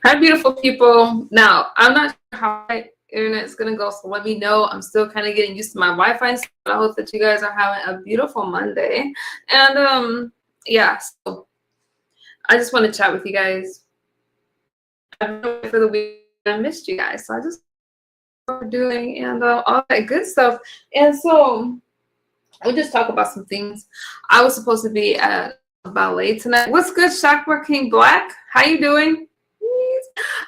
Hi, beautiful people. Now, I'm not sure how my internet's gonna go, so let me know. I'm still kind of getting used to my Wi-Fi, so I hope that you guys are having a beautiful Monday. And yeah, so I just want to chat with you guys. I've been away for the week. I missed you guys, so I just what we're doing and all that good stuff. And so we'll just talk about some things. I was supposed to be at a ballet tonight. What's good, Chakra King Black? How you doing?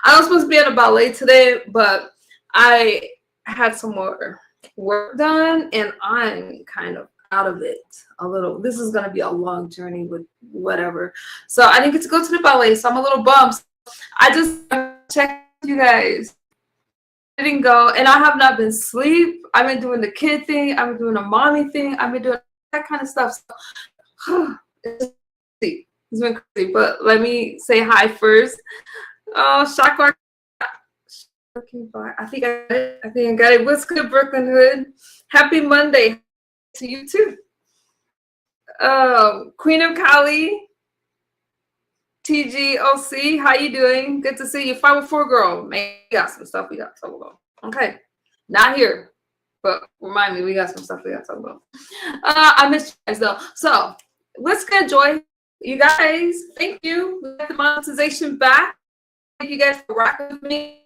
I was supposed to be at a ballet today, but I had some more work done and I'm kind of out of it a little. This is going to be a long journey with whatever. So I didn't get to go to the ballet, so I'm a little bummed. I just checked you guys. I didn't go, and I have not been asleep. I've been doing the kid thing. I've been doing a mommy thing. I've been doing that kind of stuff. So, it's been crazy, but let me say hi first. Oh, Shakar. I think I got it. I think I got it. What's good, Brooklyn Hood? Happy Monday to you too. Queen of Cali, TGOC, how you doing? Good to see you. 504 girl. Man, we got some stuff we got to talk about. Okay, not here, but remind me, we got some stuff we got to talk about. I missed you guys though. So, what's good, Joy? You guys, thank you. We got the monetization back. Thank you guys for rocking with me.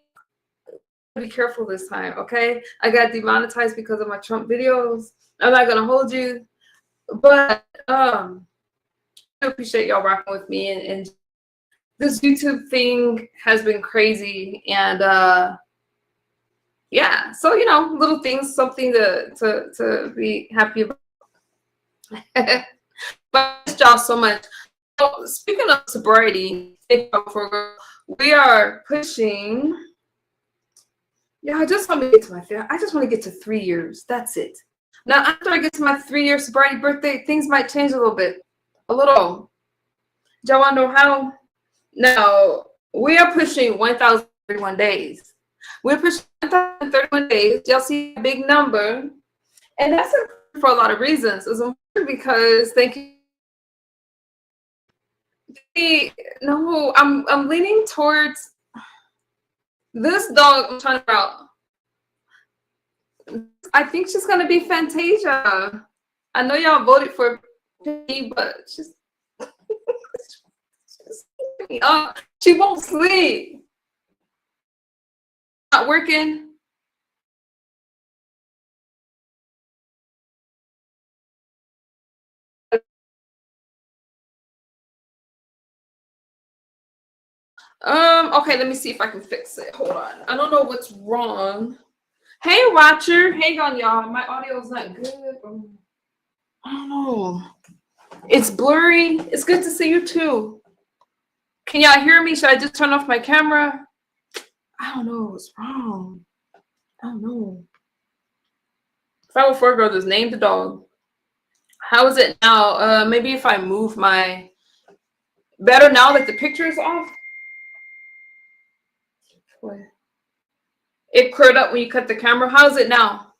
Be careful this time, okay? I got demonetized because of my Trump videos. I'm not gonna hold you, but I appreciate y'all rocking with me, and this YouTube thing has been crazy, and yeah, so you know, little things, something to be happy about. But thanks y'all so much. So, speaking of sobriety, we are pushing. Yeah, I just want to get to my family. I just want to get to 3 years. That's it. Now, after I get to my 3-year sobriety birthday, things might change a little bit. A little. Do y'all want to know how? Now, we are pushing 1,031 days. We're pushing 1,031 days. Y'all see a big number. And that's important for a lot of reasons. It's important because, thank you. No, I'm leaning towards this dog. I'm trying to figure out. I think she's gonna be Fantasia. I know y'all voted for me, but she's she won't sleep. Not working. Okay, let me see if I can fix it. Hold on. I don't know what's wrong. Hey, Watcher. Hang on, y'all. My audio is not good. I don't know. It's blurry. It's good to see you too. Can y'all hear me? Should I just turn off my camera? I don't know what's wrong. I don't know. 504 girl just named the dog. How is it now? Maybe if I move my better now that the picture is off. It cleared up when you cut the camera. How is it now?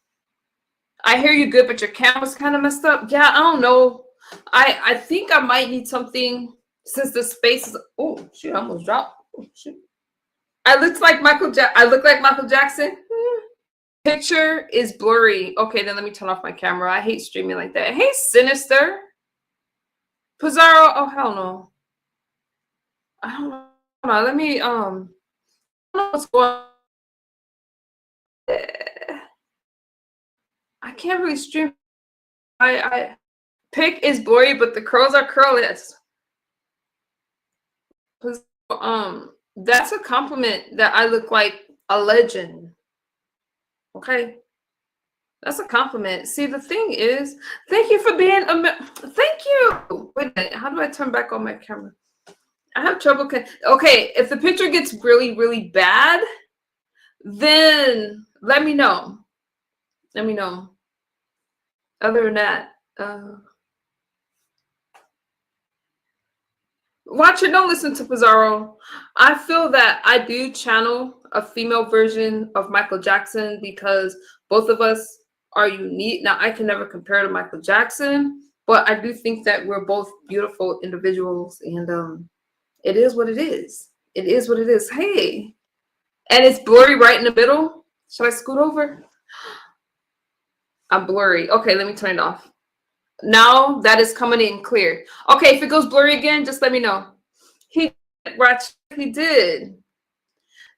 I hear you good, but your camera's kind of messed up. Yeah, I don't know. I think I might need something since the space is. Oh shoot! I almost dropped. Oh, shoot. I look like Michael Jackson. Picture is blurry. Okay, then let me turn off my camera. I hate streaming like that. Hey, Sinister. Pizarro. Oh hell no. I don't know. Let me I don't know what's going on. I can't really stream. I pick is blurry, but the curls are curless. That's a compliment that I look like a legend. Okay. That's a compliment. See, the thing is, thank you for being thank you. Wait a minute. How do I turn back on my camera? I have trouble. Okay, if the picture gets really, really bad, then let me know. Let me know. Other than that, watch it. Don't listen to Pizarro. I feel that I do channel a female version of Michael Jackson because both of us are unique. Now, I can never compare to Michael Jackson, but I do think that we're both beautiful individuals, and it is what it is. It is what it is. Hey, and it's blurry right in the middle. Should I scoot over? I'm blurry. Okay, let me turn it off. Now that is coming in clear. Okay, if it goes blurry again, just let me know. He did.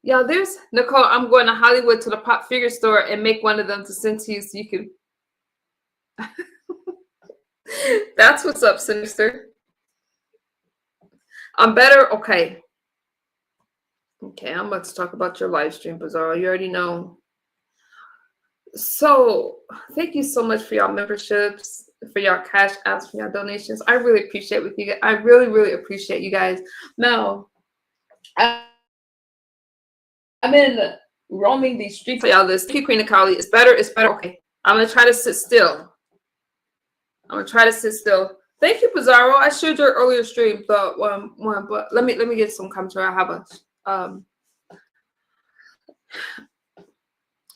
Yeah, there's Nicole. I'm going to Hollywood to the pop figure store and make one of them to send to you so you can. That's what's up, Sinister. I'm better. Okay. Okay, I'm about to talk about your live stream, Bizarro. You already know. So thank you so much for y'all memberships, for y'all cash apps, for y'all donations. I really appreciate with you guys. I really, really appreciate you guys. Now, I'm in roaming these streets for y'all. This Queen of Kali is better. It's better. Okay, I'm gonna try to sit still. Thank you, Pizarro. I showed your earlier stream, the one, but let me get some commentary. I have a I'm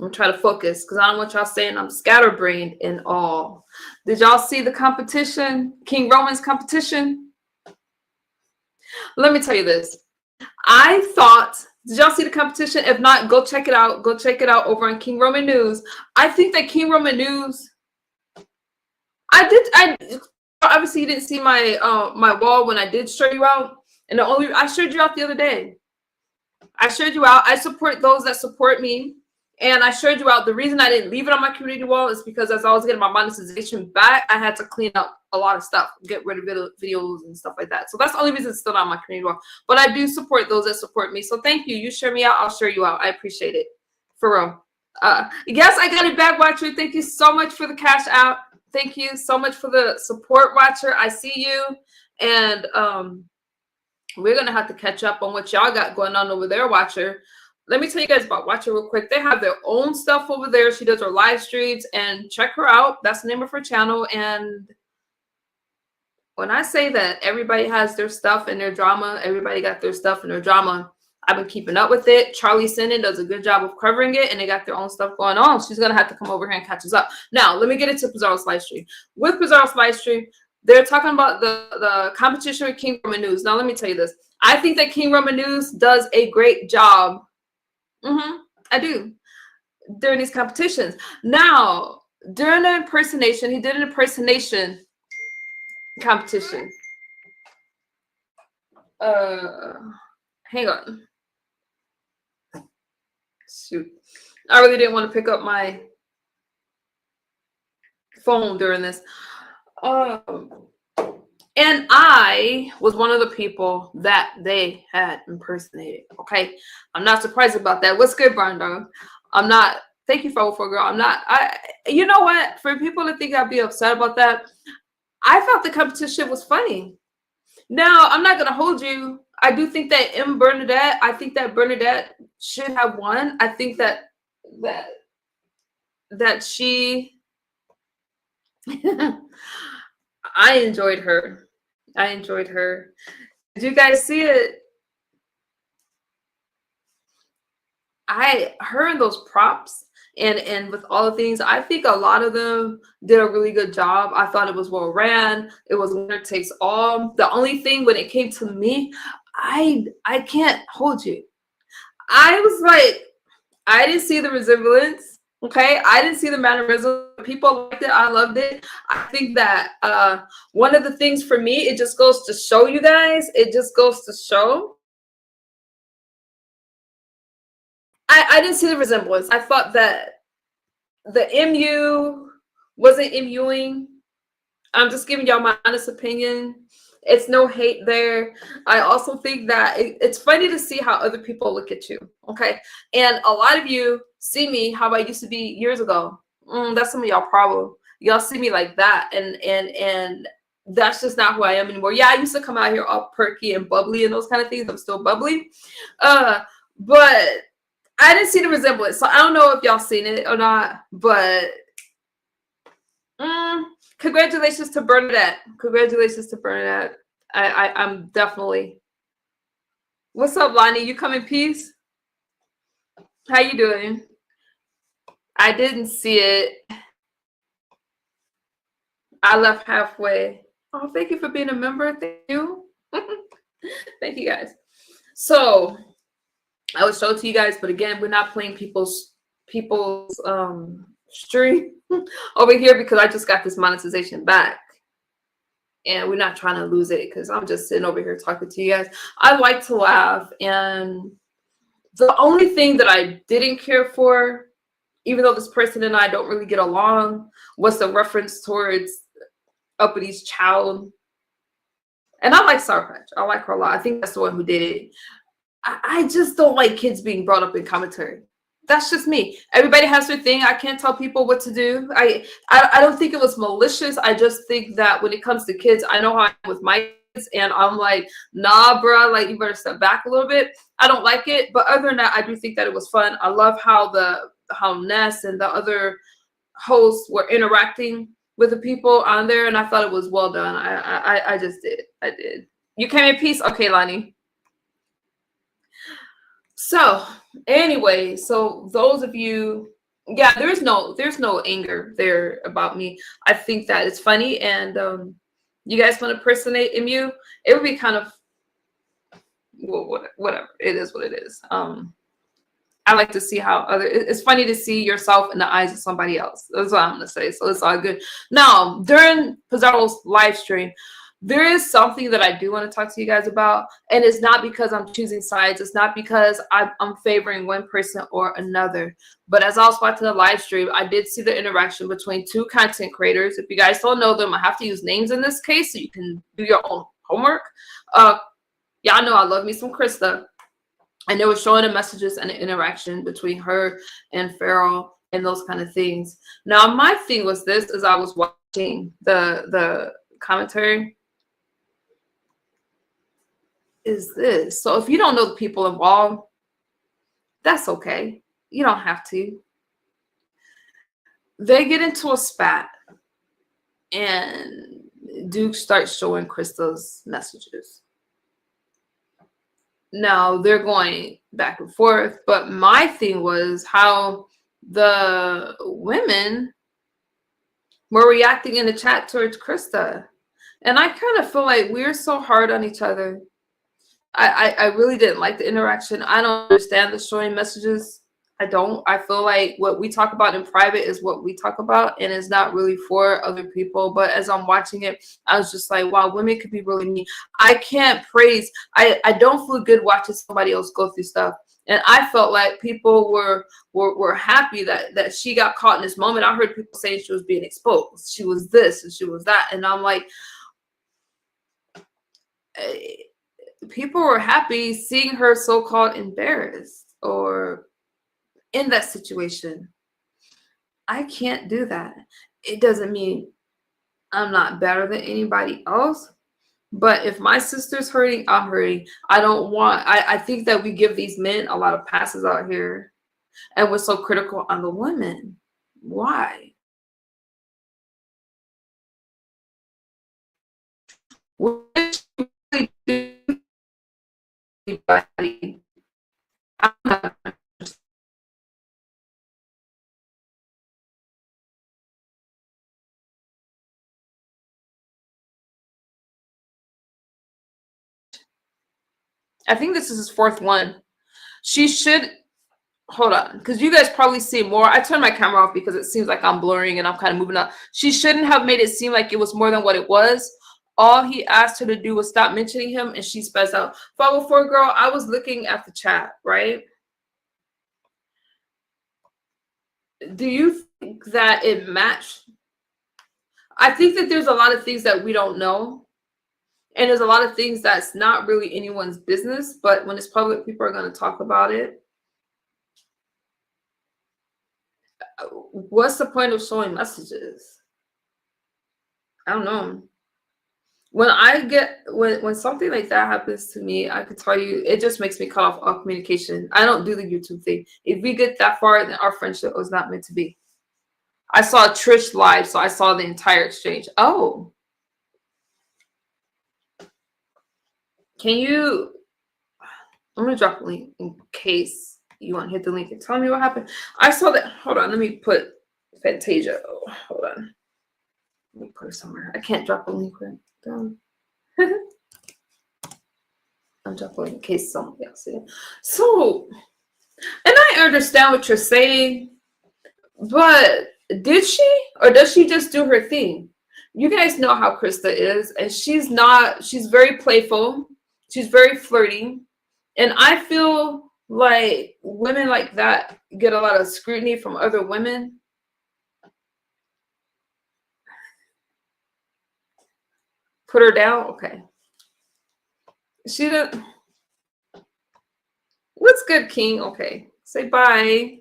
gonna try to focus because I don't want y'all saying I'm scatterbrained and all. Did y'all see the competition? King Roman's competition? Let me tell you this. I thought, did y'all see the competition? If not, go check it out. Go check it out over on King Roman News. I think that King Roman News, I obviously you didn't see my my wall when I did show you out. And I showed you out the other day. I showed you out. I support those that support me. And I showed you out. The reason I didn't leave it on my community wall is because as I was getting my monetization back, I had to clean up a lot of stuff, get rid of videos and stuff like that. So that's the only reason it's still not on my community wall. But I do support those that support me. So thank you. You share me out, I'll share you out. I appreciate it. For real. Yes, I got it back, Watcher. Thank you so much for the cash out. Thank you so much for the support, Watcher. I see you. And we're going to have to catch up on what y'all got going on over there, Watcher. Let me tell you guys about Watcher real quick. They have their own stuff over there. She does her live streams, and check her out. That's the name of her channel. And when I say that everybody has their stuff and their drama, everybody got their stuff and their drama, I've been keeping up with it. Charlie Sinnen does a good job of covering it, and they got their own stuff going on. She's going to have to come over here and catch us up. Now, let me get into Pizarro's live stream. With Pizarro's live stream, they're talking about the competition with King Roman News. Now, let me tell you this. I think that King Roman News does a great job. I do. During these competitions. Now, during the impersonation, he did an impersonation competition. Hang on. Shoot. I really didn't want to pick up my phone during this. And I was one of the people that they had impersonated. Okay. I'm not surprised about that. What's good, Brian Dog? I'm not. Thank you, 404 girl. I'm not. You know what? For people to think I'd be upset about that, I thought the competition was funny. Now, I'm not going to hold you. I do think that I think that Bernadette should have won. I think that she, I enjoyed her. Did you guys see it? Her and those props and with all the things, I think a lot of them did a really good job. I thought it was well ran. It was winner takes all. The only thing when it came to me, I can't hold you. I was like, I didn't see the resemblance. Okay, I didn't see the mannerism. People liked it. I loved it. I think that one of the things for me, it just goes to show you guys. It just goes to show. I didn't see the resemblance. I thought that the MU wasn't MUing. I'm just giving y'all my honest opinion. It's no hate there. I also think that it's funny to see how other people look at you. Okay. And a lot of you see me how I used to be years ago. That's some of y'all problem. Y'all see me like that. And that's just not who I am anymore. Yeah, I used to come out here all perky and bubbly and those kind of things. I'm still bubbly. But I didn't see the resemblance. So I don't know if y'all seen it or not. But congratulations to Bernadette. I'm definitely. What's up, Lonnie? You come in peace? How you doing? I didn't see it. I left halfway. Oh, thank you for being a member. Thank you. Thank you, guys. So I would show it to you guys, but again, we're not playing people's stream over here because I just got this monetization back. And we're not trying to lose it because I'm just sitting over here talking to you guys. I like to laugh. And the only thing that I didn't care for, even though this person and I don't really get along, was the reference towards Uppity Child. And I like Sour Patch. I like her a lot. I think that's the one who did it. I just don't like kids being brought up in commentary. That's just me. Everybody has their thing. I can't tell people what to do. I don't think it was malicious. I just think that when it comes to kids, I know how I am with my kids, and I'm like, nah, bro, like you better step back a little bit. I don't like it, but other than that, I do think that it was fun. I love how Ness and the other hosts were interacting with the people on there, and I thought it was well done. I just did. I did. You came in peace, okay, Lonnie. So anyway, so those of you, yeah, there's no anger there about me. I think that it's funny, and you guys want to impersonate Emu, it would be kind of, well, whatever. It is what it is. I like to see how it's funny to see yourself in the eyes of somebody else. That's what I'm gonna say. So it's all good. Now, during Pizarro's live stream, there is something that I do want to talk to you guys about, and it's not because I'm choosing sides. It's not because I'm favoring one person or another. But as I was watching the live stream, I did see the interaction between two content creators. If you guys don't know them, I have to use names in this case so you can do your own homework. Y'all know I love me some Krista. And they were showing the messages and the interaction between her and Farrell and those kind of things. Now, my thing was this, as I was watching the commentary, is this. So if you don't know the people involved, that's okay. You don't have to. They get into a spat, and Duke starts showing Krista's messages. Now they're going back and forth, but my thing was how the women were reacting in the chat towards Krista. And I kind of feel like we're so hard on each other. I really didn't like the interaction. I don't understand the showing messages. I don't. I feel like what we talk about in private is what we talk about, and it's not really for other people. But as I'm watching it, I was just like, wow, women could be really mean. I can't praise. I don't feel good watching somebody else go through stuff. And I felt like people were happy that she got caught in this moment. I heard people saying she was being exposed. She was this and she was that. And I'm like, people were happy seeing her so-called embarrassed or in that situation. I can't do that. It doesn't mean I'm not better than anybody else. But if my sister's hurting, I'm hurting. I think that we give these men a lot of passes out here, and we're so critical on the women. Why? What should we do? Anybody? I'm not. I think this is his fourth one. She should hold on, because you guys probably see more. I turned my camera off because it seems like I'm blurring and I'm kind of moving up. She shouldn't have made it seem like it was more than what it was. All he asked her to do was stop mentioning him, and she spazzed out. 504 girl, I was looking at the chat, right? Do you think that it matched? I think that there's a lot of things that we don't know. And there's a lot of things that's not really anyone's business. But when it's public, people are going to talk about it. What's the point of showing messages? I don't know. When something like that happens to me, I could tell you, it just makes me cut off all communication. I don't do the YouTube thing. If we get that far, then our friendship was not meant to be. I saw Trish live, so I saw the entire exchange. Oh, can you? I'm gonna drop a link in case you want to hit the link and tell me what happened. I saw that. Hold on, let me put Fantasia. Oh, hold on. Let me put it somewhere. I can't drop a link right down. I'm jumping in case somebody else see it. So, and I understand what you're saying, but did she or does she just do her thing? You guys know how Krista is, and she's very playful, she's very flirty, and I feel like women like that get a lot of scrutiny from other women. Put her down, okay. She don't. What's good, King? Okay, say bye.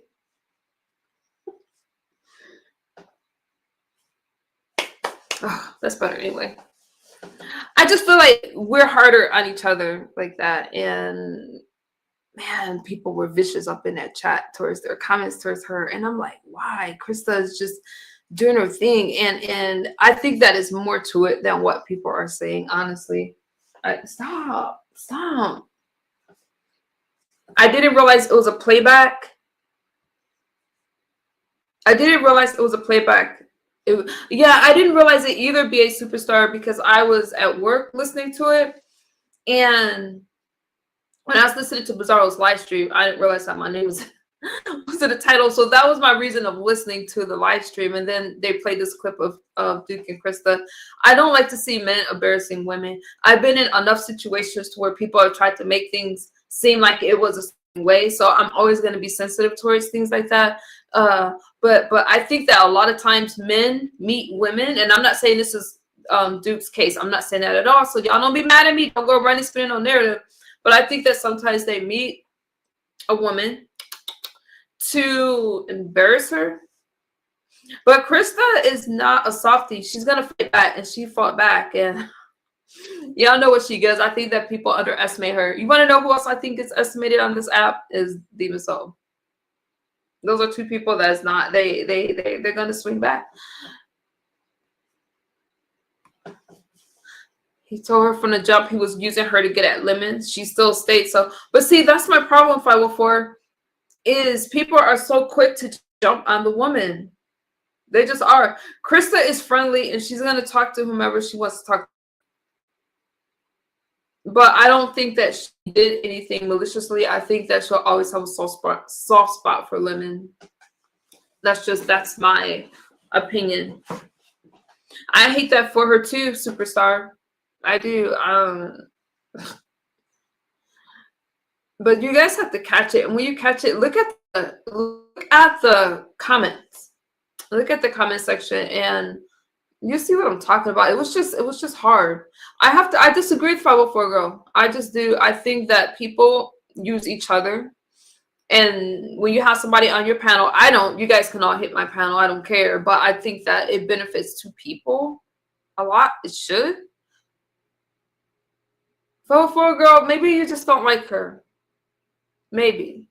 Oh, that's better anyway. I just feel like we're harder on each other like that, and man, people were vicious up in that chat towards their comments towards her, and I'm like, why? Krista is just doing her thing, and I think that is more to it than what people are saying. Honestly, stop. I didn't realize it was a playback. I didn't realize it was a playback. Yeah, I didn't realize it either, BA Superstar, because I was at work listening to it, and when I was listening to Bizarro's live stream, I didn't realize that my name was in the title. So that was my reason of listening to the live stream. And then they played this clip of Duke and Krista. I don't like to see men embarrassing women. I've been in enough situations to where people have tried to make things seem like it was a certain way. So I'm always going to be sensitive towards things like that. But I think that a lot of times men meet women, and I'm not saying this is Duke's case. I'm not saying that at all. So y'all don't be mad at me. Don't go running spinning on narrative. But I think that sometimes they meet a woman to embarrass her. But Krista is not a softie. She's going to fight back, and she fought back. And y'all know what she does. I think that people underestimate her. You want to know who else I think is estimated on this app? Is Demon Soul. Those are two people that's not, they're going to swing back. He told her from the jump he was using her to get at lemons. She still stayed. So, but see, that's my problem, 504, is people are so quick to jump on the woman. They just are. Krista is friendly, and she's going to talk to whomever she wants to talk to. But I don't think that she did anything maliciously. I think that she'll always have a soft spot for lemon. That's my opinion. I hate that for her too, Superstar. I do. But you guys have to catch it, and when you catch it, look at the comments. Look at the comment section, and you see what I'm talking about. It was just hard. I disagree with 504 girl. I just do. I think that people use each other, and when you have somebody on your panel, you guys can all hit my panel. I don't care, but I think that it benefits two people a lot. It should. 504 girl, maybe you just don't like her. Maybe.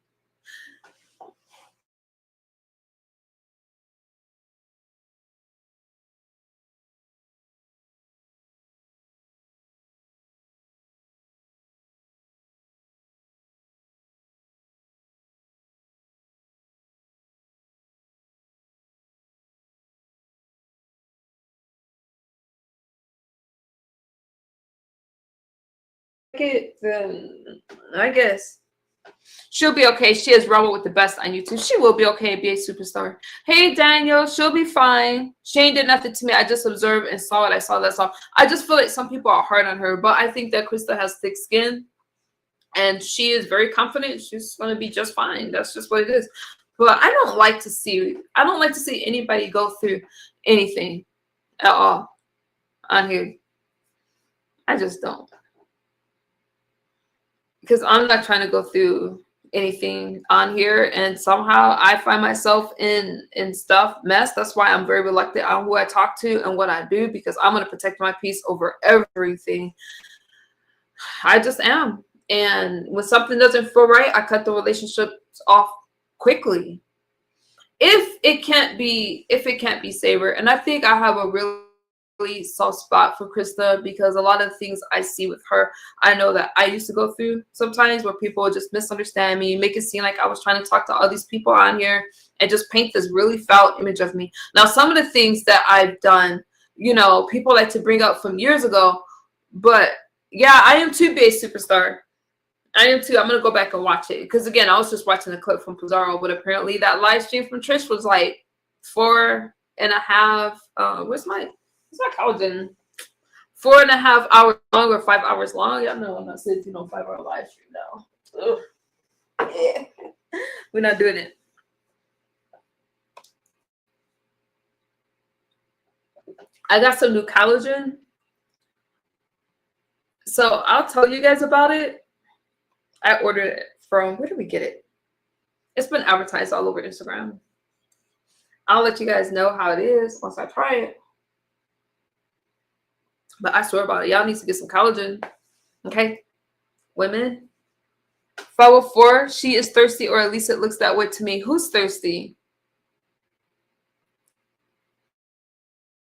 I guess she'll be okay. She has Rumble with the best on YouTube. She will be okay. Be a superstar. Hey Daniel, she'll be fine. She ain't did nothing to me. I just observed and saw what I saw. That's all. I just feel like some people are hard on her, but I think that Krista has thick skin, and she is very confident. She's gonna be just fine. That's just what it is. But I don't like to see anybody go through anything at all on here. I just don't. Because I'm not trying to go through anything on here, and somehow I find myself in stuff mess. That's why I'm very reluctant on who I talk to and what I do, because I'm going to protect my peace over everything. I just am. And when something doesn't feel right, I cut the relationships off quickly. If it can't be Saber, and I think I have a really soft spot for Krista, because a lot of things I see with her, I know that I used to go through sometimes, where people would just misunderstand me, make it seem like I was trying to talk to all these people on here and just paint this really foul image of me. Now, some of the things that I've done, people like to bring up from years ago, but yeah, I am too big superstar. I am too. I'm gonna go back and watch it because again, I was just watching the clip from Pizarro, but apparently that live stream from Trish was like 4.5. Where's my collagen? 4.5 hours long or 5 hours long. Y'all know I'm not saying 5 hour live stream now. Ugh. Yeah. We're not doing it. I got some new collagen. So I'll tell you guys about it. I ordered it from, where did we get it? It's been advertised all over Instagram. I'll let you guys know how it is once I try it. But I swear about it. Y'all need to get some collagen. Okay? Women. 504, she is thirsty, or at least it looks that way to me. Who's thirsty?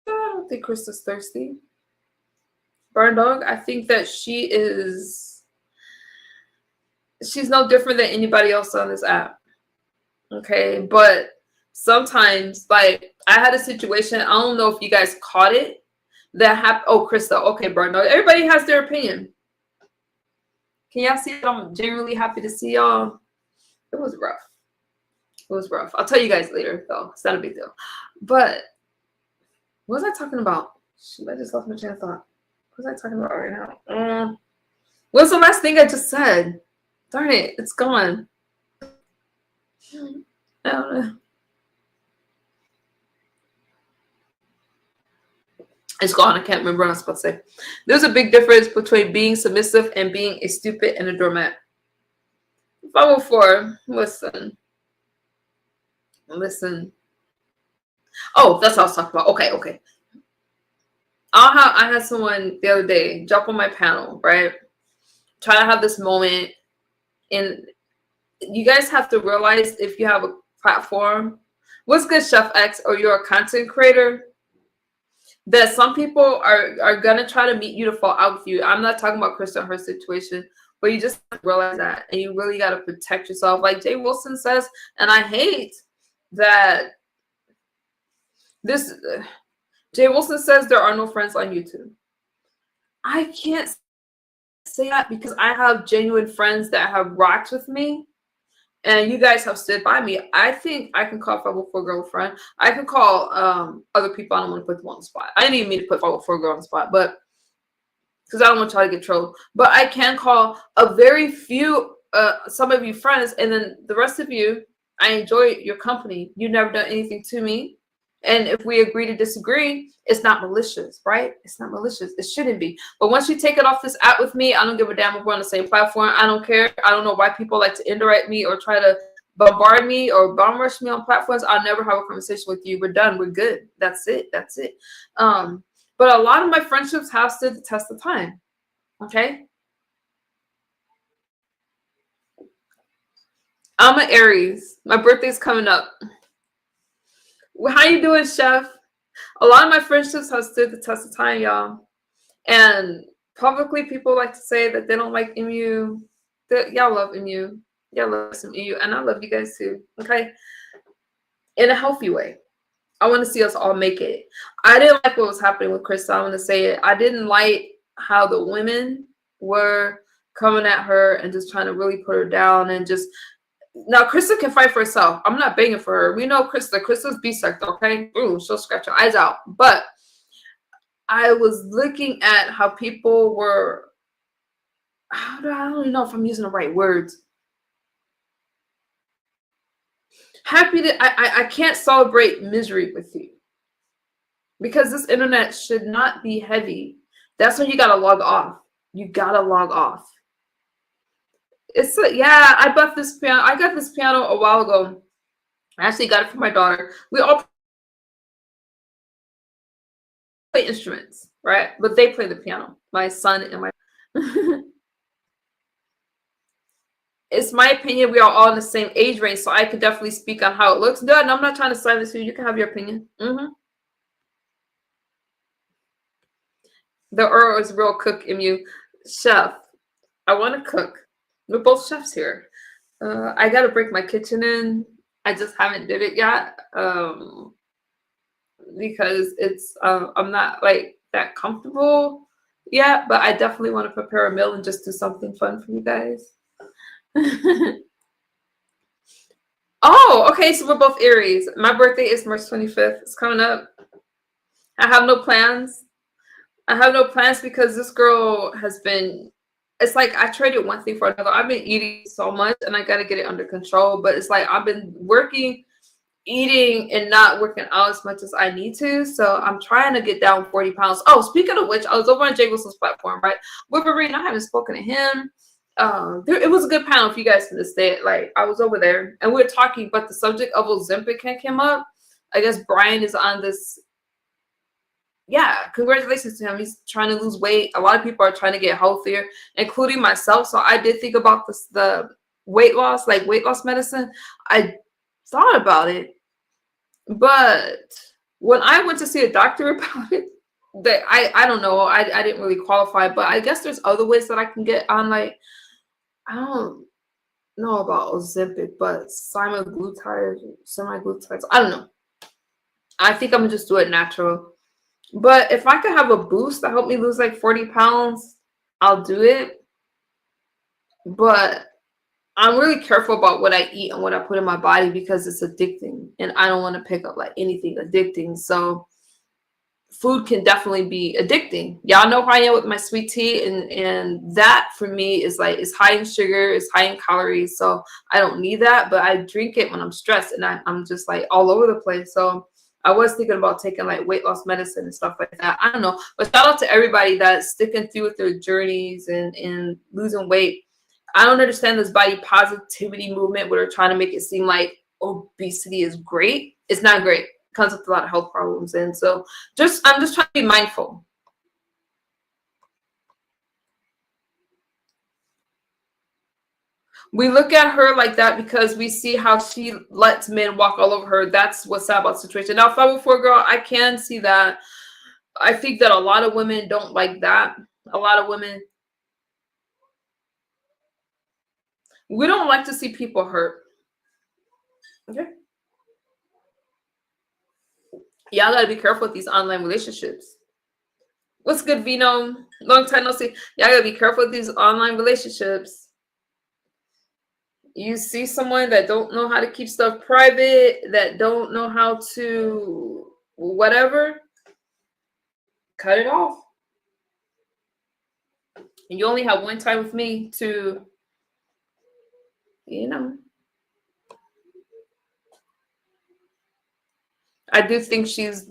I don't think Krista's thirsty. Burn Dog, I think that she's no different than anybody else on this app. Okay, but sometimes, like, I had a situation, I don't know if you guys caught it, that happened. Oh, Krista, okay, Burn Dog. Everybody has their opinion. Can y'all see that I'm genuinely happy to see y'all? It was rough. It was rough. I'll tell you guys later, though. It's not a big deal. But what was I talking about? Shoot, I just lost my train of thought. What was I talking about right now? What's the last thing I just said? Darn it, it's gone. I don't know. It's gone. I can't remember what I was supposed to say. There's a big difference between being submissive and being a stupid and a doormat. 504, listen. Oh, that's what I was talking about. Okay. I had someone the other day jump on my panel, right? Try to have this moment. And you guys have to realize, if you have a platform, what's good, Chef X, or you're a content creator, that some people are going to try to meet you to fall out with you. I'm not talking about Krista and her situation, but you just have to realize that. And you really got to protect yourself. Like Jay Wilson says, and I hate that Jay Wilson says there are no friends on YouTube. I can't say that because I have genuine friends that have rocked with me. And you guys have stood by me. I think I can call 504 girlfriend. I can call other people. I don't want to put them on the spot. I didn't even mean to put 504 girl on the spot, but because I don't want y'all to get trolled. But I can call a very few, some of you friends, and then the rest of you, I enjoy your company. You've never done anything to me. And if we agree to disagree, it's not malicious, right? It's not malicious. It shouldn't be. But once you take it off this app with me, I don't give a damn if we're on the same platform. I don't care. I don't know why people like to indirect me or try to bombard me or bomb rush me on platforms. I'll never have a conversation with you. We're done. We're good. That's it. That's it. But a lot of my friendships have stood the test of time. Okay? I'm an Aries. My birthday's coming up. How you doing, Chef? A lot of my friendships have stood the test of time, y'all. And publicly, people like to say that they don't like MU. Y'all love MU. Y'all love some MU. And I love you guys too. Okay? In a healthy way. I want to see us all make it. I didn't like what was happening with Krista. I want to say it. I didn't like how the women were coming at her and just trying to really put her down and just... Now, Krista can fight for herself. I'm not begging for her. We know Krista. Krista's B-sect, okay? Ooh, she'll scratch her eyes out. But I was looking at how people were... I don't even know if I'm using the right words. Happy to... I can't celebrate misery with you. Because this internet should not be heavy. That's when you got to log off. You got to log off. Yeah, I bought this piano. I got this piano a while ago. I actually got it for my daughter. We all play instruments, right? But they play the piano. My son and my... It's my opinion. We are all in the same age range, so I could definitely speak on how it looks. No, I'm not trying to silence you. You can have your opinion. The Earl is real cook, MU. Chef, I want to cook. We're both chefs here. I got to break my kitchen in. I just haven't did it yet because it's I'm not like that comfortable yet, but I definitely want to prepare a meal and just do something fun for you guys. Oh, okay. So we're both Aries. My birthday is March 25th. It's coming up. I have no plans. I have no plans because this girl has been. It's like I traded one thing for another. I've been eating so much, and I got to get it under control. But it's like I've been working, eating, and not working out as much as I need to. So I'm trying to get down 40 pounds. Oh, speaking of which, I was over on Jay Wilson's platform, right? Wolverine, I haven't spoken to him. It was a good panel if you guys can stay. Like I was over there, and we were talking, but the subject of Ozempic came up. I guess Brian is on this. Yeah, congratulations to him. He's trying to lose weight. A lot of people are trying to get healthier, including myself. So I did think about this, the weight loss, like weight loss medicine. I thought about it, but when I went to see a doctor about it, that I don't know. I didn't really qualify, but I guess there's other ways that I can get on. Like I don't know about Ozempic, but semaglutides. I don't know. I think I'm gonna just do it natural. But if I could have a boost to help me lose like 40 pounds, I'll do it. But I'm really careful about what I eat and what I put in my body because it's addicting. And I don't want to pick up like anything addicting. So food can definitely be addicting. Y'all know how I am with my sweet tea. And that for me is like, it's high in sugar, it's high in calories. So I don't need that. But I drink it when I'm stressed and I'm just like all over the place. So I was thinking about taking like weight loss medicine and stuff like that. I don't know. But shout out to everybody that's sticking through with their journeys and losing weight. I don't understand this body positivity movement where they're trying to make it seem like obesity is great. It's not great. It comes with a lot of health problems. And so I'm just trying to be mindful. We look at her like that because we see how she lets men walk all over her. That's what's sad about the situation. Now, 504 girl, I can see that. I think that a lot of women don't like that. A lot of women, we don't like to see people hurt. Okay. Y'all gotta be careful with these online relationships. What's good, Vino? Long time no see. Y'all gotta be careful with these online relationships. You see someone that don't know how to keep stuff private, that don't know how to whatever, cut it off. And you only have one time with me to, you know. I do think she's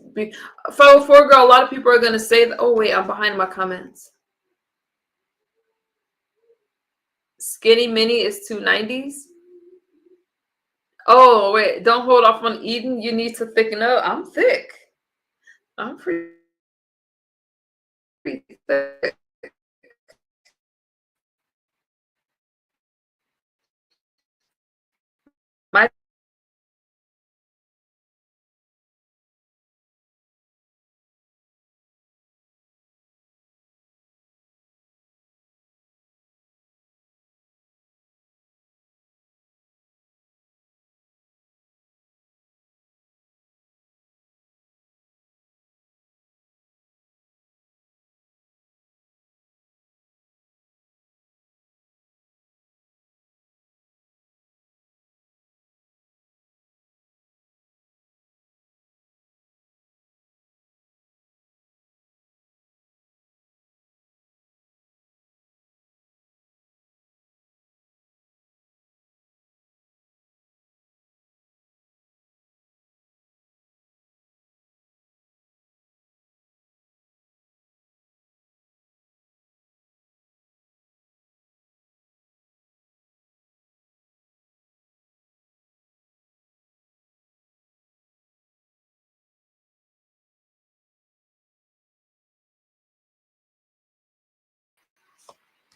404 girl. A lot of people are gonna say that. Oh wait, I'm behind my comments. Skinny mini is 290s. Oh wait, don't hold off on eating. You need to thicken up. I'm thick. I'm pretty thick. My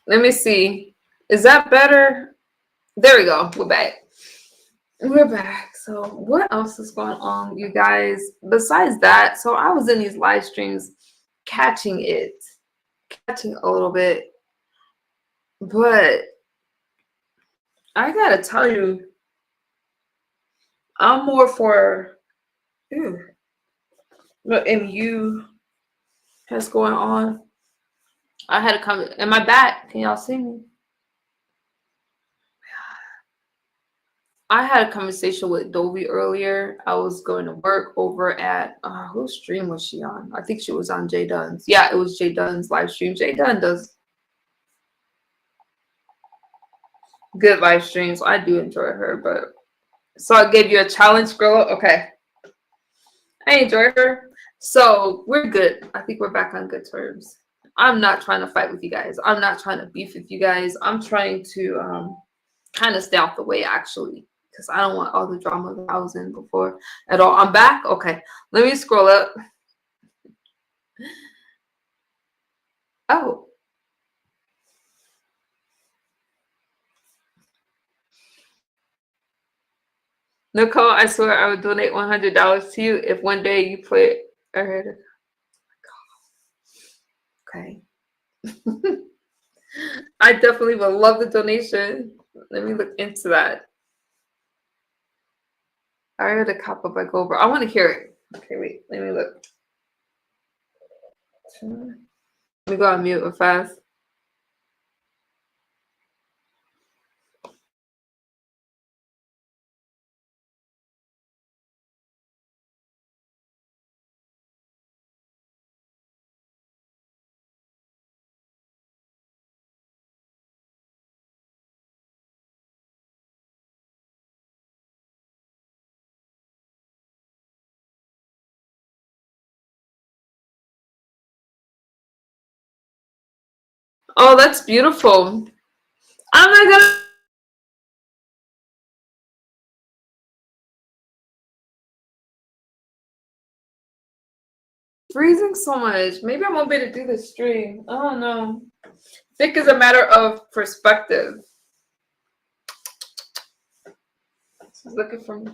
Let me see. Is that better? There we go. We're back. We're back. So what else is going on, you guys? Besides that, so I was in these live streams catching a little bit, but I gotta tell you, I'm more for what MU has going on. I had to come. Am I back? Can y'all see me? I had a conversation with Dovie earlier. I was going to work over at whose stream was she on? I think she was on Jay Dunn's. Yeah, it was Jay Dunn's live stream. Jay Dunn does good live streams. I do enjoy her, but so I gave you a challenge, girl. Okay. I enjoy her. So we're good. I think we're back on good terms. I'm not trying to fight with you guys. I'm not trying to beef with you guys. I'm trying to kind of stay out the way, actually, because I don't want all the drama that I was in before at all. I'm back. Okay, let me scroll up. Oh, Nicole, I swear I would donate $100 to you if one day you play. I heard it. Okay. I definitely would love the donation. Let me look into that. I heard a copper by Goldberg. I want to hear it. Okay, wait. Let me look. Let me go on mute real fast. Oh, that's beautiful. Oh my god. Freezing so much. Maybe I won't be able to do this stream. I don't know. I think it's a matter of perspective. She's looking for me.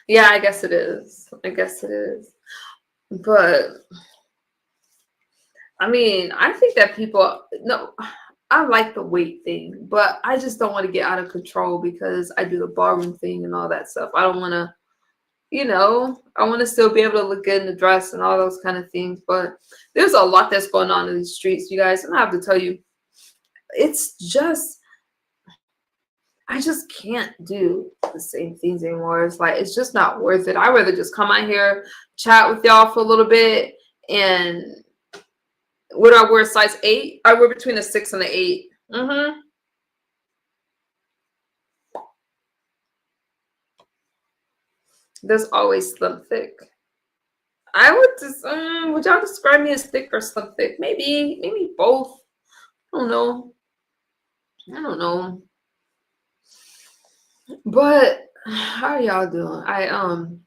Yeah, I guess it is. I guess it is. But I mean, I think that people no, I like the weight thing, but I just don't want to get out of control because I do the ballroom thing and all that stuff. I don't want to, I want to still be able to look good in the dress and all those kind of things. But there's a lot that's going on in these streets, you guys. And I have to tell you, it's just I just can't do the same things anymore. It's like it's just not worth it. I'd rather just come out here, chat with y'all for a little bit, and what I wear size 8? I wear between a 6 and an 8. There's always slim thick. I would just would y'all describe me as thick or slim thick? Maybe both. I don't know. I don't know. But how are y'all doing?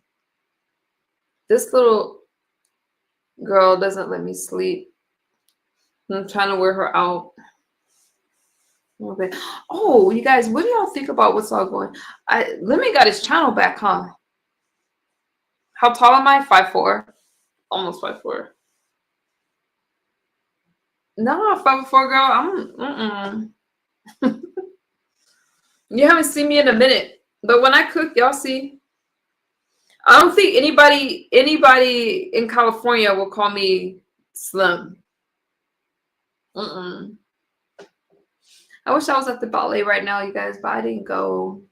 This little girl doesn't let me sleep. I'm trying to wear her out. Okay. Oh, you guys, what do y'all think about what's all going? Lemon got his channel back, huh? How tall am I? 5'4". Almost 5'4". No, 5'4", girl. You haven't seen me in a minute, but when I cook, y'all see. I don't think anybody in California will call me slim. I wish I was at the ballet right now, you guys, but I didn't go.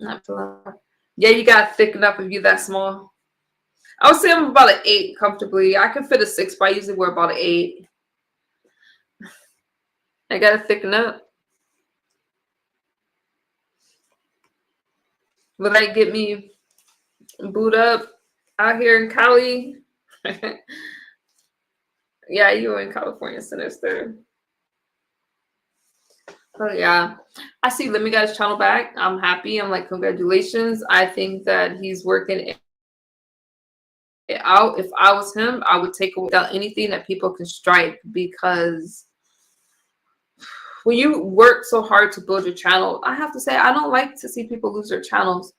Not feeling. Yeah, you gotta thicken up if you're that small. I would say I'm about an 8 comfortably. I can fit a 6, but I usually wear about an 8. I gotta thicken up. Will that get me boot up out here in Cali? Yeah, you were in California, Sinister. Oh yeah, I see Lemmy got his channel back. I'm happy. I'm like, congratulations. I think that he's working it out. If I was him, I would take away without anything that people can strike, because when you work so hard to build your channel, I have to say I don't like to see people lose their channels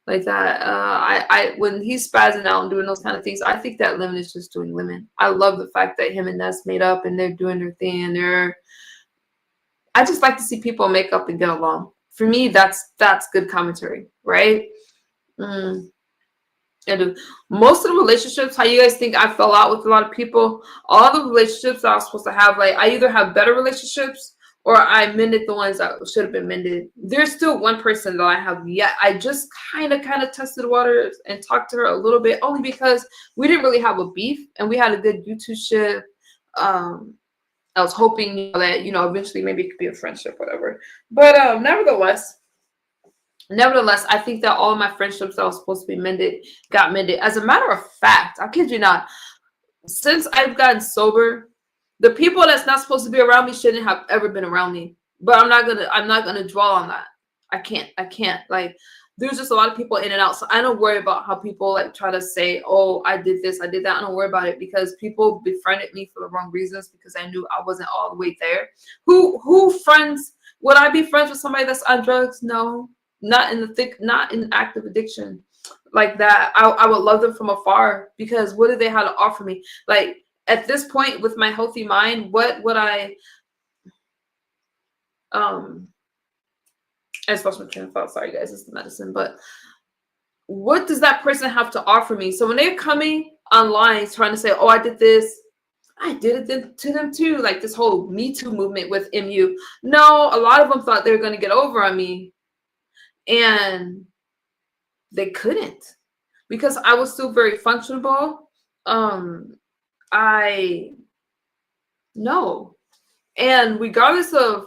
like that. When he's spazzing out and doing those kind of things, I think that Lemon is just doing Lemon. I love the fact that him and Ness made up and they're doing their thing, and I just like to see people make up and get along. For me, that's good commentary, right? And most of the relationships, how you guys think I fell out with a lot of people, all the relationships I was supposed to have, like I either have better relationships or I mended the ones that should have been mended. There's still one person that I have yet. I just kind of tested the waters and talked to her a little bit, only because we didn't really have a beef and we had a good YouTube ship. I was hoping, you know, that, you know, eventually maybe it could be a friendship, whatever. But nevertheless, I think that all of my friendships that was supposed to be mended got mended. As a matter of fact, I kid you not, since I've gotten sober, the people that's not supposed to be around me shouldn't have ever been around me. But I'm not gonna dwell on that. I can't. Like, there's just a lot of people in and out. So I don't worry about how people like try to say, oh, I did this, I did that. I don't worry about it, because people befriended me for the wrong reasons, because I knew I wasn't all the way there. Who friends would I be friends with somebody that's on drugs? No, not in the thick, not in active addiction like that. I would love them from afar, because what do they have to offer me? Like, at this point with my healthy mind, what would I I just lost my train of thought. Sorry guys, it's the medicine. But what does that person have to offer me? So when they're coming online trying to say, oh, I did this, I did it to them too. Like this whole Me Too movement with MU. No, a lot of them thought they were going to get over on me, and they couldn't, because I was still very functionable. I know. And regardless of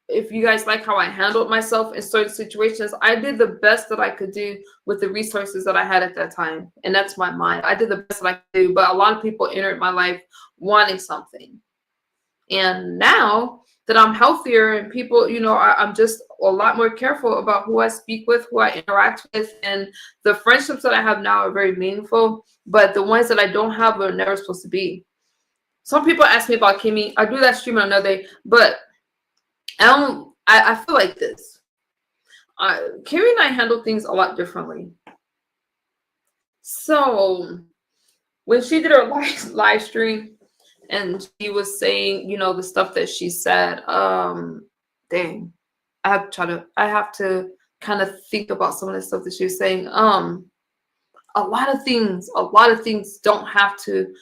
if you guys like how I handled myself in certain situations, I did the best that I could do with the resources that I had at that time. And that's my mind. I did the best that I could do. But a lot of people entered my life wanting something. And now that I'm healthier and people, you know, I'm just a lot more careful about who I speak with, who I interact with. And the friendships that I have now are very meaningful. But the ones that I don't have are never supposed to be. Some people ask me about Kimmy. I do that stream on another day, but I feel like this. Kimmy and I handle things a lot differently. So when she did her live stream and she was saying, you know, the stuff that she said, dang, I have to kind of think about some of the stuff that she was saying. A lot of things don't have to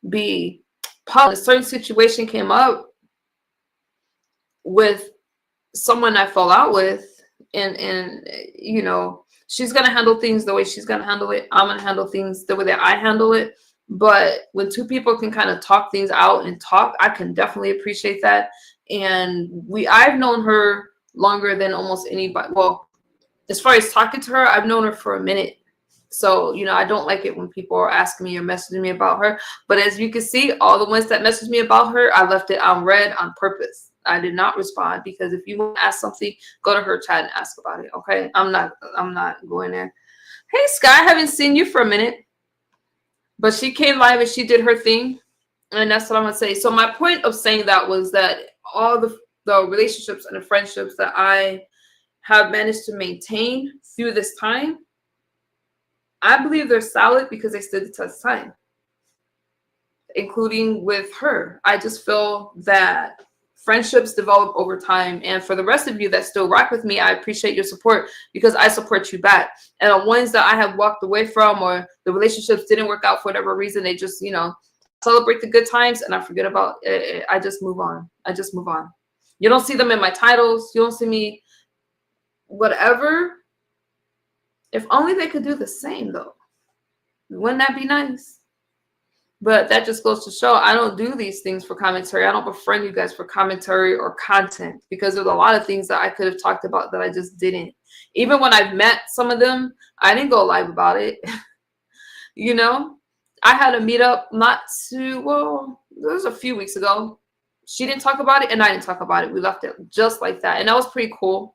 be public. A certain situation came up with someone I fell out with, and you know, she's gonna handle things the way she's gonna handle it. I'm gonna handle things the way that I handle it. But when two people can kind of talk things out and talk, I can definitely appreciate that. And I've known her longer than almost anybody. Well, as far as talking to her, I've known her for a minute. So, you know, I don't like it when people are asking me or messaging me about her. But as you can see, all the ones that messaged me about her, I left it on red on purpose. I did not respond, because if you want to ask something, go to her chat and ask about it. Okay. I'm not going there. Hey Sky, I haven't seen you for a minute. But she came live and she did her thing. And that's what I'm gonna say. So my point of saying that was that all the relationships and the friendships that I have managed to maintain through this time, I believe they're solid because they stood the test of time, including with her. I just feel that friendships develop over time. And for the rest of you that still rock with me, I appreciate your support, because I support you back. And the ones that I have walked away from, or the relationships didn't work out for whatever reason, they just, you know, celebrate the good times and I forget about it. I just move on. You don't see them in my titles. You don't see me whatever. If only they could do the same, though. Wouldn't that be nice? But that just goes to show I don't do these things for commentary. I don't befriend you guys for commentary or content, because there's a lot of things that I could have talked about that I just didn't. Even when I've met some of them, I didn't go live about it. You know, I had a meetup it was a few weeks ago. She didn't talk about it and I didn't talk about it. We left it just like that. And that was pretty cool.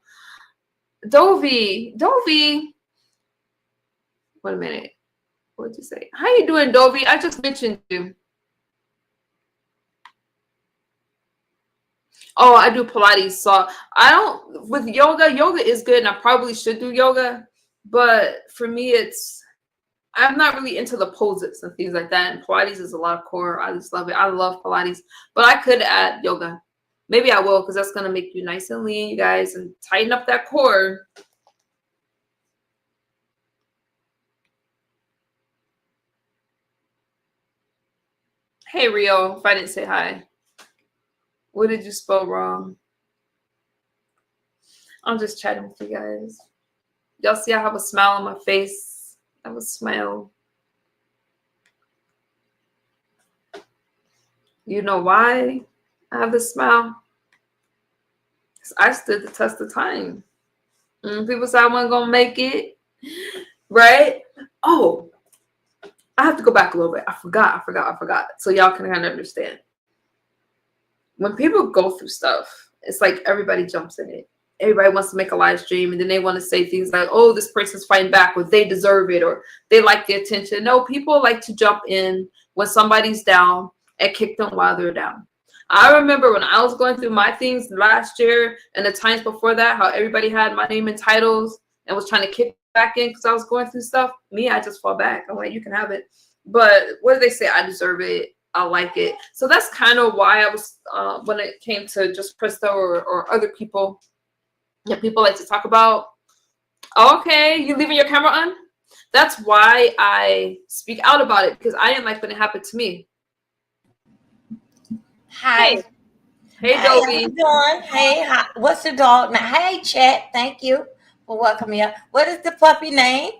Dovie. Wait a minute. What'd you say? How you doing, Dovie? I just mentioned you. Oh, I do Pilates. So I don't, with yoga is good and I probably should do yoga. But for me, I'm not really into the poses and things like that. And Pilates is a lot of core. I just love it. I love Pilates. But I could add yoga. Maybe I will, because that's going to make you nice and lean, you guys, and tighten up that core. Hey, Rio, if I didn't say hi. What did you spell wrong? I'm just chatting with you guys. Y'all see I have a smile on my face. I have a smile. You know why I have this smile? I stood the test of time. People said I wasn't gonna make it, right? Oh, I have to go back a little bit. I forgot. So y'all can kind of understand. When people go through stuff, it's like everybody jumps in it. Everybody wants to make a live stream, and then they want to say things like, oh, this person's fighting back, or they deserve it, or they like the attention. No, people like to jump in when somebody's down and kick them while they're down. I remember when I was going through my things last year and the times before that, how everybody had my name in titles and was trying to kick back in because I was going through stuff. Me, I just fall back. I'm like, you can have it. But what do they say? I deserve it. I like it. So that's kind of why I was, when it came to just Krista or other people that people like to talk about. Okay, you leaving your camera on? That's why I speak out about it, because I didn't like when it happened to me. Hi. Hey, Hey, Dovie. how you doing? Hey, what's the dog now? Hey, chat. Thank you for welcoming me up. What is the puppy name?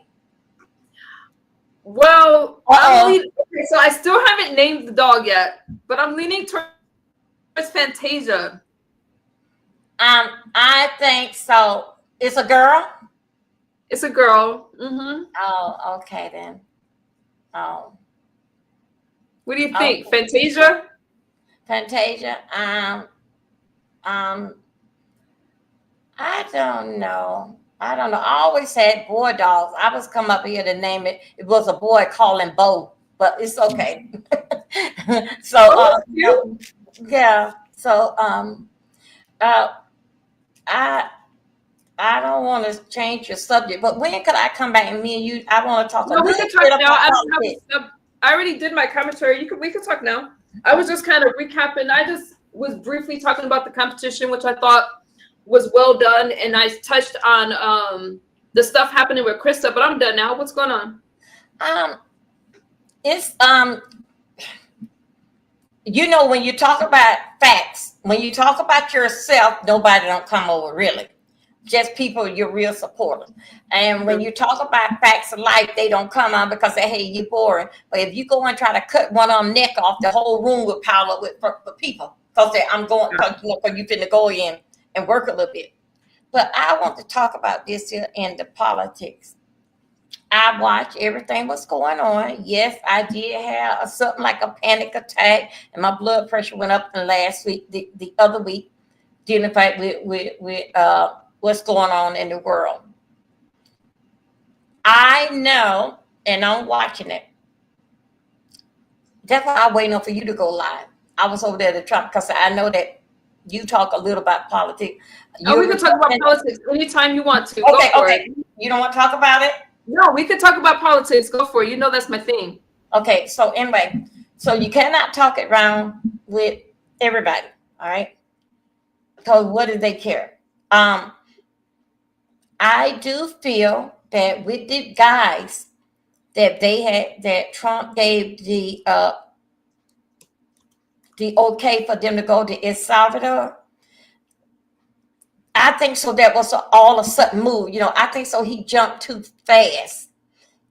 Well, okay, so I still haven't named the dog yet, but I'm leaning towards Fantasia. I think so. It's a girl? It's a girl. Mm-hmm. Oh, okay then. Oh. What do you think? Okay. Fantasia? Fantasia. I don't know. I always had boy dogs. I was come up here to name it. It was a boy calling Bo, but it's okay. So yeah. So I don't want to change your subject, but when could I come back and me and you? I want to talk. No, we can talk now. I already did my commentary. We can talk now. I was just kind of recapping. I just was briefly talking about the competition, which I thought was well done, and I touched on the stuff happening with Krista. But I'm done now. What's going on? It's you know, when you talk about facts, when you talk about yourself, nobody don't come over really. Just people you're real supportive. And when you talk about facts of life, they don't come on because they, hey, you're boring. But if you go and try to cut one of them neck off, the whole room would pile up with for people. Because I'm going, because you finna go in and work a little bit. But I want to talk about this here in the politics. I watched everything was going on. Yes, I did have something like a panic attack, and my blood pressure went up in last week, the other week, dealing with what's going on in the world. I know, and I'm watching it. That's why I'm waiting for you to go live. I was over there to Trump because I know that you talk a little about politics. We can talk about politics anytime you want to. Okay, okay. You don't want to talk about it? No, we could talk about politics. Go for it. You know that's my thing. Okay, so anyway, so you cannot talk it around with everybody, all right? Because what do they care? I do feel that with the guys that they had, that Trump gave the okay for them to go to El Salvador. I think so. That was all of a sudden move. You know, I think so. He jumped too fast.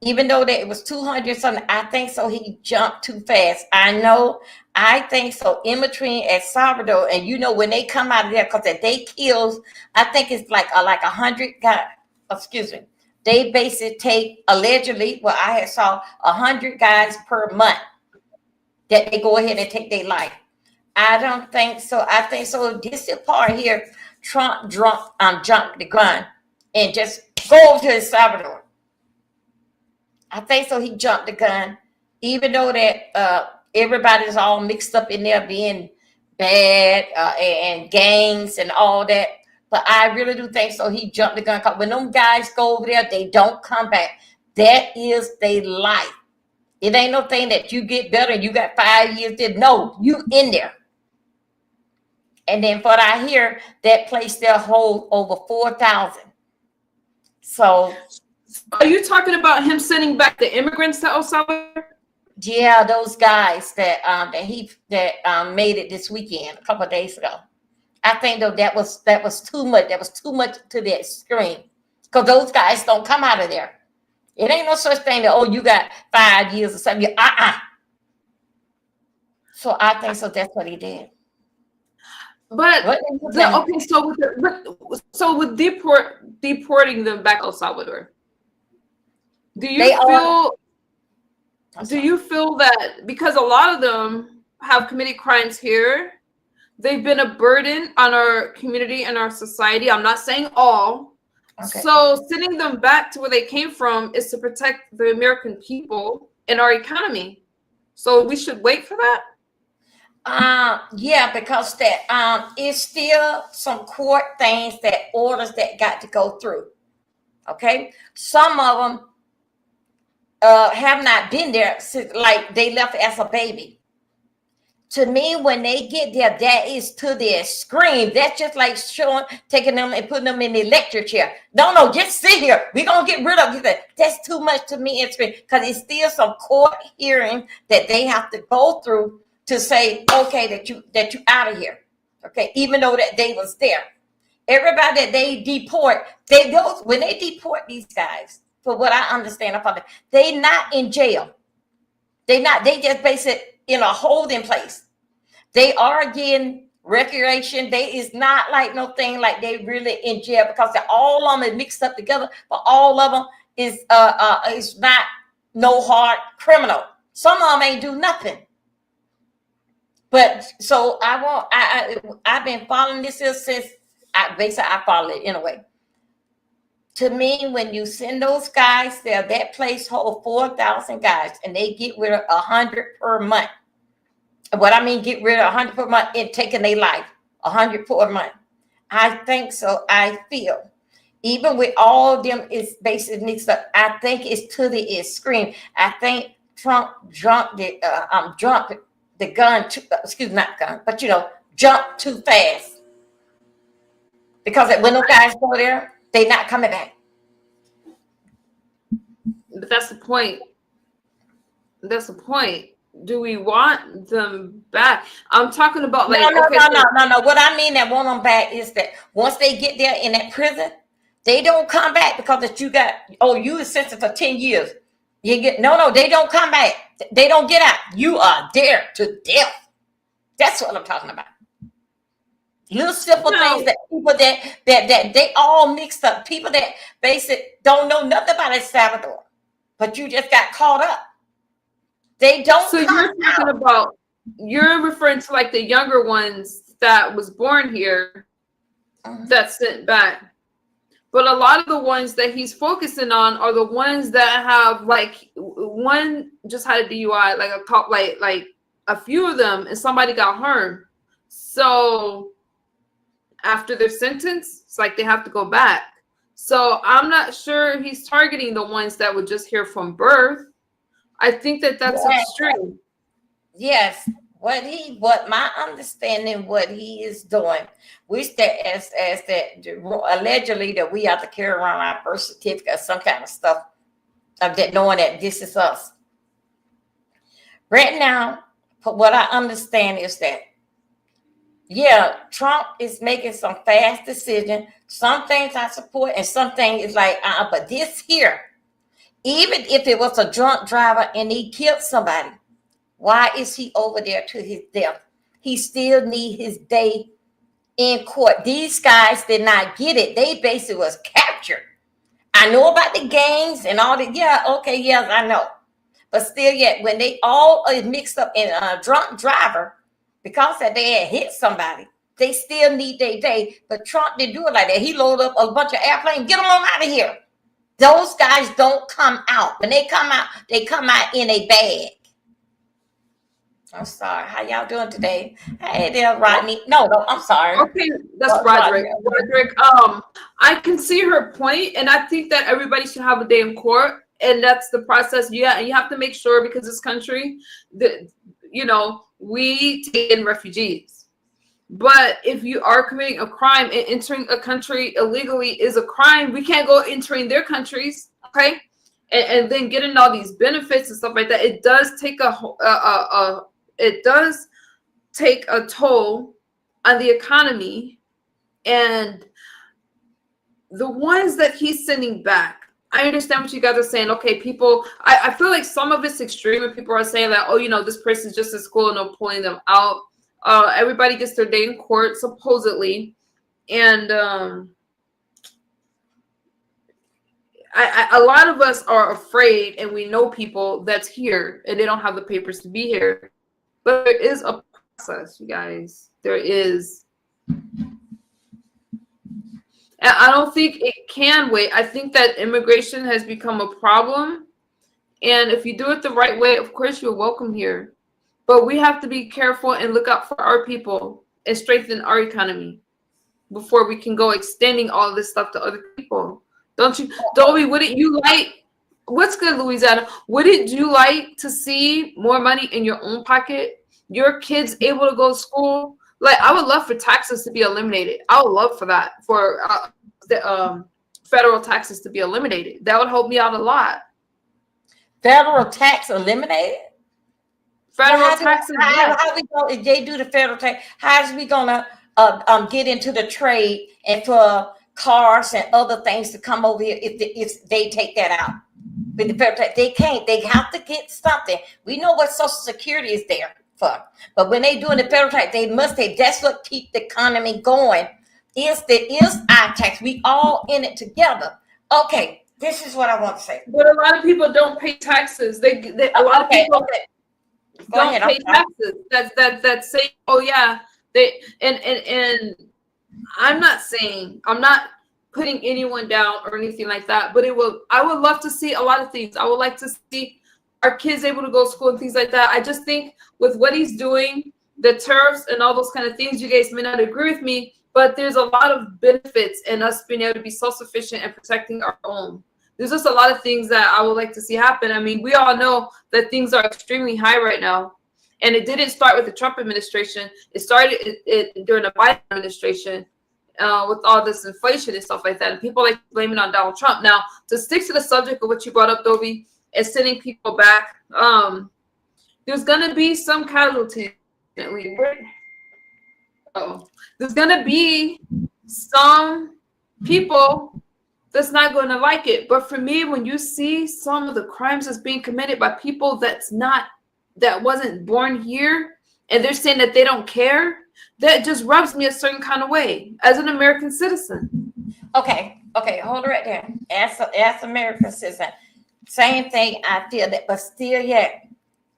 Even though that it was 200 something, I think so. He jumped too fast. I think so. In between El Salvador, and you know when they come out of there, because they kills, I think it's like 100 guys. Excuse me. They basically take allegedly. Well, I had saw 100 guys per month that they go ahead and take their life. I don't think so. I think so. This is part here. Trump jumped the gun and just go over to El Salvador. I think so. He jumped the gun, even though that everybody's all mixed up in there being bad and gangs and all that. But I really do think so. He jumped the gun. When them guys go over there, they don't come back. That is their life. It ain't no thing that you get better. You got 5 years there. No, you in there. And then what I hear, that place there hold over 4,000. So, are you talking about him sending back the immigrants to El Salvador? Yeah, those guys that made it this weekend, a couple of days ago. I think though that was too much. That was too much to the extreme. Because those guys don't come out of there. It ain't no such thing that, oh, you got 5 years or something. So I think so that's what he did. But What do you think? okay, so with deporting them back to El Salvador, do They you are. feel I'm do sorry. you feel that because a lot of them have committed crimes here, they've been a burden on our community and our society? I'm not saying all. Okay. So sending them back to where they came from is to protect the American people and our economy. So we should wait for that. Yeah, because that it's still some court things that orders that got to go through. Okay, some of them have not been there since, like, they left as a baby. To me, when they get there, that is to their scream. That's just like taking them and putting them in the electric chair. No, just sit here. We're gonna get rid of you. That's too much to me. It's because it's still some court hearing that they have to go through to say, okay, that you out of here. Okay, even though that they was there. Everybody that they deport, when they deport these guys, for what I understand about it, they not in jail. They just basically in a holding place. They are getting recreation. They is not like no thing like they really in jail, because all of them is mixed up together, but all of them is not no hard criminal. Some of them ain't do nothing. But so I've been following this since I follow it in a way. To me, when you send those guys there, that place hold 4,000 guys, and they get rid of 100 per month. What I mean, get rid of 100 per month and taking their life, 100 per month. I think so. I feel, even with all them is basically mixed up, I think it's to the extreme. I think Trump jumped the gun. Excuse me, not gun, but jumped too fast. Because when those guys go there, they not coming back. But that's the point. That's the point. Do we want them back? I'm talking about like No. What I mean that want them back is that once they get there in that prison, they don't come back because that you got, oh, you were sentenced for 10 years. You get no, they don't come back. They don't get out. You are there to death. That's what I'm talking about. Little simple things that people that they all mixed up. People that basically don't know nothing about El Salvador, but you just got caught up. They don't. So you're talking about, you're referring to like the younger ones that was born here, that's sent back. But a lot of the ones that he's focusing on are the ones that have, like, one just had a DUI, like a cop, like a few of them, and somebody got harmed. So after their sentence, it's like they have to go back. So I'm not sure he's targeting the ones that were just here from birth. I think that's extreme. Yes. What my understanding, what he is doing, which that as that allegedly that we have to carry around our birth certificate or some kind of stuff of that, knowing that this is us. Right now, what I understand is that, yeah, Trump is making some fast decisions. Some things I support, and some things is like, but this here, even if it was a drunk driver and he killed somebody, why is he over there to his death? He still need his day in court. These guys did not get it. They basically was captured. I know about the gangs and all that. Yeah, okay, yes, I know. But still, yet, when they all are mixed up in a drunk driver, because that they had hit somebody, they still need their day. But Trump didn't do it like that. He loaded up a bunch of airplanes. Get them on out of here. Those guys don't come out. When they come out in a bag. I'm sorry. How y'all doing today? Hey there, Rodney. No, I'm sorry. Okay, that's Roderick. Roderick, I can see her point, and I think that everybody should have a day in court, and that's the process. Yeah, and you have to make sure, because this country, that we take in refugees. But if you are committing a crime and entering a country illegally is a crime, we can't go entering their countries. Okay, and then getting all these benefits and stuff like that, it does take it does take a toll on the economy. And the ones that he's sending back, I understand what you guys are saying. Okay, people, I feel like some of it's extreme when people are saying that, oh, this person's just in school and they're pulling them out. Everybody gets their day in court, supposedly. And a lot of us are afraid, and we know people that's here and they don't have the papers to be here. But there is a process, you guys. There is. And I don't think it can wait. I think that immigration has become a problem. And if you do it the right way, of course, you're welcome here. But we have to be careful and look out for our people and strengthen our economy before we can go extending all of this stuff to other people. Don't you, Dovie, wouldn't you like, what's good, Louisiana? Wouldn't you like to see more money in your own pocket? Your kids able to go to school? Like, I would love for taxes to be eliminated. I would love for that, for the federal taxes to be eliminated. That would help me out a lot. Federal tax eliminated? Federal taxes. How we go, if they do the federal tax, how's we gonna get into the trade and for cars and other things to come over here if they take that out? With the federal tax, they can't. They have to get something. We know what Social Security is there for, but when they doing the federal tax, that's what keep the economy going. Is our tax? We all in it together. Okay, this is what I want to say. But a lot of people don't pay taxes. A lot of people don't pay taxes. That's saying, oh yeah, they and I'm not putting anyone down or anything like that. But I would love to see a lot of things. I would like to see our kids able to go to school and things like that. I just think with what he's doing, the tariffs and all those kind of things, you guys may not agree with me, but there's a lot of benefits in us being able to be self-sufficient and protecting our own. There's just a lot of things that I would like to see happen. I mean, we all know that things are extremely high right now. And it didn't start with the Trump administration. It started during the Biden administration with all this inflation and stuff like that. And people like blaming on Donald Trump. Now, to stick to the subject of what you brought up, Dovie, and sending people back, there's going to be some casualties. There's going to be some people that's not going to like it. But for me, when you see some of the crimes that's being committed by people that wasn't born here, and they're saying that they don't care, that just rubs me a certain kind of way as an American citizen. Okay, hold it right there. As American citizen, same thing I feel that, but still yet,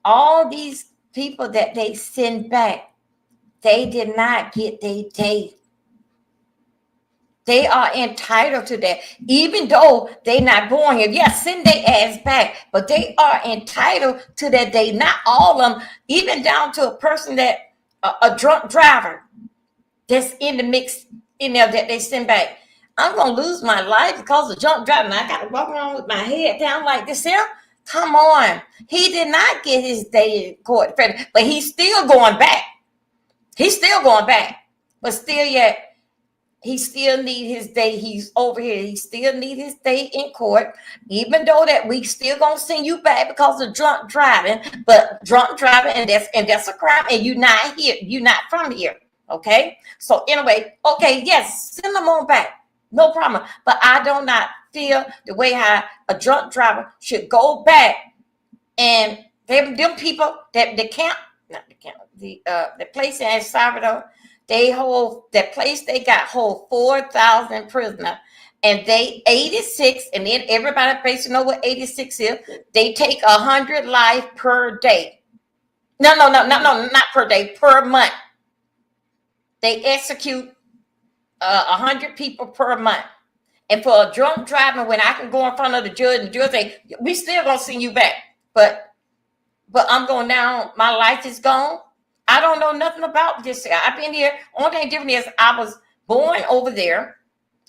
all these people that they send back, they did not get their day. They are entitled to that, even though they're not born here. Yes, send their ass back, but they are entitled to that day. Not all of them, even down to a person that a drunk driver that's in the mix in there that they send back. I'm gonna lose my life because of drunk driving. I gotta walk around with my head down like this here. Come on, he did not get his day in court, but he's still going back. He's still going back, but still yet. He still need his day. He's over here. He still need his day in court, even though that we still gonna send you back because of drunk driving. But drunk driving, and that's a crime. And you not here. You not from here. Okay. So anyway, okay, yes, send them on back. No problem. But I do not feel the way how a drunk driver should go back. And them people that the place in El Salvador. They hold that place. They hold 4,000 prisoners, and they 86. And then everybody basically know what 86 is. They take 100 life per day. No, not per day, per month. They execute 100 people per month. And for a drunk driver, when I can go in front of the judge, and the judge say, "We still gonna send you back," but I'm going now. My life is gone. I don't know nothing about this. I've been here. Only thing different is I was born over there.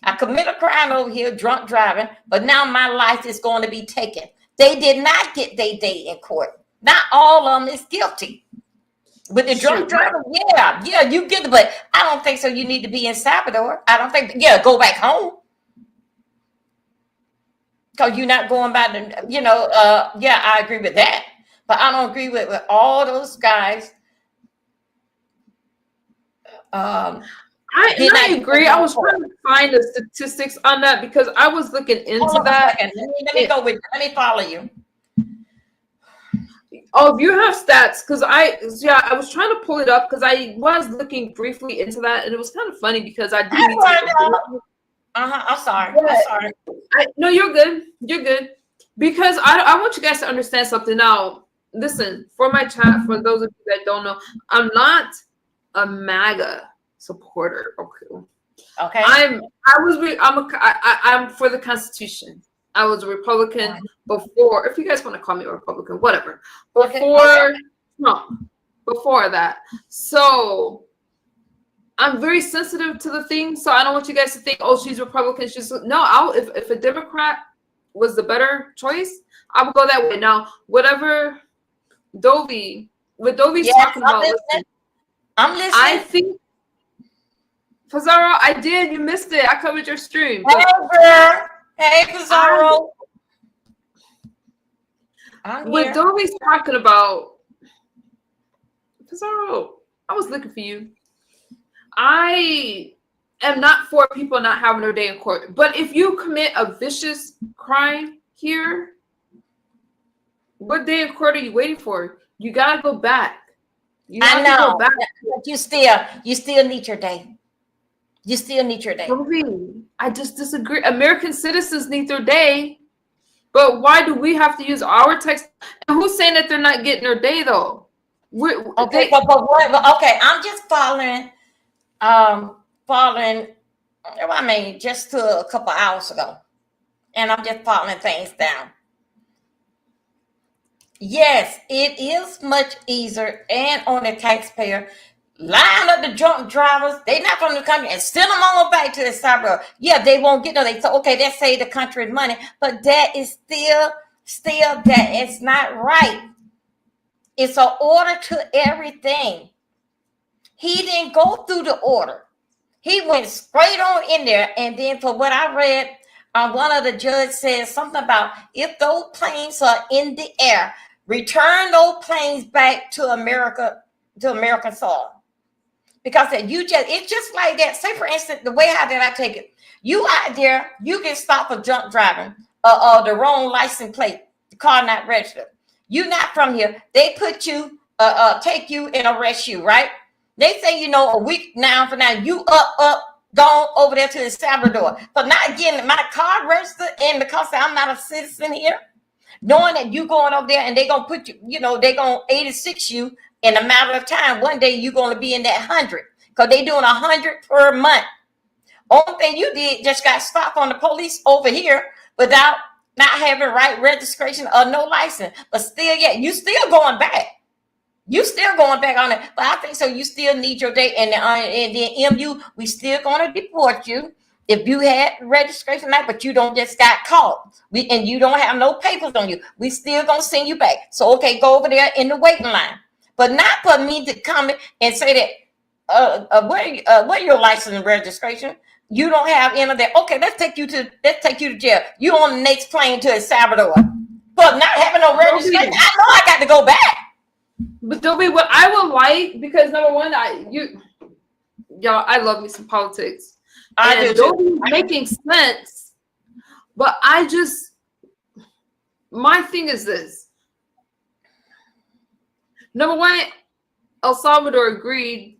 I commit a crime over here, drunk driving, but now my life is going to be taken. They did not get their day in court. Not all of them is guilty. But the drunk driver, yeah, you get it, but I don't think so. You need to be in Salvador. I don't think, go back home. because you're not going by the, yeah, I agree with that. But I don't agree with all those guys. Did I not get agree. the I vote was for trying it. to find the statistics on that because I was looking Hold into on a that. second. Let me go with you. Let me follow you. Oh, if you have stats, because I was trying to pull it up because I was looking briefly into that, and it was kind of funny because I do I need to make a find out. video. I'm sorry. I'm But sorry. no, you're good. You're good. Because I want you guys to understand something. Now, listen, for my chat, for those of you that don't know, I'm not a MAGA supporter. Okay. Okay. I'm for the Constitution. I was a Republican before, if you guys want to call me a Republican, whatever. Before Trump, before that. So I'm very sensitive to the thing. So I don't want you guys to think, oh, she's Republican. No, if a Democrat was the better choice, I would go that way. Now, what Dovie's Yes, talking I'm about, listening. listen, I'm listening. I think Pizarro, I did. You missed it. I covered your stream. Hey, girl. Hey, Pizarro. What Dovie's talking about, Pizarro, I was looking for you. I am not for people not having their day in court. But if you commit a vicious crime here, what day in court are you waiting for? You gotta go back. You have to go back. But you still need your day. You still need your day. Dovie, I just disagree. American citizens need their day. But why do we have to use our text? And who's saying that they're not getting their day though? Okay, but okay, I'm just following. I mean, just a couple hours ago, and I'm just following things down. Yes, it is much easier and on the taxpayer. Line up the drunk drivers, they not from the country, and send them on back to the suburb. Yeah, they won't get no. They say, okay, that save the country money, but that is still that it's not right. It's an order to everything. He didn't go through the order. He went straight on in there, and then for what I read, one of the judges says something about if those planes are in the air, return those planes back to America, to American soil. Because it's just like that. Say for instance, the way how did I take it? You out there, you get stopped for drunk driving, the wrong license plate, the car not registered. You not from here. They put you, take you and arrest you, right? They say, a week now from now, you gone over there to El Salvador for not getting my car registered, and because I'm not a citizen here, knowing that you going over there and they gonna put you, they gonna 86 you in a matter of time. One day you're gonna be in that 100 because they doing 100 per month. Only thing you did just got stopped on the police over here without not having right registration or no license, but still, yeah, you still going back. You still going back on it, but I think so. You still need your day, and then MU, we still gonna deport you if you had registration, but you don't just got caught. And you don't have no papers on you. We still gonna send you back. So okay, go over there in the waiting line, but not for me to come and say that where your license and registration? You don't have any of that. Okay, let's take you to jail. You on the next plane to El Salvador, but not having no registration. I know I got to go back. But Dovie, what I would like, because number one, y'all, I love me some politics. And Dovie's making sense, but my thing is this. Number one, El Salvador agreed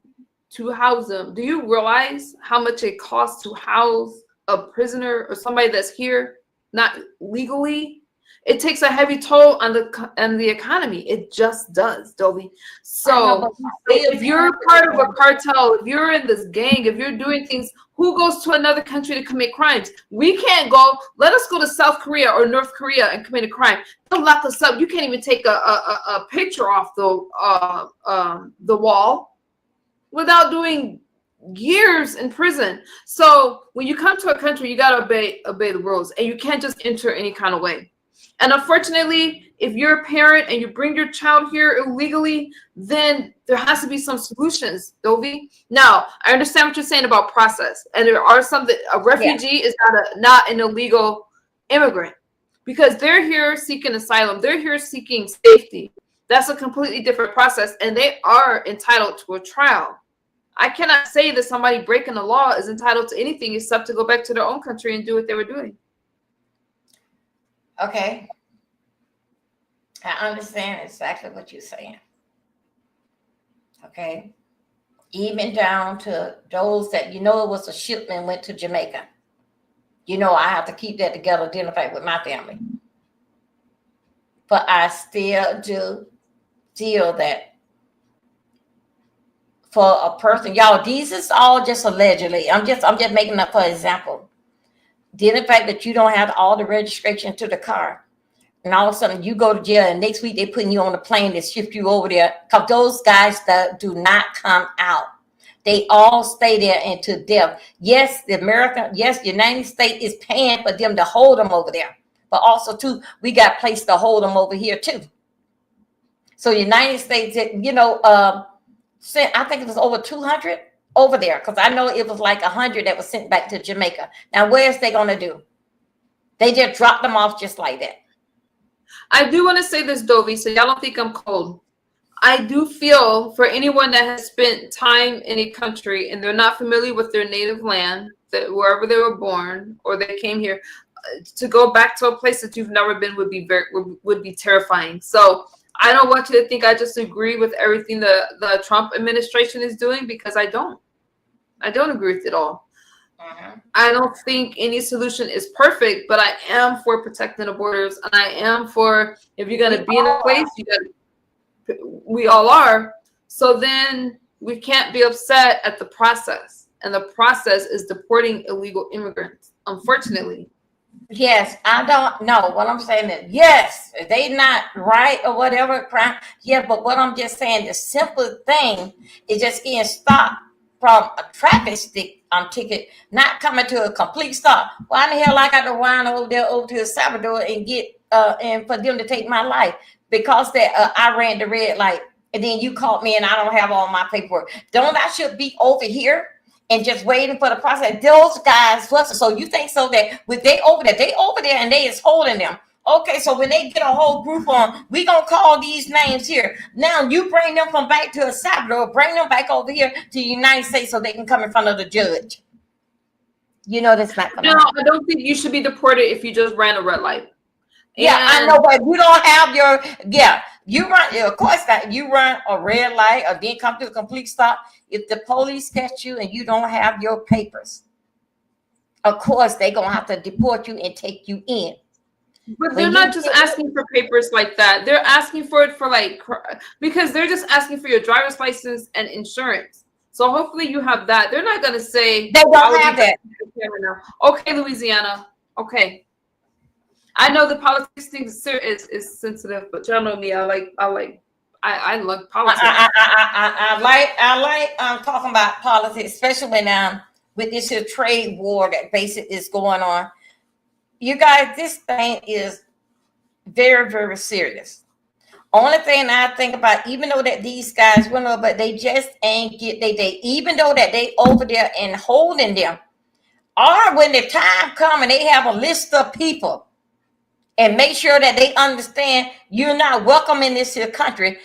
to house them. Do you realize how much it costs to house a prisoner or somebody that's here not legally? It takes a heavy toll on the economy. It just does, Dovie. So if you're part of a cartel, if you're in this gang, if you're doing things, who goes to another country to commit crimes? We can't go. Let us go to South Korea or North Korea and commit a crime. They'll lock us up. You can't even take a picture off the wall without doing years in prison. So when you come to a country, you gotta obey the rules, and you can't just enter any kind of way. And unfortunately, if you're a parent and you bring your child here illegally, then there has to be some solutions, Dovie. Now, I understand what you're saying about process, and there are some that a refugee is not an illegal immigrant. because they're here seeking asylum. They're here seeking safety. That's a completely different process, and they are entitled to a trial. I cannot say that somebody breaking the law is entitled to anything except to go back to their own country and do what they were doing. Okay. I understand exactly what you're saying. Okay. Even down to those that, it was a shipment went to Jamaica. I have to keep that together, identify with my family. But I still do feel that for a person, y'all, these is all just allegedly. I'm just making up for example. The fact that you don't have all the registration to the car, and all of a sudden you go to jail, and next week they're putting you on a plane to ship you over there, because those guys that do not come out. They all stay there until death. Yes, the United States is paying for them to hold them over there. But also, too, we got place to hold them over here, too. So United States, sent, I think it was over 200 over there, because I know it was like 100 that was sent back to Jamaica. Now, where's they going to do? They just dropped them off just like that. I do want to say this, Dovie, so y'all don't think I'm cold. I do feel for anyone that has spent time in a country and they're not familiar with their native land, that wherever they were born or they came here, to go back to a place that you've never been would be terrifying. So I don't want you to think I just agree with everything the Trump administration is doing, because I don't agree with it all. I don't think any solution is perfect, but I am for protecting the borders, and I am for, if you're going to be in a place, we all are. So then we can't be upset at the process, and the process is deporting illegal immigrants, unfortunately. Yes, I don't know what I'm saying. Is yes, they not right or whatever crime. Yeah, but what I'm just saying, the simple thing is just getting stopped from a traffic ticket, not coming to a complete stop. Why in the hell I got to run over to El Salvador and get and for them to take my life because that I ran the red light, and then you caught me and I don't have all my paperwork? Don't I should be over here and just waiting for the process? Those guys, so you think so that with they over there and they is holding them. Okay, so when they get a whole group on, we gonna call these names here. Now you bring them from back to El Salvador, bring them back over here to the United States so they can come in front of the judge. That's not gonna happen. I don't think you should be deported if you just ran a red light. Yeah, I know, but you don't have you run, of course that you run a red light or then come to a complete stop. If the police catch you and you don't have your papers, of course they're gonna have to deport you and take you in. But they're not just asking for papers like that. They're asking for it for because they're just asking for your driver's license and insurance. So hopefully you have that. They're not going to say they don't have that. Okay, Louisiana. Okay. I know the politics thing is sensitive, but y'all know me. I like politics. I like talking about politics, especially when with this trade war that basically is going on. You guys, this thing is very, very serious. Only thing I think about, even though that these guys went over, but they just ain't they even though that they over there and holding them, or when the time come and they have a list of people and make sure that they understand you're not welcome in this here country.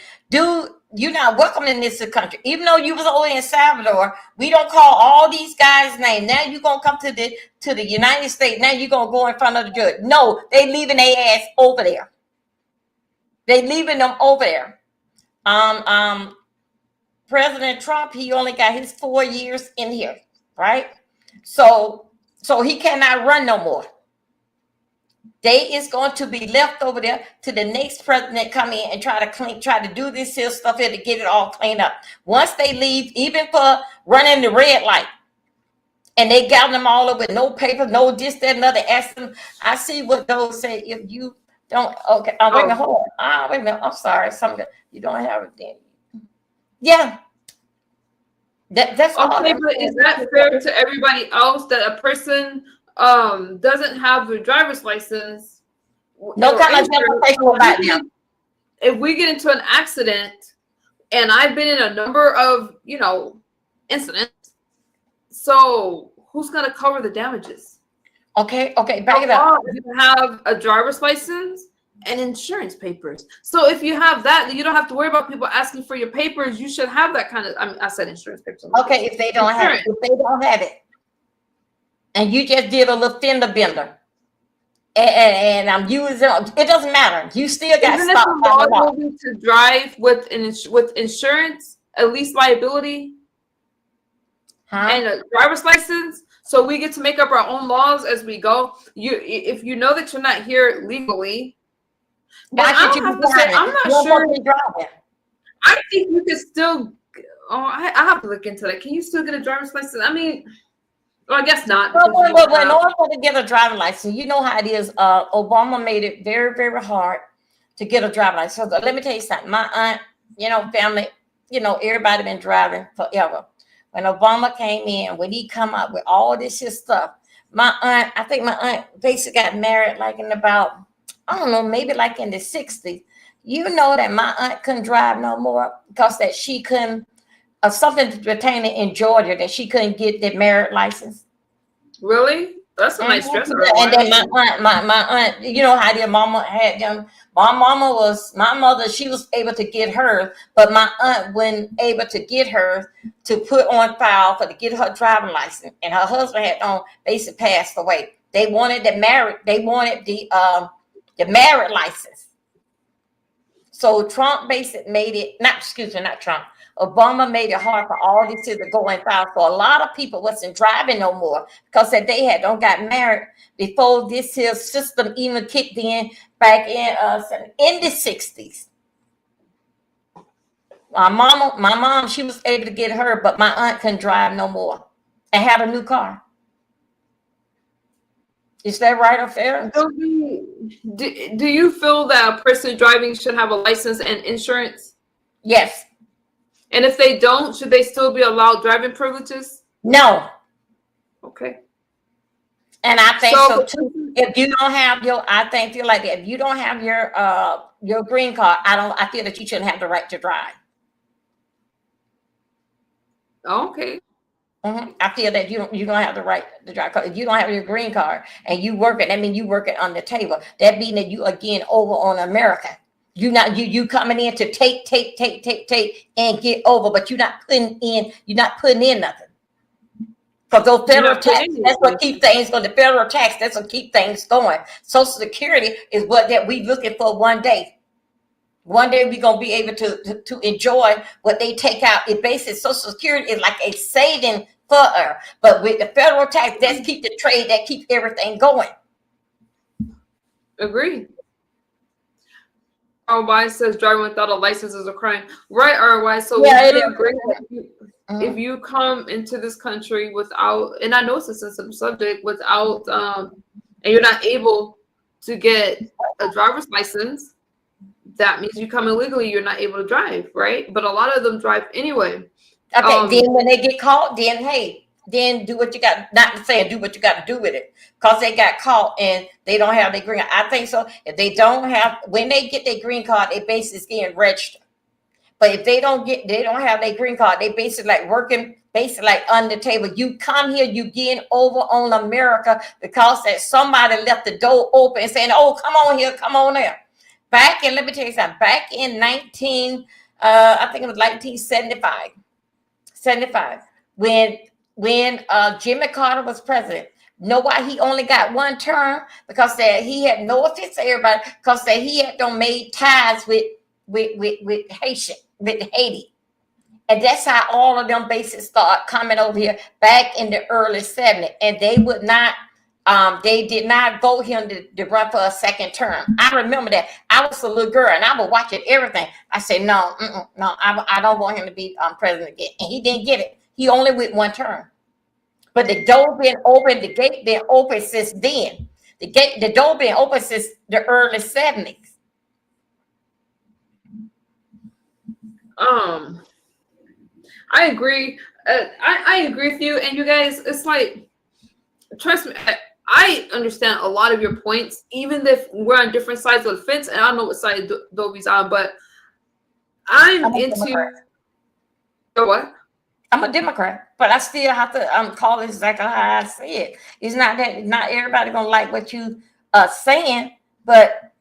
You're not welcome in this country. Even though you was over in Salvador, we don't call all these guys' names. Now you're gonna come to the United States. Now you're gonna go in front of the judge. No, they leaving their ass over there. They leaving them over there. President Trump, he only got his 4 years in here, right? So he cannot run no more. They is going to be left over there to the next president come in and try to do this here stuff here to get it all cleaned up. Once they leave, even for running the red light, and they got them all over with no paper, no this, that, another. Ask them. I see what those say. If you don't, okay, wait a minute, hold on. Wait a minute, I'm sorry. Something you don't have it then. Yeah. That's okay, but is that fair to everybody else that a person doesn't have a driver's license? No kind of justification about them. If we get into an accident, and I've been in a number of incidents, so who's going to cover the damages? Okay, back it The up. law is to have a driver's license and insurance papers. So if you have that, you don't have to worry about people asking for your papers. You should have that kind of. I mean, I said insurance papers. Okay, if they don't have it, and you just did a little fender bender, and I'm using it, doesn't matter. You still got Isn't it stopped the by the law. law to drive with with insurance, at least liability, and a driver's license? So we get to make up our own laws as we go. If you know that you're not here legally, Why and I should you don't be have to say, driving? I'm not You're sure. supposed to be driving. I think you could still. Oh, I have to look into that. Can you still get a driver's license? I mean, well, I guess not. Well, in order to get a driving license, you know how it is. Obama made it very, very hard to get a driving license. So let me tell you something. My aunt, family, everybody been driving forever. When Obama came in, when he come up with all this his stuff, I think my aunt basically got married like in about, I don't know, maybe like in the 60s. You know that my aunt couldn't drive no more because that she couldn't, something pertaining in Georgia, that she couldn't get the marriage license. Really? That's a nice dress. And then my aunt, you know how their mama had them. My mother, she was able to get her, but my aunt wasn't able to get her to put on file to get her driving license. And her husband had basically passed away. They wanted the marriage license. So Trump basically made it, not Trump. Obama made it hard for all these to go and file. So a lot of people wasn't driving no more because they don't got married before this here system even kicked in back in the 60s. My mom, she was able to get her, but my aunt couldn't drive no more and had a new car. Is that right or fair? Do you feel that a person driving should have a license and insurance? Yes. And if they don't, should they still be allowed driving privileges? No. Okay. And I think so too. If you don't have feel like that. If you don't have your green card, I feel that you shouldn't have the right to drive. Okay. I feel that you don't have the right to drive. If you don't have your green card and you working, that means you working on the table. That means that you again over on America. You coming in to take and get over, but you're not putting in nothing. Because those federal taxes, that's what keep things going. The federal tax, that's what keep things going. Social Security is what that we looking for one day. One day we're gonna be able to enjoy what they take out. It basically Social Security is like a saving for her, but with the federal tax, that's keep the trade, that keeps everything going. Agreed. RY says driving without a license is a crime. Right, RY. So yeah, you agree that if you come into this country without, and I know it's a sensitive subject, without and you're not able to get a driver's license, that means you come illegally, you're not able to drive, right? But a lot of them drive anyway. Okay, then when they get caught, then do what you got, not to say do what you got to do with it, because they got caught and they don't have their green. I think so. If they don't have, when they get their green card, they basically getting registered. But if they don't have their green card, they basically like working, basically like on the table. You come here, you getting over on America because that somebody left the door open and saying, "Oh, come on here, come on there." Let me tell you something. Back in I think it was 1975. 75, when Jimmy Carter was president. Know why he only got one term? Because that he had, no offense to everybody, because that he had made ties with Haiti. And that's how all of them bases start coming over here back in the early 70s. And they would not, they did not vote him to run for a second term. I remember that. I was a little girl and I was watching everything. I said, no, I don't want him to be president again. And he didn't get it. He only went one term. But the door been open, the gate been open since then. The door been open since the early 70s. I agree. I agree with you. And you guys, it's like, trust me, I understand a lot of your points, even if we're on different sides of the fence. And I don't know what side Dovie's on, but I'm into what? I'm a Democrat, but I still have to call it exactly how I say it. It's not that not everybody gonna like what you are saying, but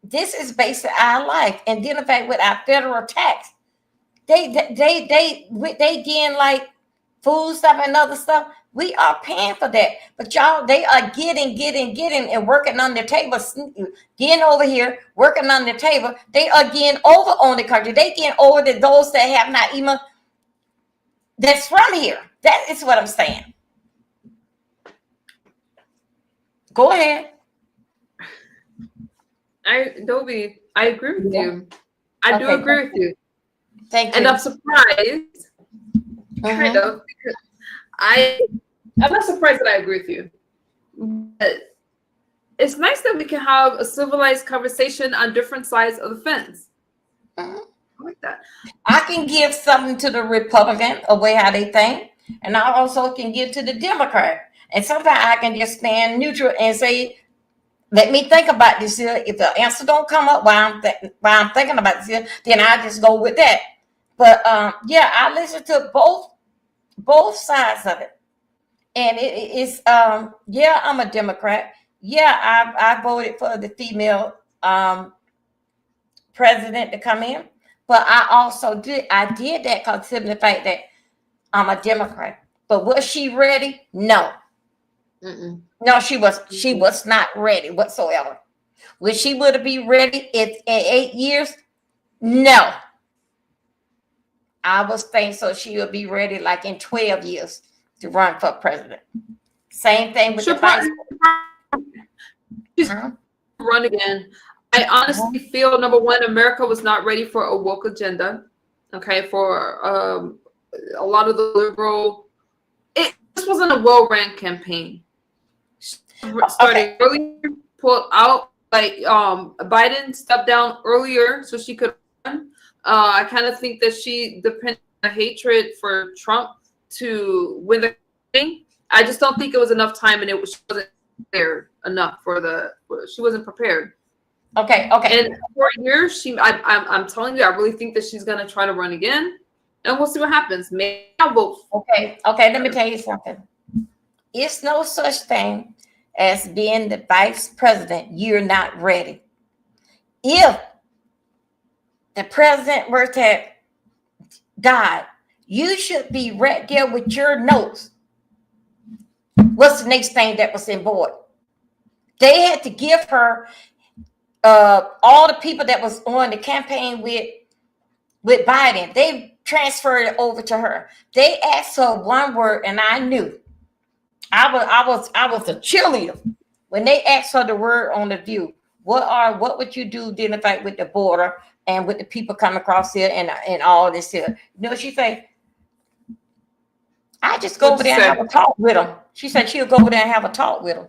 this is basically our life. And then the fact with our federal tax, they getting like food stuff and other stuff. We are paying for that, but y'all, they are getting, and working on the table, getting over here, working on the table. They are getting over on the country. They getting over those that have not even that's from here. That is what I'm saying. Go ahead. Dovie, I agree with you. I do Okay. agree with you. Thank you. And I'm surprised, kind of, because I'm not surprised that I agree with you. But it's nice that we can have a civilized conversation on different sides of the fence. I like that. I can give something to the Republican of way how they think, and I also can give to the Democrat. And sometimes I can just stand neutral and say, let me think about this here. If the answer don't come up while I'm thinking about this here, then I just go with that. But yeah, I listen to both sides of it. And it's yeah, I'm a Democrat. Yeah, I voted for the female president to come in, but I did that because of the fact that I'm a Democrat. But was she ready? No. No, she was not ready whatsoever. Would she would be ready in 8 years? No. I was thinking so she would be ready like in 12 years to run for president. Same thing with the vice. She's run again. I honestly feel, number one, America was not ready for a woke agenda. Okay, for a lot of the liberal, this wasn't a well-ran campaign. Started earlier, pulled out, like Biden stepped down earlier so she could run. I kind of think that she depended on hatred for Trump to win the thing. I just don't think it was enough time, and she wasn't prepared enough she wasn't prepared. Okay. And 4 years, I'm telling you, I really think that she's gonna try to run again, and we'll see what happens. Maybe I'll vote. Okay. Let me tell you something. It's no such thing as being the vice president. You're not ready. If the president were to die, you should be right there with your notes. What's the next thing that was in board? They had to give her all the people that was on the campaign with Biden. They transferred it over to her. They asked her one word, and I knew. I was a cheerleader when they asked her the word on the View. What would you do identify with the border and with the people coming across here and all this here? You know what she said? I just go over there and have a talk with them. She said she'll go over there and have a talk with them.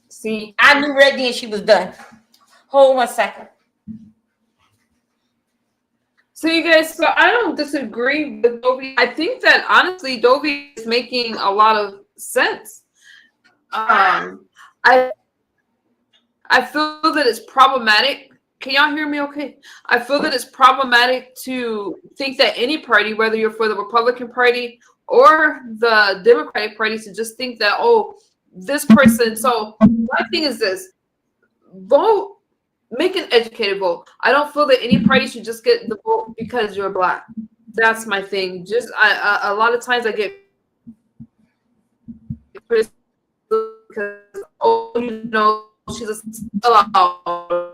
See, I knew right then she was done. Hold 1 second. So you guys, so I don't disagree with Dovie. I think that honestly, Dovie is making a lot of sense. I feel that it's problematic. Can y'all hear me okay? I feel that it's problematic to think that any party, whether you're for the Republican Party or the Democratic Party, to just think that, oh, this person. So my thing is this: vote, make an educated vote. I don't feel that any party should just get the vote because you're Black. That's my thing. Just a lot of times I get because, oh, you know, she's a sellout.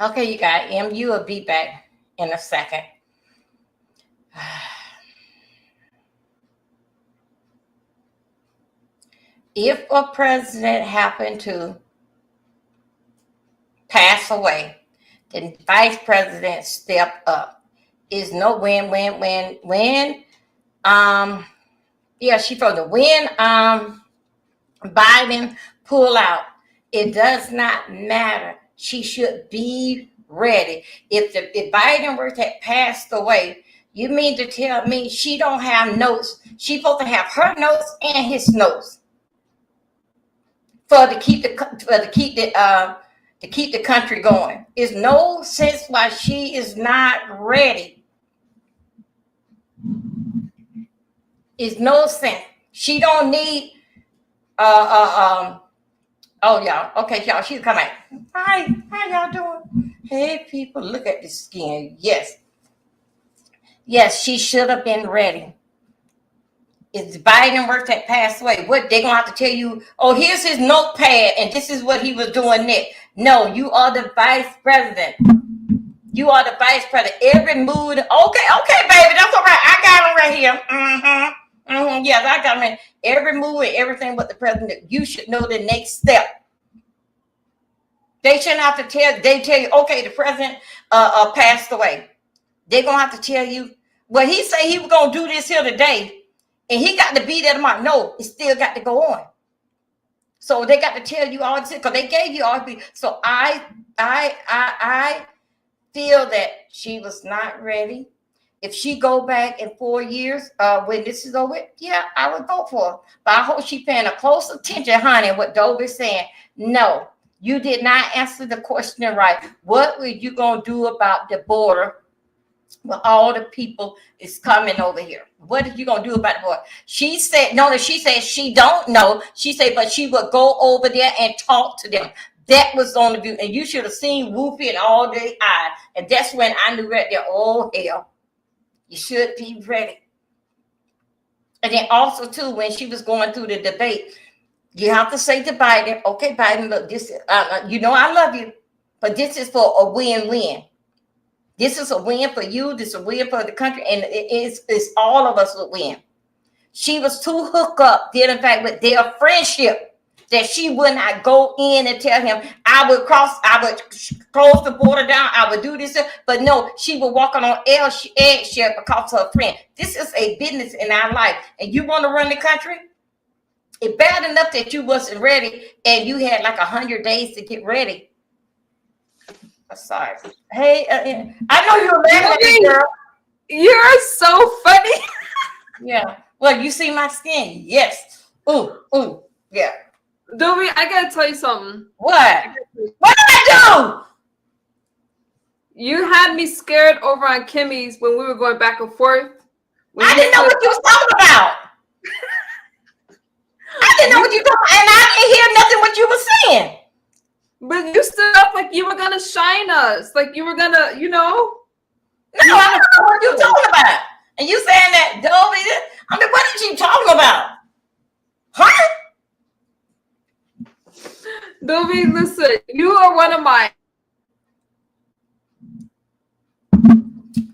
Okay, you got MU will be back in a second. If a president happened to pass away, then vice president step up. Is no when. Yeah, she from the when Biden pull out. It does not matter. She should be ready. If Biden were to have passed away, You mean to tell me she don't have notes? She supposed to have her notes and his notes for to keep the country going. There's no sense why she is not ready. It's no sense. She don't need oh y'all. Okay, y'all, she's coming. Hi, how y'all doing? Hey people, look at this skin. Yes. Yes, she should have been ready. It's Biden work that passed away. What they gonna have to tell you? Oh, here's his notepad, and this is what he was doing next. No, you are the vice president. You are the vice president. Every mood. Okay, baby, that's all right. I got him right here. Yes, I got him. Every move and everything but the president. You should know the next step. They shouldn't have to tell. They tell you, okay, the president passed away. They're gonna have to tell you. Well, he said he was gonna do this here today. And he got to be there tomorrow. No, it still got to go on. So they got to tell you all this because they gave you all this. So I feel that she was not ready. If she go back in 4 years, when this is over, yeah, I would go for her. But I hope she paying a close attention, honey, what Dovie is saying. No, you did not answer the question right. What were you gonna do about the border? Well, all the people is coming over here. What are you gonna do about it? She said, no, she said she don't know. She said, but she would go over there and talk to them. That was on the view. And you should have seen Whoopi and all day eyes. And that's when I knew right there, oh hell, you should be ready. And then also too, when she was going through the debate, you have to say to Biden, okay, Biden, look, this you know I love you, but this is for a win-win. This is a win for you. This is a win for the country. And it's all of us would win. She was too hooked up, in fact, with their friendship that she would not go in and tell him, I would close the border down. I would do this. But no, she was walking on eggshell because of her friend. This is a business in our life. And you want to run the country? It's bad enough that you wasn't ready and you had like 100 days to get ready. Sorry. Hey, I know you're mad at me, girl. You're so funny. Yeah. Well, you see my skin. Yes. Ooh. Yeah. Dovie, I gotta tell you something. What? What did I do? You had me scared over on Kimmy's when we were going back and forth. I didn't know what you was talking about. I didn't know what you were talking about, and I didn't hear nothing what you were saying. But you stood up like you were gonna shine us, like you were gonna, you know. No, I don't know what you're talking about. And you saying that, Dovie? I mean, what are you talking about? Huh? Dovie, listen, you are one of my.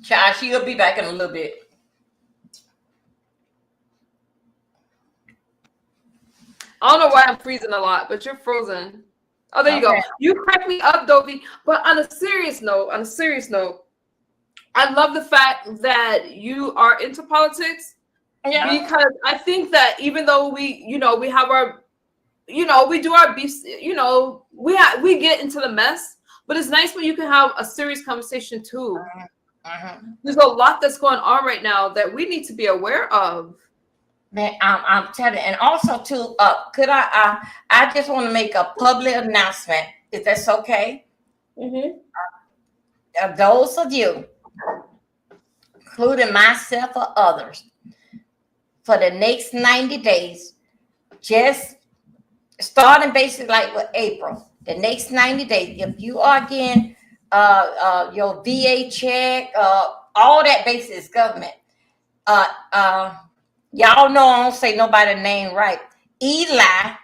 Child, she'll be back in a little bit. I don't know why I'm freezing a lot, but you're frozen. Oh, there you go. You crack me up, Dovie. But on a serious note, I love the fact that you are into politics. Yeah. Because I think that even though we have our, we do our beefs, we get into the mess, but it's nice when you can have a serious conversation too. There's a lot that's going on right now that we need to be aware of. Man, I'm telling you, and also too, could I just want to make a public announcement, if that's okay? Those of you, including myself or others, for the next 90 days, just starting basically like with April, the next 90 days, if you are getting your VA check, all that basic is government. Y'all know I don't say nobody's name right. Eli.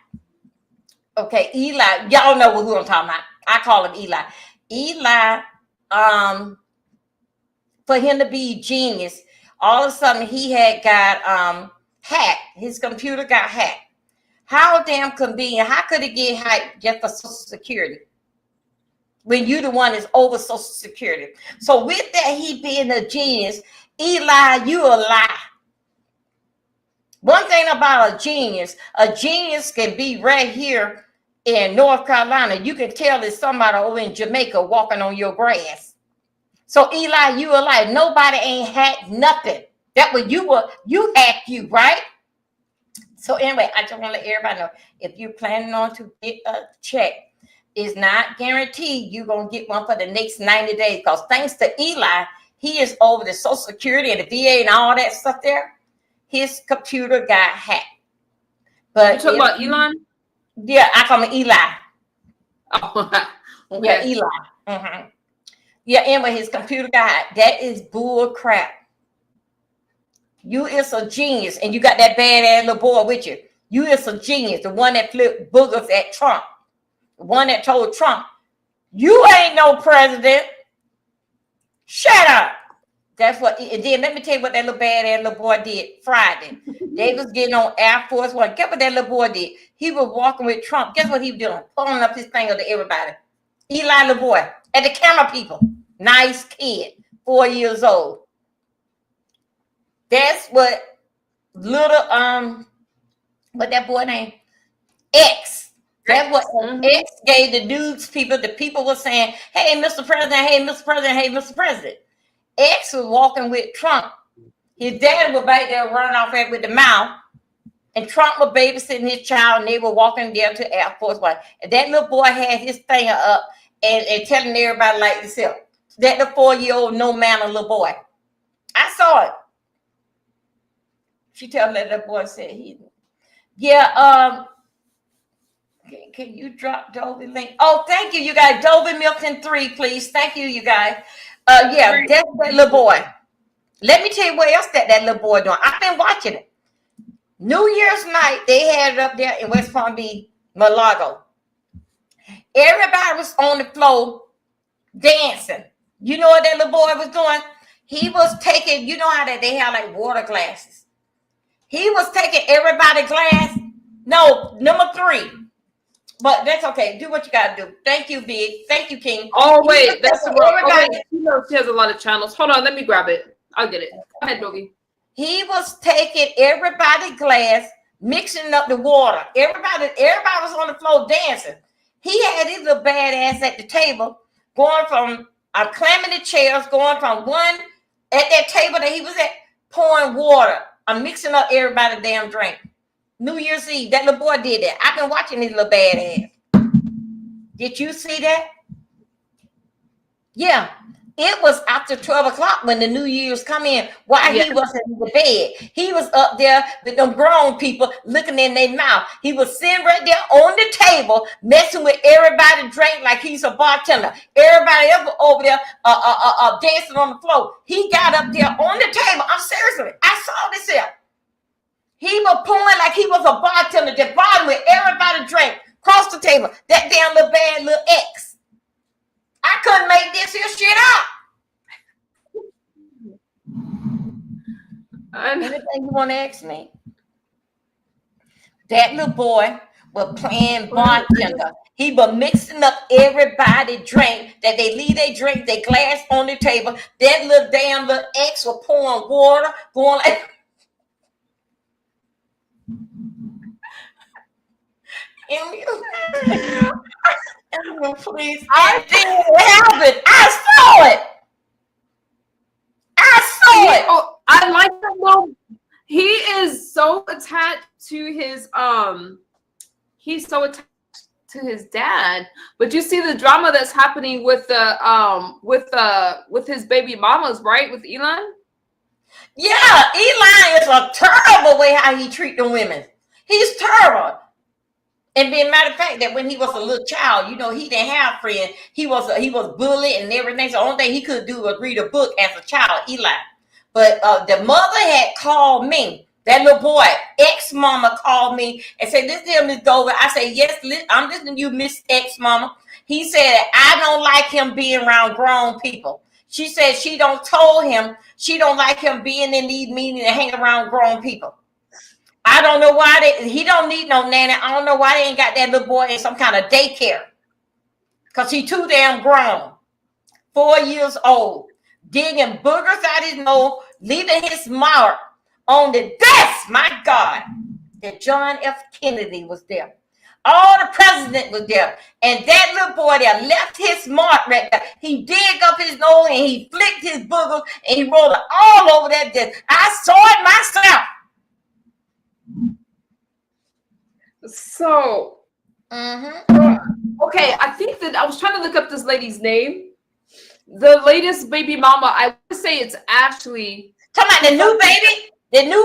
Okay, Eli. Y'all know who I'm talking about. I call him Eli. Eli, for him to be a genius, all of a sudden he had got hacked. His computer got hacked. How damn convenient. How could it get hacked just for Social Security? When you the one that's over Social Security. So with that, he being a genius, Eli, you a lie. One thing about a genius can be right here in North Carolina. You can tell it's somebody over in Jamaica walking on your grass. So Eli, you were like, nobody ain't hacked nothing. That was you hacked you, right? So anyway, I just want to let everybody know, if you're planning on to get a check, it's not guaranteed you're going to get one for the next 90 days. Because thanks to Eli, he is over the Social Security and the VA and all that stuff there. His computer got hacked. But you talking about Elon? Yeah, I call him Eli. Oh, okay. Yeah, Eli. Mm-hmm. Yeah, anyway, his computer got hacked. That is bull crap. You is a genius, and you got that badass little boy with you. You is a genius, the one that flipped boogers at Trump, the one that told Trump, "You ain't no president. Shut up." That's what. And then let me tell you what that little badass little boy did Friday. They was getting on Air Force One. Guess what that little boy did? He was walking with Trump. Guess what he was doing? Pulling up his finger to everybody. Eli little boy at the camera people. Nice kid, 4 years old. That's what little what that boy name X. That's what X gave the dudes people. The people were saying, "Hey, Mr. President, hey, Mr. President, hey, Mr. President." X was walking with Trump. His dad was back there running off with the mouth, and Trump was babysitting his child, and they were walking there to Air Force One. And that little boy had his finger up and telling everybody like himself. That the 4-year-old no manner little boy. I saw it. She tell that little boy said he. Yeah, can you drop Dovie link? Oh, thank you, you guys. Dovie Milton 3, please. Thank you, you guys. Yeah, that's that little boy. Let me tell you what else that little boy doing. I've been watching it. New Year's night, they had it up there in West Palm Beach, Malago. Everybody was on the floor dancing. You know what that little boy was doing? He was taking, you know how that they have like water glasses. He was taking everybody's glass. No, number 3. But that's okay. Do what you gotta do. Thank you, Big. Thank you, King. Oh wait, that's the wrong. Oh, wait. She has a lot of channels. Hold on, let me grab it. I'll get it. Go ahead, Dovie. He was taking everybody's glass, mixing up the water. Everybody was on the floor dancing. He had his little badass at the table, going from climbing the chairs, going from one at that table that he was at, pouring water. I'm mixing up everybody's damn drink. New Year's Eve, that little boy did that. I've been watching his little badass. Did you see that? Yeah. It was after 12 o'clock when the New Year's come in while he wasn't in the bed. He was up there with them grown people looking in their mouth. He was sitting right there on the table, messing with everybody drink like he's a bartender. Everybody else over there dancing on the floor. He got up there on the table. I'm seriously, I saw this here. He was pouring like he was a bartender, just bottom with everybody drink across the table. That damn little bad little X. I couldn't make this here shit up. Anything you want to ask me? That little boy was playing bartender. He was mixing up everybody drink that they leave their drink, their glass on the table. That little damn little X was pouring water, going like. Please. I didn't have it. I saw it. Oh, I like that little. He is so attached to his he's so attached to his dad. But you see the drama that's happening with the with his baby mamas, right? With Elon? Yeah, Elon is a terrible way how he treat the women. He's terrible. And being matter of fact, that when he was a little child, you know, he didn't have friends. He was bullied and everything. So the only thing he could do was read a book as a child, Eli. But the mother had called me. That little boy, ex-mama called me and said, "This is Miss Dovie." I said, "Yes, I'm listening to you, Miss Ex-mama." He said, "I don't like him being around grown people." She said she don't told him she don't like him being in these meetings and hanging around grown people. I don't know why he don't need no nanny. I don't know why they ain't got that little boy in some kind of daycare. Because he too damn grown. 4 years old. Digging boogers out his nose, leaving his mark on the desk. My God. That John F. Kennedy was there. All the president was there. And that little boy there left his mark right there. He dig up his nose and he flicked his boogers and he rolled it all over that desk. I saw it myself. So, okay, I think that I was trying to look up this lady's name. The latest baby mama, I would say it's actually talking about the new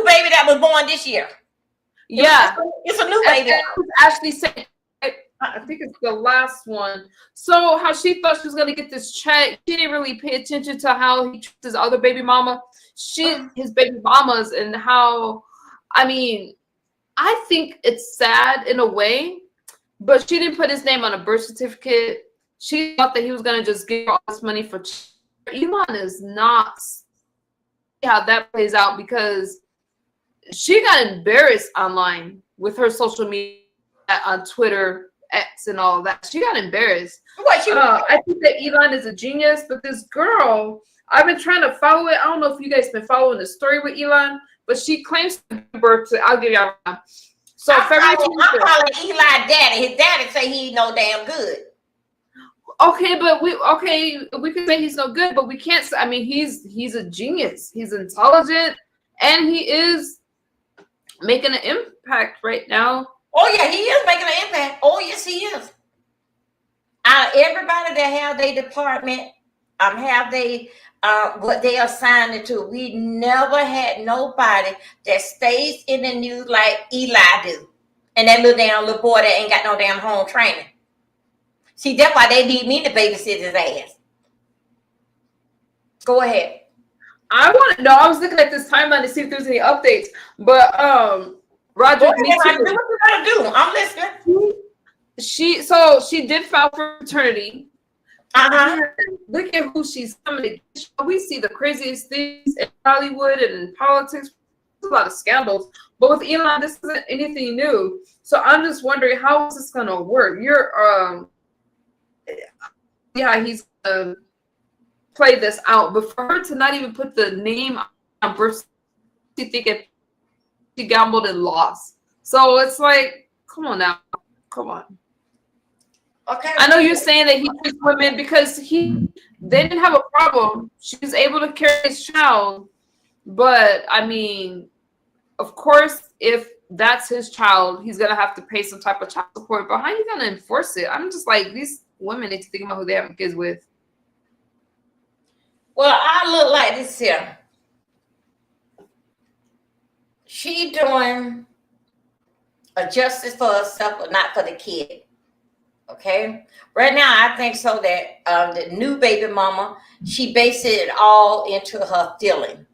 baby that was born this year. Yeah, it's a new baby. Ashley said, I think it's the last one. So how she thought she was gonna get this check, she didn't really pay attention to how he treats his other baby mama, his baby mamas, and how, I mean, I think it's sad in a way, but she didn't put his name on a birth certificate. She thought that he was gonna just give her all this money for. Elon is not how that plays out, because she got embarrassed online with her social media on Twitter, X, and all of that. She got embarrassed. I think that Elon is a genius, but this girl, I've been trying to follow it. I don't know if you guys been following the story with Elon, but she claims to give birth to. I'll give y'all one. So I'm calling Eli daddy. His daddy say he no damn good. Okay, but we can say he's no good, but we can't. I mean, he's a genius. He's intelligent, and he is making an impact right now. Oh yeah, he is making an impact. Oh yes, he is. Everybody that have their department, have they what they assigned it to. We never had nobody that stays in the news like Eli do, and that little boy that ain't got no damn home training. See, that's why they need me to babysit his ass. Go ahead. I want to know. I was looking at this timeline to see if there's any updates, but Roger, what you gotta do? I'm listening. She did file for paternity. Look at who she's coming to. We see the craziest things in Hollywood and in politics. There's a lot of scandals, but with Elon, this isn't anything new. So I'm just wondering, how is this gonna work? He's gonna play this out, but for her to not even put the name on birth, she thinking she gambled and lost. So it's like, come on now, come on. Okay. I know you're saying that he treats women because they didn't have a problem. She was able to carry his child, but I mean, of course, if that's his child, he's gonna have to pay some type of child support. But how are you gonna enforce it? I'm just like, these women need to think about who they have kids with. Well, I look like this here. She doing a justice for herself, but not for the kid. Okay. Right now, I think so that the new baby mama, she based it all into her feeling.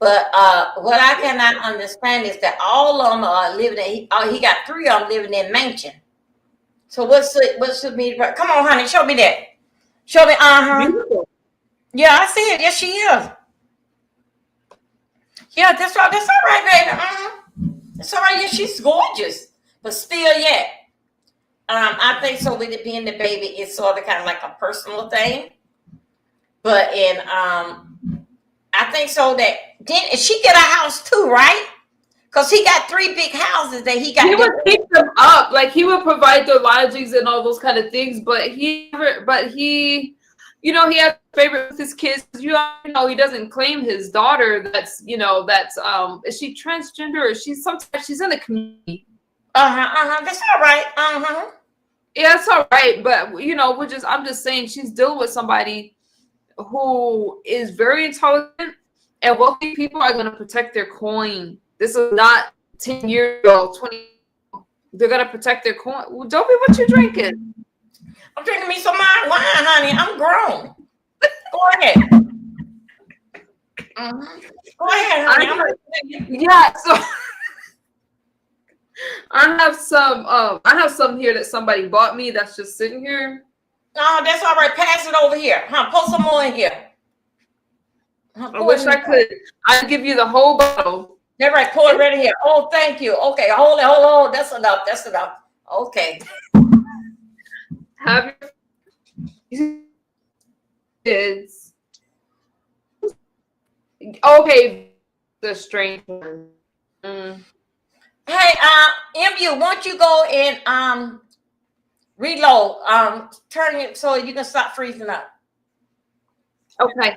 But what I cannot understand is that all of them are living in, he got 3 of them living in mansion. So what should be, come on, honey, show me that. Show me, Yeah, I see it. Yes, she is. Yeah, that's all right, baby. That's all right. Yeah, she's gorgeous. But still yet, I think so with it being the baby, it's sort of kind of like a personal thing. But I think so that then she get a house too, right? Because he got 3 big houses that he got. He would keep them up, like he would provide their lodgings and all those kind of things. But he, he has a favorite with his kids. You know, he doesn't claim his daughter. That's is she transgender or she's in the community. That's all right. Yeah, it's all right. But I'm just saying she's dealing with somebody who is very intelligent, and wealthy people are going to protect their coin. This is not 10 years ago, 20. They're going to protect their coin. Well, Dovie, what you drinking? I'm drinking me some wine, honey. I'm grown. Go ahead. Go ahead, honey. So I have some here that somebody bought me that's just sitting here. No, that's all right. Pass it over here. Put some more in here. I wish I could. I'd give you the whole bottle. That's right. Pour it right in here. Oh, thank you. Okay, hold on. That's enough. Okay. Have your kids. Okay, the strange one. Hey, MU, won't you go and reload? Turn it so you can stop freezing up. Okay.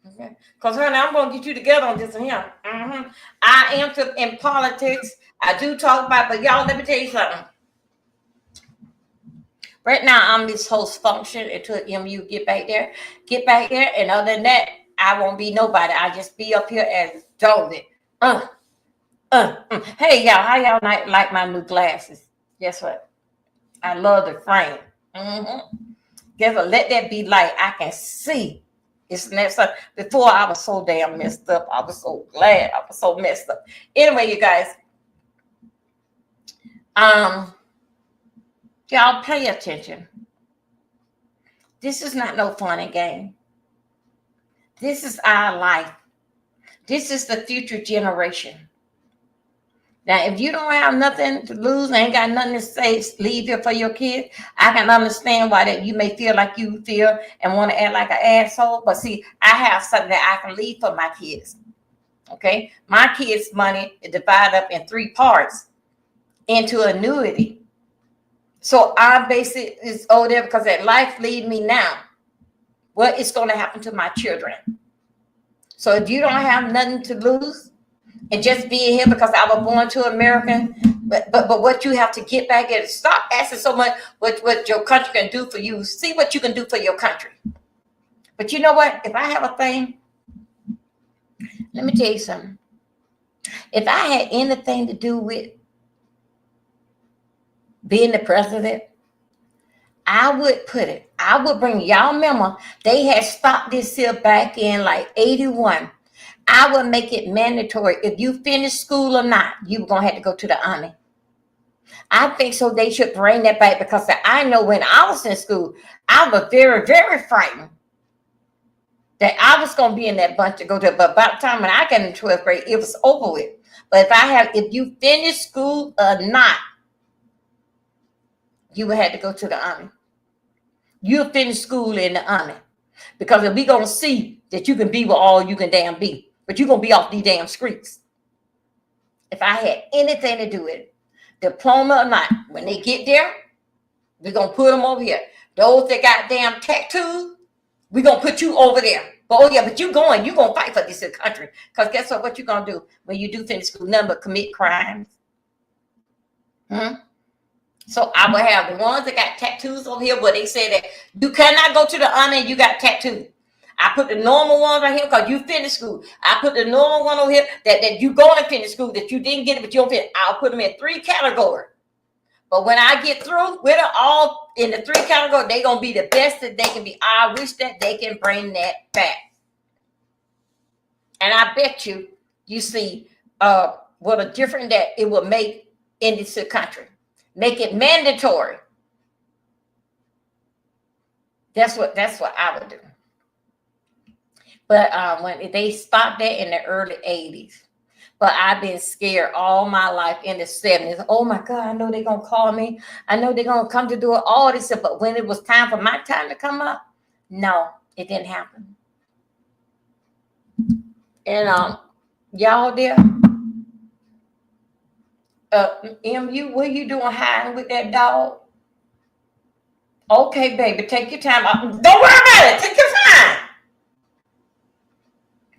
Okay. Because honey, I'm gonna get you together on this and here. I am in politics. I do talk about, but y'all, let me tell you something. Right now, I'm this host function until MU get back there. Get back there, and other than that, I won't be nobody. I just be up here as Dovie. Hey y'all, how y'all like my new glasses? Guess what? I love the frame. Guess what? Let that be light. I can see. It's next up. Before I was so damn messed up. I was so glad I was so messed up. Anyway, you guys, y'all pay attention. This is not no fun and game. This is our life. This is the future generation. Now, if you don't have nothing to lose, ain't got nothing to say, leave here for your kids, I can understand why that you may feel like you feel and want to act like an asshole. But see, I have something that I can leave for my kids. Okay? My kids' money is divided up in 3 parts into annuity. So I base it is over there because that life lead me now. What is going to happen to my children? So if you don't have nothing to lose, and just being here because I was born to American, but what you have to get back and stop asking so much what your country can do for you. See what you can do for your country. But you know what? If I have a thing, let me tell you something. If I had anything to do with being the president, I would put it. I would bring y'all. Remember, they had stopped this here back in like 81. I would make it mandatory. If you finish school or not, you were going to have to go to the Army. I think so. They should bring that back because I know when I was in school, I was very, very frightened that I was going to be in that bunch to go to. But by the time when I got in 12th grade, it was over with. But if you finish school or not, you would have to go to the Army. You'll finish school in the Army. Because if we going to see that you can be with all you can damn be, but you're going to be off these damn streets. If I had anything to do with it, diploma or not, when they get there, we're going to put them over here. Those that got damn tattoos, we're going to put you over there. But oh yeah, but you're going to fight for this country. Because guess what you're going to do when you do finish school? Nothing but commit crimes. So I will have the ones that got tattoos over here where they say that you cannot go to the Army and you got tattoos. I put the normal ones right here because you finished school. I put the normal one over here that you going to finish school, that you didn't get it, but you don't finish. I'll put them in 3 categories. But when I get through with it all in the 3 categories, they're going to be the best that they can be. I wish that they can bring that back. And I bet you see what a difference that it will make in this country. Make it mandatory. That's what I would do. But when they stopped that in the early 80s, but I've been scared all my life in the 70s. Oh my God, I know they're going to call me. I know they're going to come to do all this stuff. But when it was time for my time to come up, no, it didn't happen. And y'all there? MU, what you doing hiding with that dog? Okay, baby, take your time. Don't worry about it. Take your time.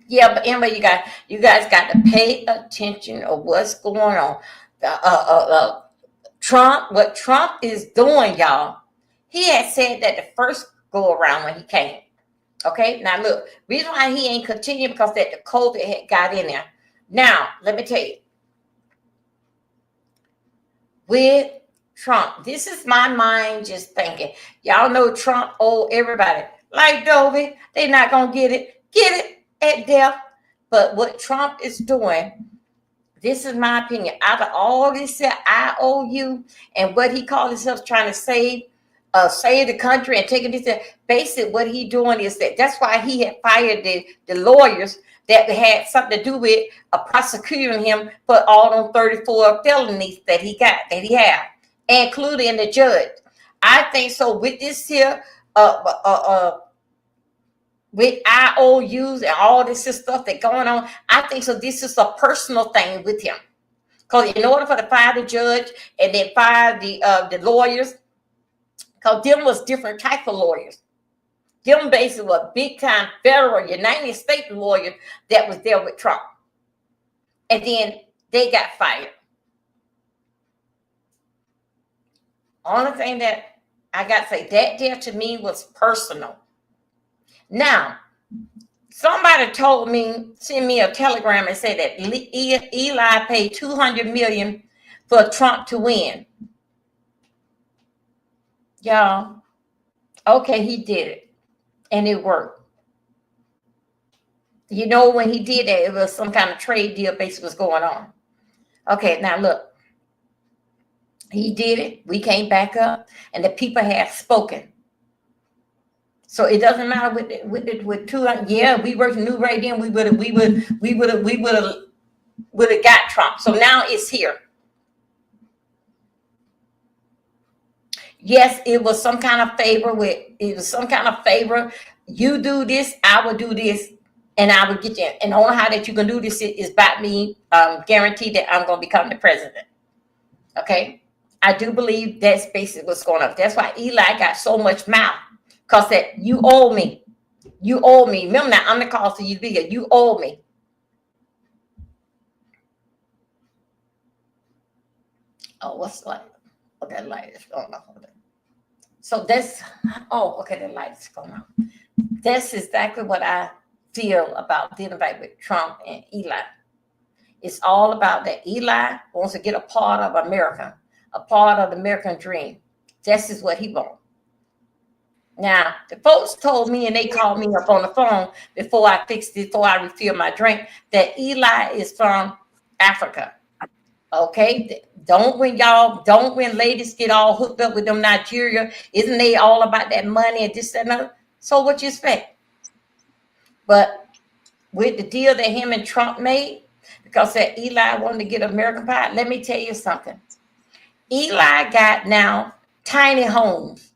Yeah, but anyway, you guys got to pay attention of what's going on. Trump, what Trump is doing, y'all. He had said that the first go around when he came. Okay, now look, reason why he ain't continuing because that the COVID had got in there. Now, let me tell you, with Trump, this is my mind just thinking. Y'all know Trump, everybody like Dovie, they're not gonna get it at death. But what Trump is doing, this is my opinion. Out of all this IOU and what he called himself trying to save the country and taking this, basically what he doing is that's why he had fired the lawyers that had something to do with prosecuting him for all them 34 felonies that he had, including the judge. I think so with this here, with IOUs and all this stuff that's going on, I think so this is a personal thing with him. Because in order for to fire the judge and then fire the lawyers, because them was different type of lawyers. Them basically were big time federal United States lawyers that was there with Trump. And then they got fired. Only thing that I got to say, that there to me was personal. Now, somebody told me, send me a telegram and said that Eli paid $200 million for Trump to win. Y'all, okay, he did it. And it worked. You know, when he did that, it was some kind of trade deal basically was going on. Okay, now look. He did it. We came back up, and the people have spoken. So it doesn't matter with 200. Yeah, we worked new right then. We would have got Trump. So now it's here. Yes, it was some kind of favor. You do this, I will do this, and I will get you. And the only how that you can do this is by me guarantee that I'm going to become the president. Okay. I do believe that's basically what's going on. That's why Eli got so much mouth. Because that you owe me. You owe me. Remember now, I'm the cause for you to be here. You owe me. Oh, what's the light? Oh, that light is going off. So that's, okay, the light is going off. That's exactly what I feel about dealing with Trump and Eli. It's all about that Eli wants to get a part of America. A part of the American dream. This is what he wants. Now, the folks told me, and they called me up on the phone before I refilled my drink, that Eli is from Africa. Okay? Don't when ladies get all hooked up with them Nigeria, isn't they all about that money and this and that? So what you expect? But with the deal that him and Trump made, because that Eli wanted to get American pie, let me tell you something. Eli got now tiny homes.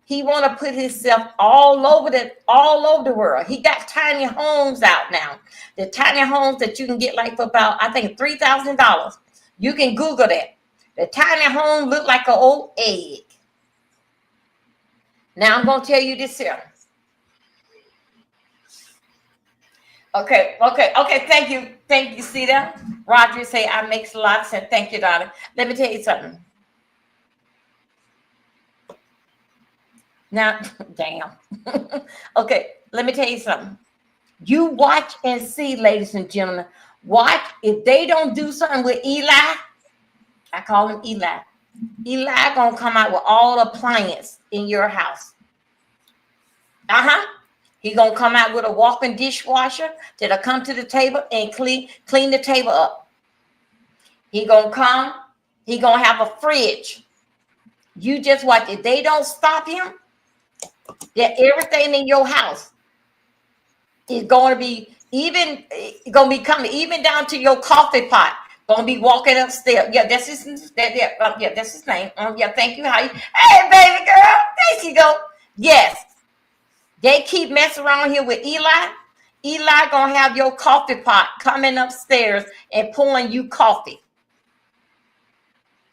He want to put himself all over the world. He got tiny homes out now. The tiny homes that you can get like for about, I think, $3,000. You can Google that. The tiny home look like an old egg. Now I'm going to tell you this here. Okay. Thank you. See that? Roger say, I makes a lot of sense. Thank you, darling. Let me tell you something. Now, damn. Okay, let me tell you something. You watch and see, ladies and gentlemen. Watch. If they don't do something with Eli, I call him Eli. Eli gonna come out with all the appliances in your house. He gonna come out with a walking dishwasher that'll come to the table and clean the table up. He gonna have a fridge. You just watch. If they don't stop him, that everything in your house is going to be coming even down to your coffee pot. Gonna be walking upstairs. Yeah, that's his that's his name. Yeah, thank you. Hey, baby girl. There you go. Yes. They keep messing around here with Eli. Eli gonna have your coffee pot coming upstairs and pouring you coffee.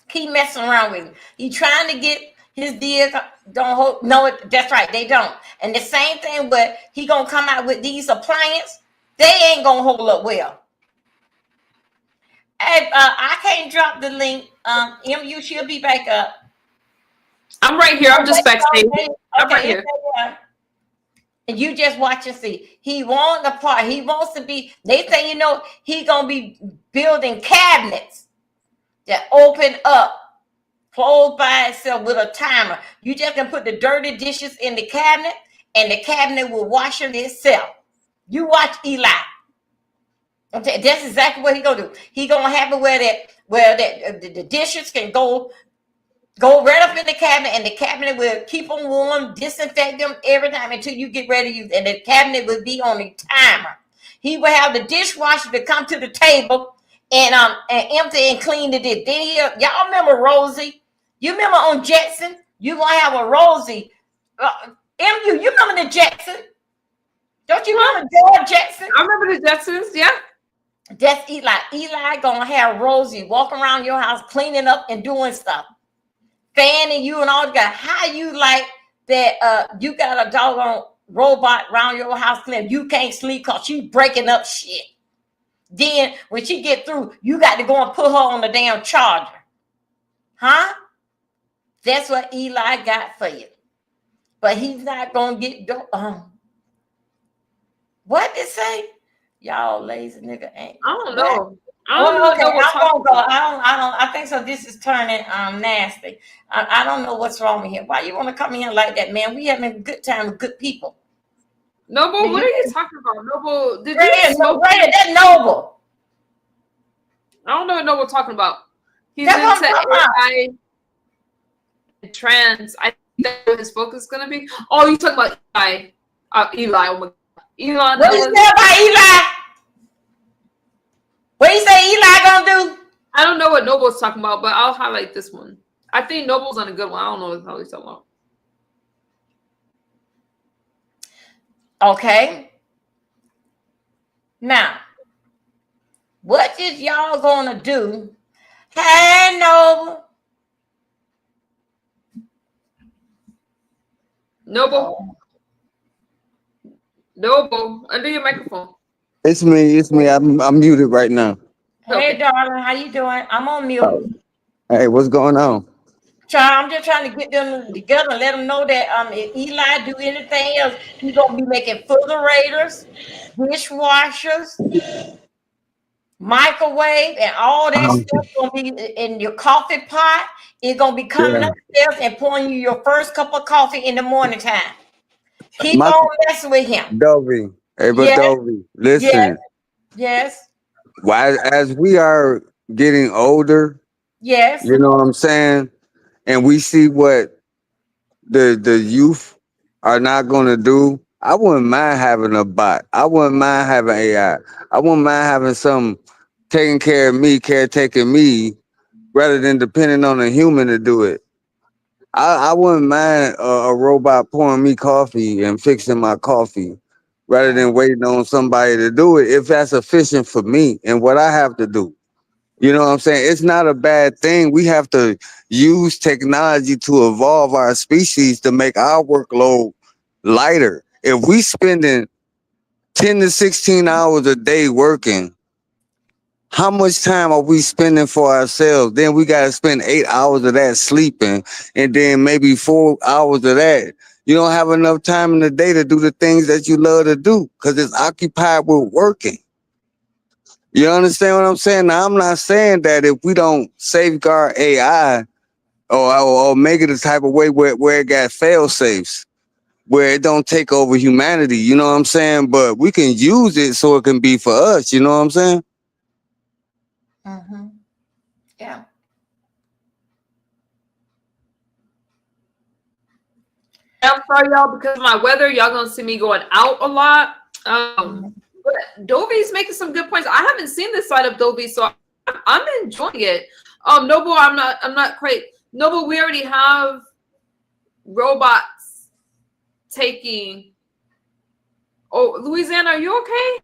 Keep messing around with him. He trying to get his deals. Don't hold. No, that's right. They don't. And the same thing, but he gonna come out with these appliances. They ain't gonna hold up well. Hey, I can't drop the link. MU, she'll be back up. I'm right here. I'm just backstage. Okay, I'm right here. And you just watch and see. He wants the part. He wants to be. They say, he gonna be building cabinets that open up, close by itself with a timer. You just can put the dirty dishes in the cabinet, and the cabinet will wash them itself. You watch Eli. Okay, that's exactly what he gonna do. He gonna have it where the dishes can go right up in the cabinet, and the cabinet will keep them warm, disinfect them every time until you get ready to use, and the cabinet will be on a timer. He will have the dishwasher to come to the table and empty and clean the dish. Then y'all remember Rosie? You remember on Jetson? You gonna have a Rosie. MU, you remember the Jetson? Don't you remember George Jetson? I remember the Jetsons, yeah. That's Eli. Eli gonna have Rosie walk around your house cleaning up and doing stuff, fanning you and all that. How you like that? You got a doggone robot around your house cleaning. You can't sleep because she breaking up shit. Then when she get through, you got to go and put her on the damn charger. Huh? That's what Eli got for you. But he's not gonna get what did it say? Y'all lazy nigga ain't. I don't What? know. I don't Well, know what okay, Noble's I'm talking gonna go. about. I think so. This is turning nasty. I don't know what's wrong with him. Why you want to come in here like that, man? We having a good time with good people. Noble, what are you talking about? Noble, did you smoke? That's Noble. I don't know what Noble's talking about. He's That's what I'm into talking about. AI and trans. I think that's what his focus is gonna be. Oh, you talking about Eli? Eli, oh my God. Elon. What you say about Eli? What you say Eli gonna do? I don't know what Noble's talking about, but I'll highlight this one. I think Noble's on a good one. I don't know what the hell he's talking about. Okay. Now, what is y'all gonna do? Hey, Noble. Noble, Noble, under your microphone. It's me. It's me. I'm muted right now. Hey, Okay. darling, how you doing? I'm on mute. Oh, hey, what's going on? I'm just trying to get them together and let them know that if Eli do anything else, he's gonna be making refrigerators, dishwashers, microwave, and all that Um, stuff gonna be in your coffee pot. It's gonna be coming yeah, upstairs and pouring you your first cup of coffee in the morning time. Keep my on messing with him. Dovie. Hey, but Yes, Dovie, yes, listen. yes, Why, as we are getting older, yes. you know what I'm saying, and we see what the youth are not going to do. I wouldn't mind having a bot. I wouldn't mind having AI. I wouldn't mind having some taking care of me, caretaking me, rather than depending on a human to do it. I wouldn't mind a robot pouring me coffee and fixing my coffee rather than waiting on somebody to do it if that's efficient for me and what I have to do. You know what I'm saying? It's not a bad thing. We have to use technology to evolve our species to make our workload lighter. If we spending 10 to 16 hours a day working, how much time are we spending for ourselves? Then we got to spend 8 hours of that sleeping, and then maybe 4 hours of that. You don't have enough time in the day to do the things that you love to do because it's occupied with working. You understand what I'm saying? Now, I'm not saying that if we don't safeguard AI or make it a type of way where it got fail safes, where it don't take over humanity. You know what I'm saying? But we can use it so it can be for us. You know what I'm saying? Mm-hmm. Yeah. I'm sorry, y'all, because of my weather, y'all gonna see me going out a lot. Mm-hmm. But Dovie's making some good points. I haven't seen this side of Dovie, so I'm enjoying it. Noble, I'm not quite. Noble, we already have robots taking. Oh, Louisiana, are you okay?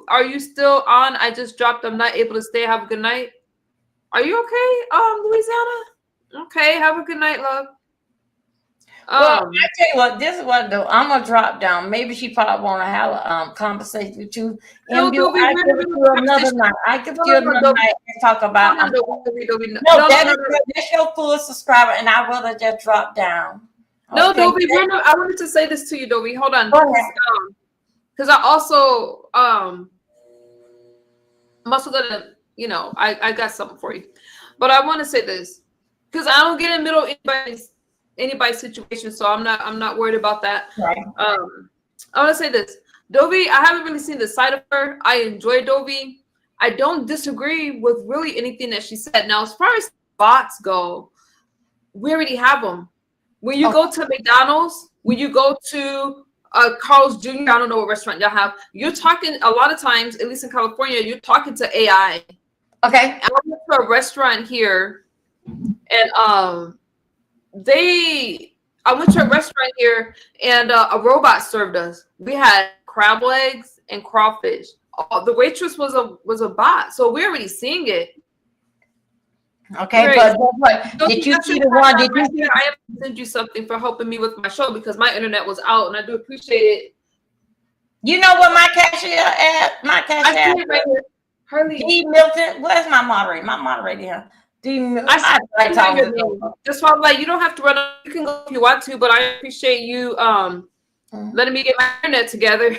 Are you still on? I just dropped. I'm not able to stay. Have a good night. Are you okay, Louisiana? Okay, have a good night, love. Well, I tell you what, this is what though. I'm gonna drop down. Maybe she probably want to have a conversation with you. No, MU, Dovie, I we're give in the it middle to of you a another conversation. night. I give it to No, you no, another no, night and talk about. no, Dovie, no, No, no, no, no. that's your full subscriber, and I rather just drop down. No, Okay. Dovie, I wanted to say this to you, Dovie. Hold on, Go ahead. because I also I'm also gonna, I got something for you, but I want to say this because I don't get in the middle of anybody's situation, so I'm not worried about that. Right. I want to say this, Dovie. I haven't really seen the side of her. I enjoy Dovie. I don't disagree with really anything that she said. Now, as far as bots go, we already have them. When you go to McDonald's, when you go to Carl's Jr., I don't know what restaurant y'all have, you're talking a lot of times, at least in California, you're talking to AI. Okay. I went to a restaurant here, and I went to a restaurant here, and a robot served us. We had crab legs and crawfish. the waitress was a bot, so we're already seeing it. Okay, Right. but what? So Did you that's see your the one? Did right you there. I have to send you something for helping me with my show because my internet was out, and I do appreciate it. You know what my cashier at? My I cashier. see it right here. Harley, D Milton. Where's my moderator? My moderator here. D Milton. I I see your told name. That's why I'm like, you don't have to run. You can go if you want to, but I appreciate you letting me get my internet together.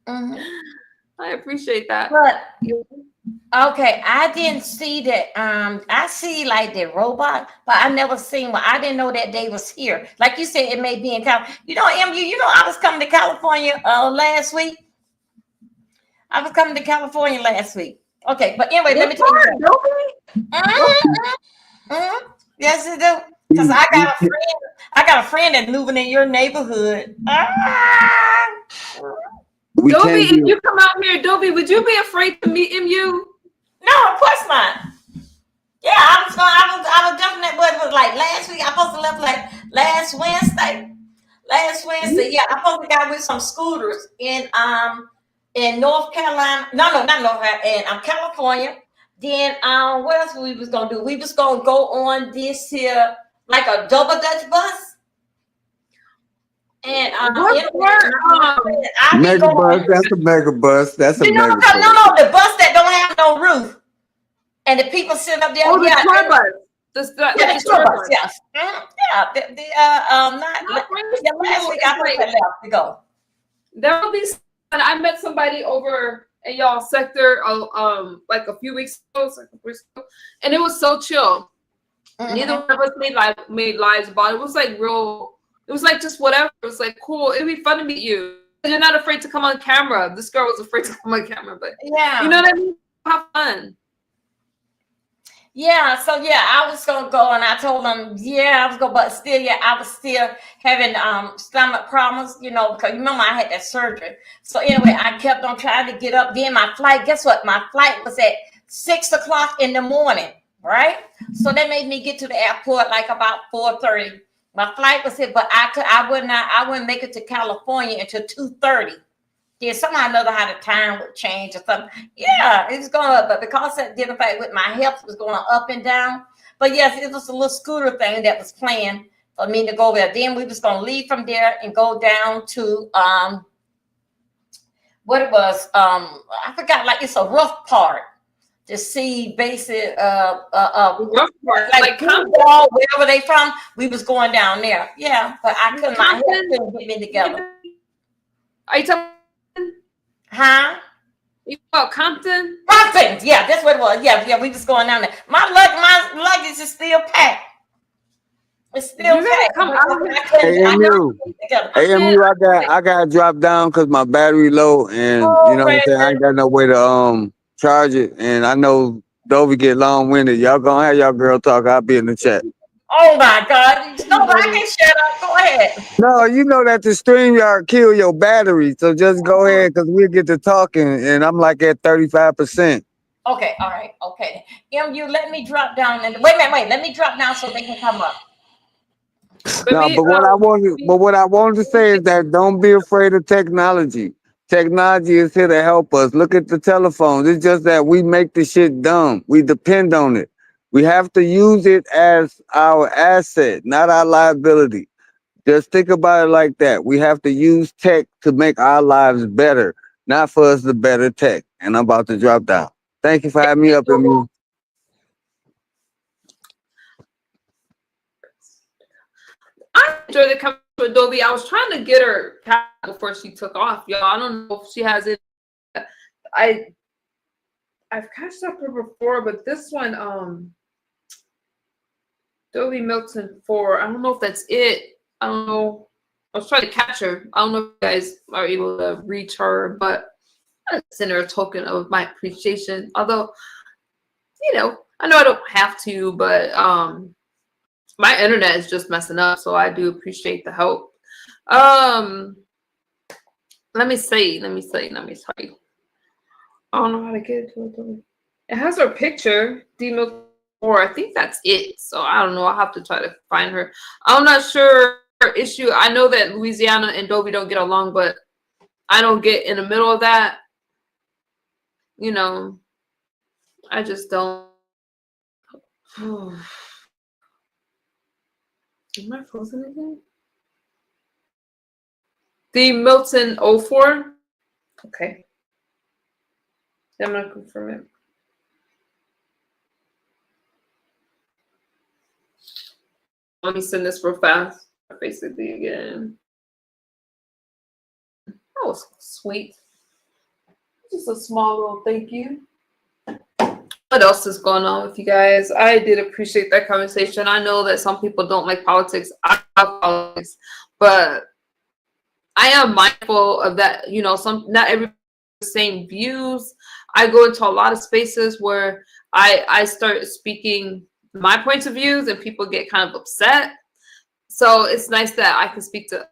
I appreciate that. But okay, I didn't see that. I see like the robot, but I never seen one. I didn't know that they was here. Like you said, it may be in California. You know, MU. You know, I was coming to California last week. I was coming to California last week. Okay, but anyway, let me tell you. Yes, you do. Because I got a friend. I got a friend that's moving in your neighborhood. Dovie, if you come out here, Dovie, would you be afraid to meet MU? No, of course not. Yeah, I was definitely, but it was like last week. I supposed to left like last Wednesday. Yeah, I supposed to got with some scooters in North Carolina. No, not North Carolina, in California. Then what else we was gonna do? We was gonna go on this here like a double Dutch bus. And mega bus, that's a mega bus. That's a mega bus. No, the bus that don't have no roof. And the people sitting up there. Oh, the tour bus. The tour bus, yes. Yeah, last week I left to go. There will be. I met somebody over in y'all sector, like a few weeks ago, and it was so chill. Neither one of us made lives about it. It was like real. It was like just whatever. It was like cool. It'd be fun to meet you. You're not afraid to come on camera. This girl was afraid to come on camera, but yeah, you know what I mean. Have fun. Yeah, so yeah, I was gonna go, and I told them, yeah, I was going, but still, yeah, I was still having stomach problems, you know, because remember I had that surgery. So anyway, I kept on trying to get up. Then my flight, guess what? My flight was at 6 o'clock in the morning, right? So that made me get to the airport like about 4:30. My flight was here, but I wouldn't make it to California until 2:30. Yeah, somehow or another how the time would change or something. Yeah, it was going up, but because I identified with my health was going up and down. But yes, it was a little scooter thing that was planned for me to go there. Then we was going to leave from there and go down to what it was. I forgot, like it's a rough part to see basic rough part, like Wall, wherever they from. We was going down there. Yeah, but I couldn't. My health couldn't get me together. Are you talking? Huh? You about Compton? Compton, yeah, that's what it was. Yeah, we was going down there. My luggage is still packed. It's still packed. AMU, I got dropped down because my battery low, and you know what I'm saying. I ain't got no way to charge it, and I know Dovie get long winded. Y'all gonna have y'all girl talk. I'll be in the chat. Oh my God! No, I can shut up. Go ahead. No, you know that the StreamYard kill your battery, so just go ahead because we'll get to talking, and I'm like at 35%. Okay, all right, okay. MU, let me drop down and wait. Let me drop down so they can come up. No, but what I wanted to say is that don't be afraid of technology. Technology is here to help us. Look at the telephones. It's just that we make the shit dumb. We depend on it. We have to use it as our asset, not our liability. Just think about it like that. We have to use tech to make our lives better, not for us to better tech. And I'm about to drop down. Thank you for having me up, MU. I enjoyed the conversation with Dovie. I was trying to get her before she took off, y'all. I don't know if she has it. I've catched up her before, but this one, Dovie Milton 4. I don't know if that's it. I don't know. I was trying to catch her. I don't know if you guys are able to reach her, but I send her a token of my appreciation. Although, you know I don't have to, but my internet is just messing up, so I do appreciate the help. Let me see. I don't know how to get it to it. It has her picture, D-Milk4. I think that's it. So I don't know. I'll have to try to find her. I'm not sure her issue. I know that Louisiana and Dovie don't get along, but I don't get in the middle of that. You know, I just don't. Am I frozen again? The Milton 04. Okay. I'm gonna confirm it. Let me send this real fast. Basically again. That was sweet. Just a small little thank you. What else is going on with you guys? I did appreciate that conversation. I know that some people don't like politics. I love politics, but I am mindful of that. You know, not everybody has the same views. I go into a lot of spaces where I start speaking my points of views, and people get kind of upset. So it's nice that I can speak to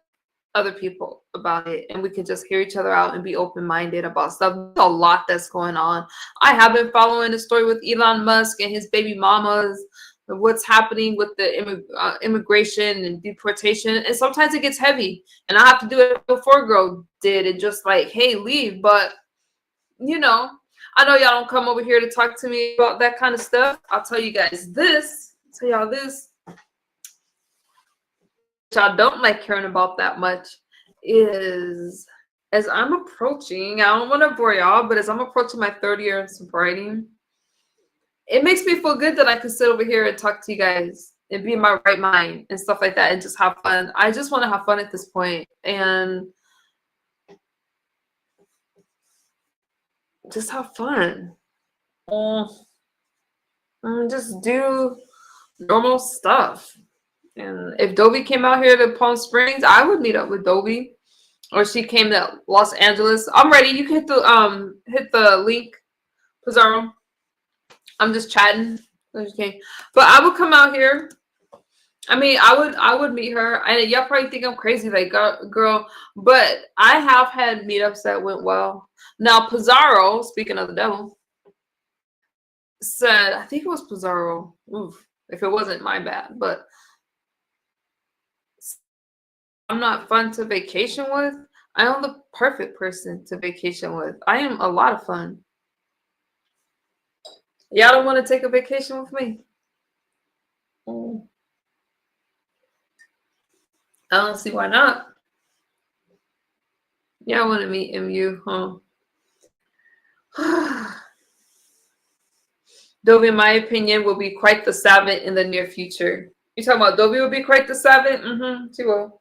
other people about it, and we can just hear each other out and be open-minded about stuff. There's a lot that's going on. I have been following the story with Elon Musk and his baby mamas, what's happening with the immigration and deportation, and sometimes it gets heavy, and I have to do it before girl did it, just like, hey, leave. But you know, I know y'all don't come over here to talk to me about that kind of stuff. I'll tell you guys this, tell y'all this, I don't like hearing about that much, is as I'm approaching, I don't want to bore y'all, but as I'm approaching my third year in sobriety, it makes me feel good that I can sit over here and talk to you guys and be in my right mind and stuff like that and just have fun. I just want to have fun at this point and just have fun. Just do normal stuff. And if Dovie came out here to Palm Springs, I would meet up with Dovie. Or she came to Los Angeles. I'm ready. You can hit the link, Pizarro. I'm just chatting. Okay. But I would come out here. I mean, I would meet her. And y'all probably think I'm crazy, like girl. But I have had meetups that went well. Now Pizarro, speaking of the devil, said, I think it was Pizarro. Oof, if it wasn't, my bad. But I'm not fun to vacation with. I am the perfect person to vacation with. I am a lot of fun. Y'all don't want to take a vacation with me? I don't see why not. Y'all want to meet MU, huh? Dovie, in my opinion, will be quite the savant in the near future. You talking about Dovie will be quite the savant? Mm-hmm. She will.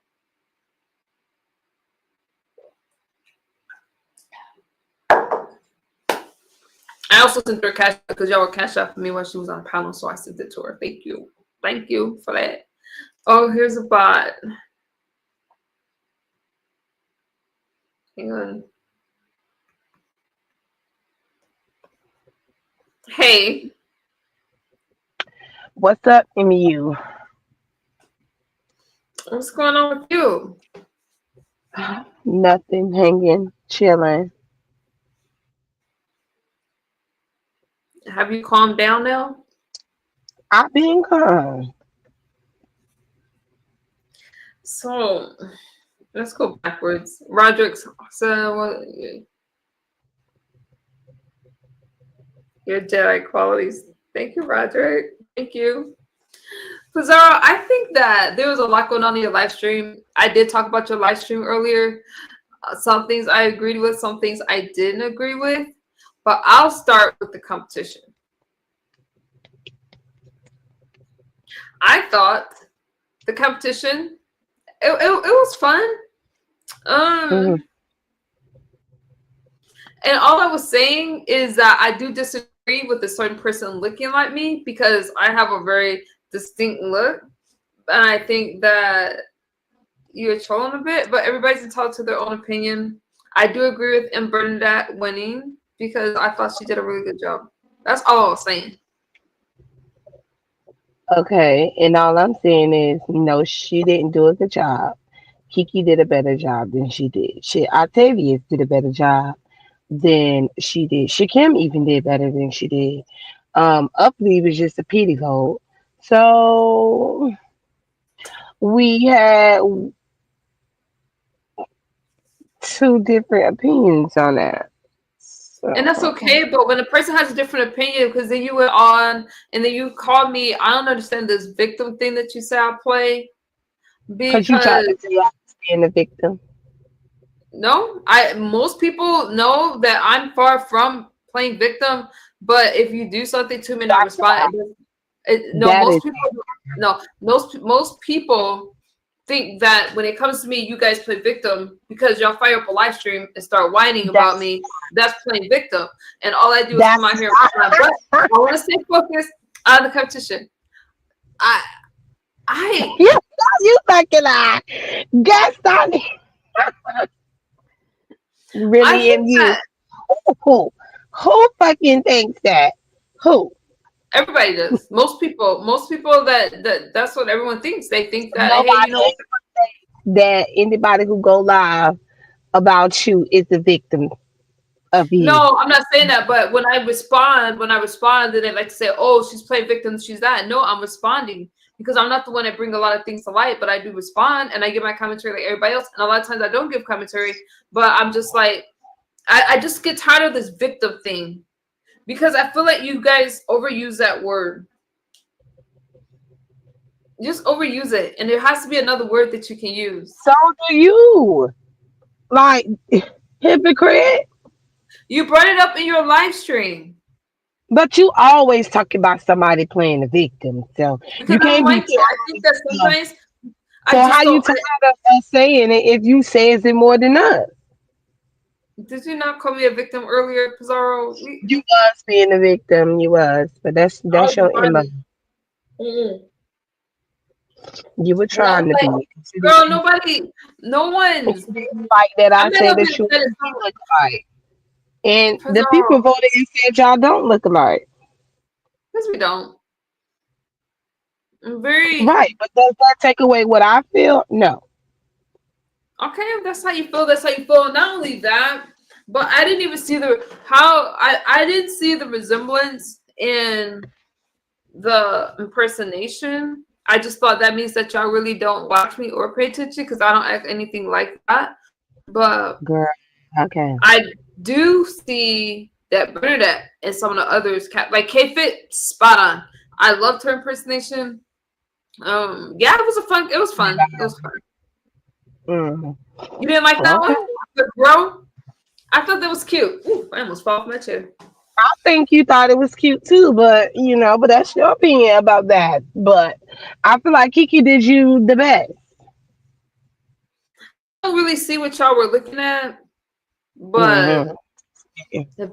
I also sent her cash because y'all were cash out for me while she was on a panel, so I sent it to her. Thank you. Thank you for that. Oh, here's a bot. Hang on. Hey. What's up, MU? What's going on with you? Nothing, hanging, chilling. Have you calmed down now? I've been calm. So let's go backwards. Roderick said, "What your Jedi qualities?" Thank you, Roderick. Thank you, Pizarro. I think that there was a lot going on in your live stream. I did talk about your live stream earlier. Some things I agreed with, some things I didn't agree with. But I'll start with the competition. I thought the competition, it was fun. Mhm. And all I was saying is that I do disagree with a certain person looking like me because I have a very distinct look. And I think that you're trolling a bit, but everybody's entitled to their own opinion. I do agree with M. Bernadette winning because I thought she did a really good job. That's all I was saying. Okay, and all I'm saying is, no, she didn't do a good job. Kiki did a better job than she did. Octavius did a better job than she did. Shakim even did better than she did. Upply was just a petticoat. So we had two different opinions on that. And that's okay. okay, but when a person has a different opinion, because then you went on and then you called me, I don't understand this victim thing that you say I play. Because you tried Because to say I was being a victim. no, I most people know that I'm far from playing victim, but if you do something to me and I That's why. respond, no, That is most people no, most people think that when it comes to me, you guys play victim because y'all fire up a live stream and start whining about that's me. That's playing victim, and all I do is come that's out here and put my butt. I want to stay focused on the competition. I, I, you you fucking lie. Gaston I really think in you. that Who fucking thinks that? Who? everybody does. Most people that's what everyone thinks. They think that hey, you Nobody know, that anybody who go live about you is a victim of you. no, I'm not saying that. But when I respond, then they like to say, oh, she's playing victim, she's that. No, I'm responding because I'm not the one that bring a lot of things to light, but I do respond and I give my commentary like everybody else. And a lot of times I don't give commentary, but I'm just like, I just get tired of this victim thing because I feel like you guys overuse that word. Just overuse it, and there has to be another word that you can use. So do you. Like hypocrite. You brought it up in your live stream But you always talk about somebody playing the victim. So because you I don't can't be like it. I tired think that of. sometimes So I how just you don't. tired of us saying it if you says it more than us? Did you not call me a victim earlier, Pizarro? You was being a victim, you was, but I that's was your MO. responding. Mm-mm. You were And I was trying to be. like, 'Cause you girl, didn't, nobody, no 'cause one's. you didn't like that I I might said have that even you said it. and me look alike. And the people Pizarro, voted and said y'all don't look alike. because we don't. I'm very Right, but does that take away what I feel? No. okay. If that's how you feel. That's how you feel. Not only that, but I didn't even see the how I didn't see the resemblance in the impersonation. I just thought that means that y'all really don't watch me or pay attention because I don't act anything like that. But Girl. Okay. I do see that Bernadette and some of the others like K Fit spot on. I loved her impersonation. Yeah, it was fun. It was fun. Mm. You didn't like that Okay. one? The bro? I thought that was cute. Ooh, I almost fell off my chair. I think you thought it was cute too, but but that's your opinion about that. But I feel like Kiki did you the best. I don't really see what y'all were looking at, but Hmm.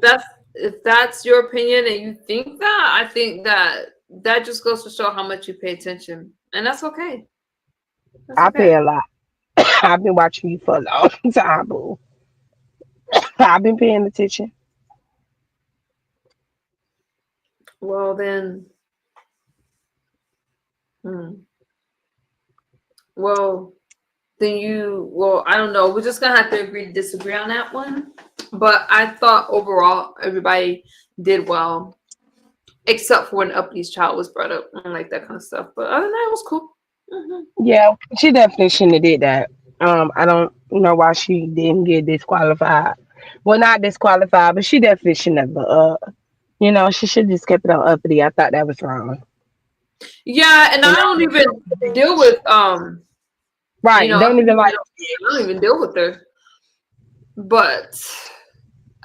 if that's your opinion and you think that, I think that just goes to show how much you pay attention, and that's okay. That's I pay okay. a lot. I've been watching you for a long time, boo. I've been paying attention. Well then, hmm. Well well, I don't know. We're just gonna have to agree to disagree on that one. But I thought overall everybody did well, except for when Uppy's child was brought up and like that kind of stuff. But other than that, it was cool. Hmm. Yeah, she definitely shouldn't have did that. I don't know why she didn't get disqualified. Well, not disqualified, but she definitely shouldn't have. She should have just kept it on uppity. I thought that was wrong. Yeah, and And I I don't don't even even deal with right. Don't even like. I don't even deal with her. But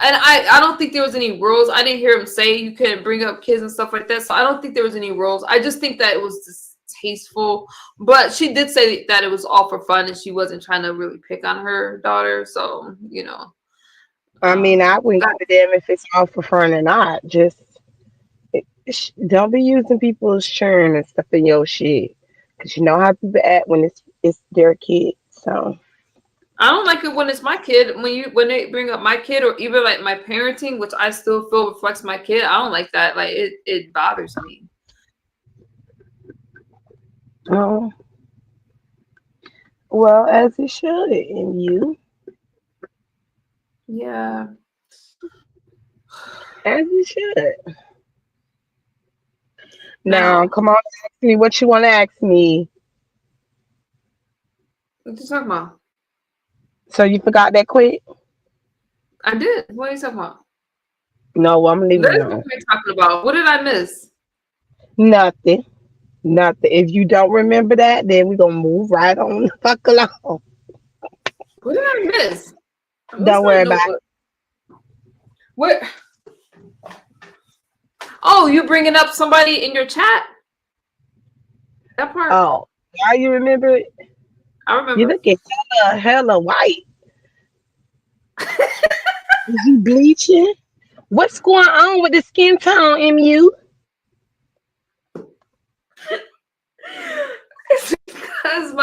and I don't think there was any rules. I didn't hear him say you couldn't bring up kids and stuff like that. So I don't think there was any rules. I just think that it was distasteful. But she did say that it was all for fun and she wasn't trying to really pick on her daughter. So, I mean, I wouldn't that, give a damn if it's all for fun or not. Just don't be using people's churn and stuff in your shit, because you know how people act when it's their kid. So I don't like it when it's my kid. When they bring up my kid or even like my parenting, which I still feel reflects my kid. I don't like that. Like it bothers me. oh well, as it should in you, Yeah. as it should. Now, Now, come on, ask me what you want to ask me. what you talking about? So you forgot that quick? I did. What are you talking about? No, I'm leaving it Literally, what alone. are we talking about? What did I miss? Nothing. Nothing. If you don't remember that, then we're gonna move right on the fuck along. What did I miss? What's Don't that worry about it. notebook? What? Oh, you bringing up somebody in your chat? That part, Oh, now you remember it? I You remember. looking hella white. Is you bleaching? What's going on with the skin tone, MU? It's because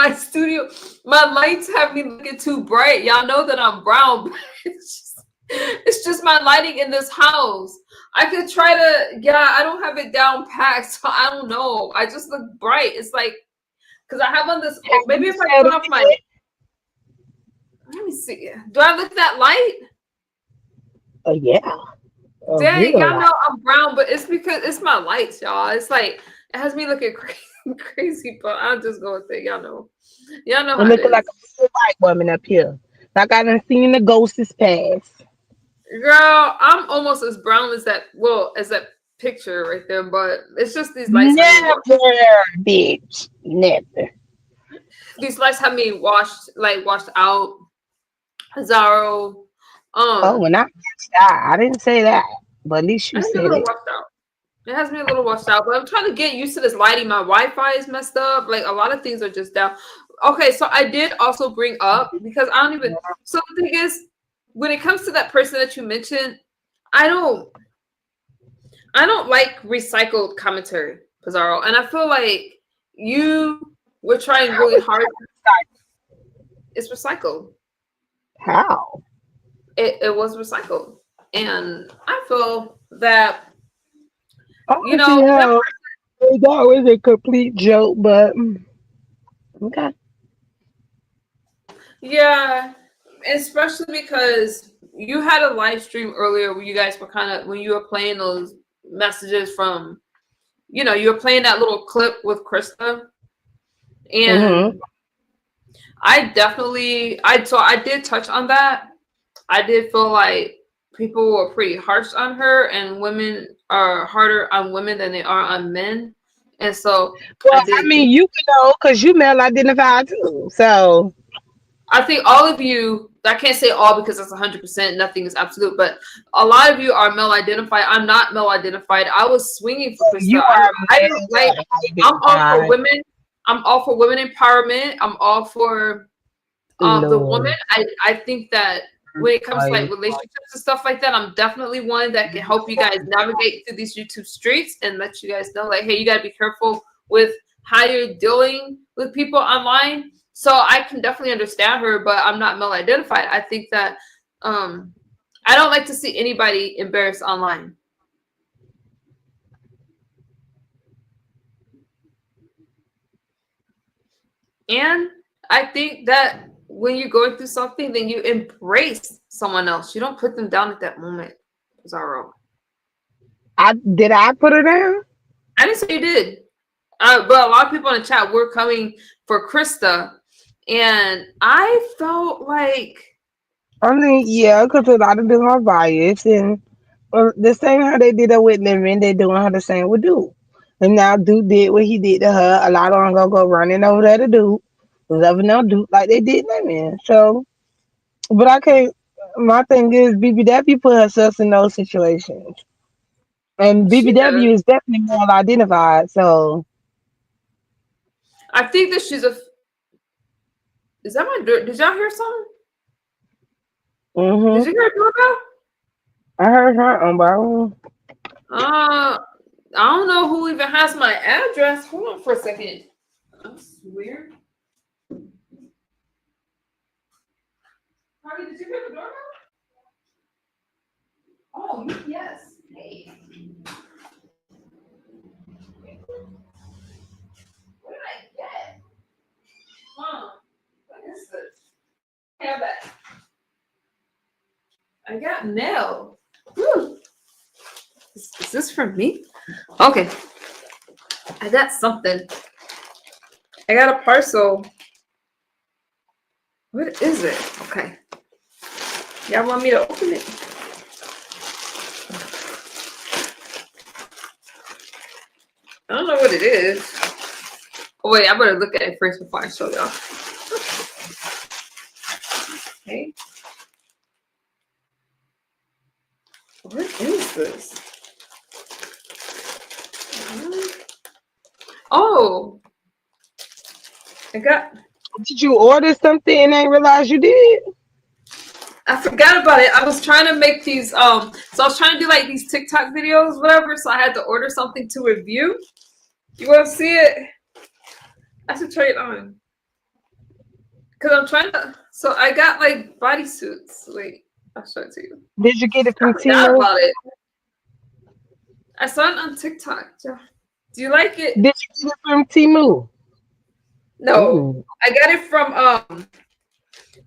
my lights have me looking too bright. Y'all know that I'm brown, but it's just my lighting in this house. I could try to, yeah, I don't have it down packed, so I don't know. I just look bright. It's like, because I have on this, oh, maybe You if I settled turn off my, in? let me see. Do I look that light? Oh yeah, a Dang, real y'all light. know I'm brown, but it's because it's my lights, y'all. It's like, it has me looking crazy, crazy, but I'll just go with it. Y'all know. Y'all know I'm how it looking like is. a real white woman up here. Like I done seen the ghosts pass. Girl, I'm almost as brown as that, well, as that picture right there, but it's just these lights have me washed. Never, bitch. Never. These lights have me washed out. Zaro. Oh, Um, when I didn't say that, but at least I you have me a said little it. washed out. It has me a little washed out, but I'm trying to get used to this lighting. My Wi-Fi is messed up. Like a lot of things are just down. Okay, so I did also bring up because I don't even. So the thing is, when it comes to that person that you mentioned, I don't. I don't like recycled commentary, Pizarro, and I feel like you were trying How really was hard. that? It's recycled. How? It was recycled, and I feel that I you want to see know that. how that was a complete joke, but okay. Yeah, especially because you had a live stream earlier where you guys were kind of when you were playing those messages from, you were playing that little clip with Krista, Mm-hmm. and I did touch on that. I did feel like people were pretty harsh on her, and women are harder on women than they are on men, and so Well, I I did think. mean, you can know because you male identified too. So I think all of you, I can't say all because that's 100%, nothing is absolute, but a lot of you are male identified. I'm not male identified. I was swinging for Krista. you are I don't like, male I'm all for identified. women. I'm all for women empowerment. I'm all for the woman. Lord. I think that when it comes to like Right. relationships and stuff like that, I'm definitely one that can help you guys navigate through these YouTube streets and let you guys know, like, hey, you gotta be careful with how you're dealing with people online. So I can definitely understand her, but I'm not male identified. I think that um I don't like to see anybody embarrassed online. And I think that when you're going through something, then you embrace someone else. You don't put them down at that moment, Zaro. I put her down? I didn't say you did. But a lot of people in the chat were coming for Krista. And I felt like, I mean, yeah, because a lot of them are biased, and the same how they did it with Lemon, they doing her the same with Duke. And now Duke did what he did to her. A lot of them gonna go running over there to Duke, loving on Duke like they did Lemon. So, but I can't. My thing is, BBW put herself in those situations, and she does. BBW is definitely more identified. So, I think that she's a. Is that my door? Did y'all hear something? Did hmm you hear a doorbell? I heard her on, bro. I don't know who even has my address. Hold on for a second. That's weird. Harvey, did you hear the doorbell? Oh, yes. Hey. What did I get? Huh? What is this? Have that. I got mail. Whew. Is this from me? Okay. I got something. I got a parcel. What is it? Okay. Y'all want me to open it? what it is. Oh, wait, I better look at it first before I show y'all. Okay. What is this? Oh, I got. Did you order something and ain't realize you did? I forgot about it. I was trying to make these. So I was trying to do like these TikTok videos, whatever. So I had to order something to review. You want to see it? I should try it on. Cause I'm trying to. So I got like bodysuits. Wait, I'll show it to you. Did you get it I from forgot Timo? about it. I saw it on TikTok. Yeah. Do you like it? Did you get it from Timu? No, Ooh. I got it from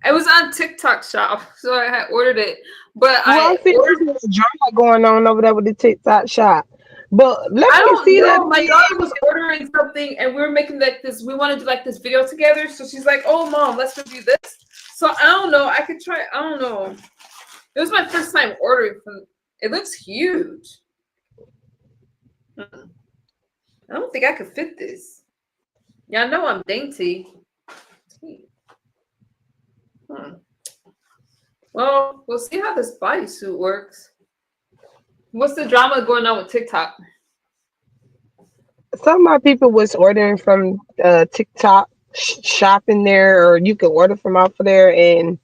it was on TikTok shop, so I had ordered it. But Well, I I see ordered. there's a drama going on over there with the TikTok shop. But let I me don't see that. know. My daughter was ordering something, and we were making like this. We wanted to do like this video together. So she's like, "Oh, mom, let's review this." So I don't know. I could try. I don't know. It was my first time ordering from. It looks huge. I don't think I could fit this. Y'all know I'm dainty. Well, we'll see how this bodysuit works. What's the drama going on with TikTok? Some of my people was ordering from TikTok shopping there, or you could order from off of there, and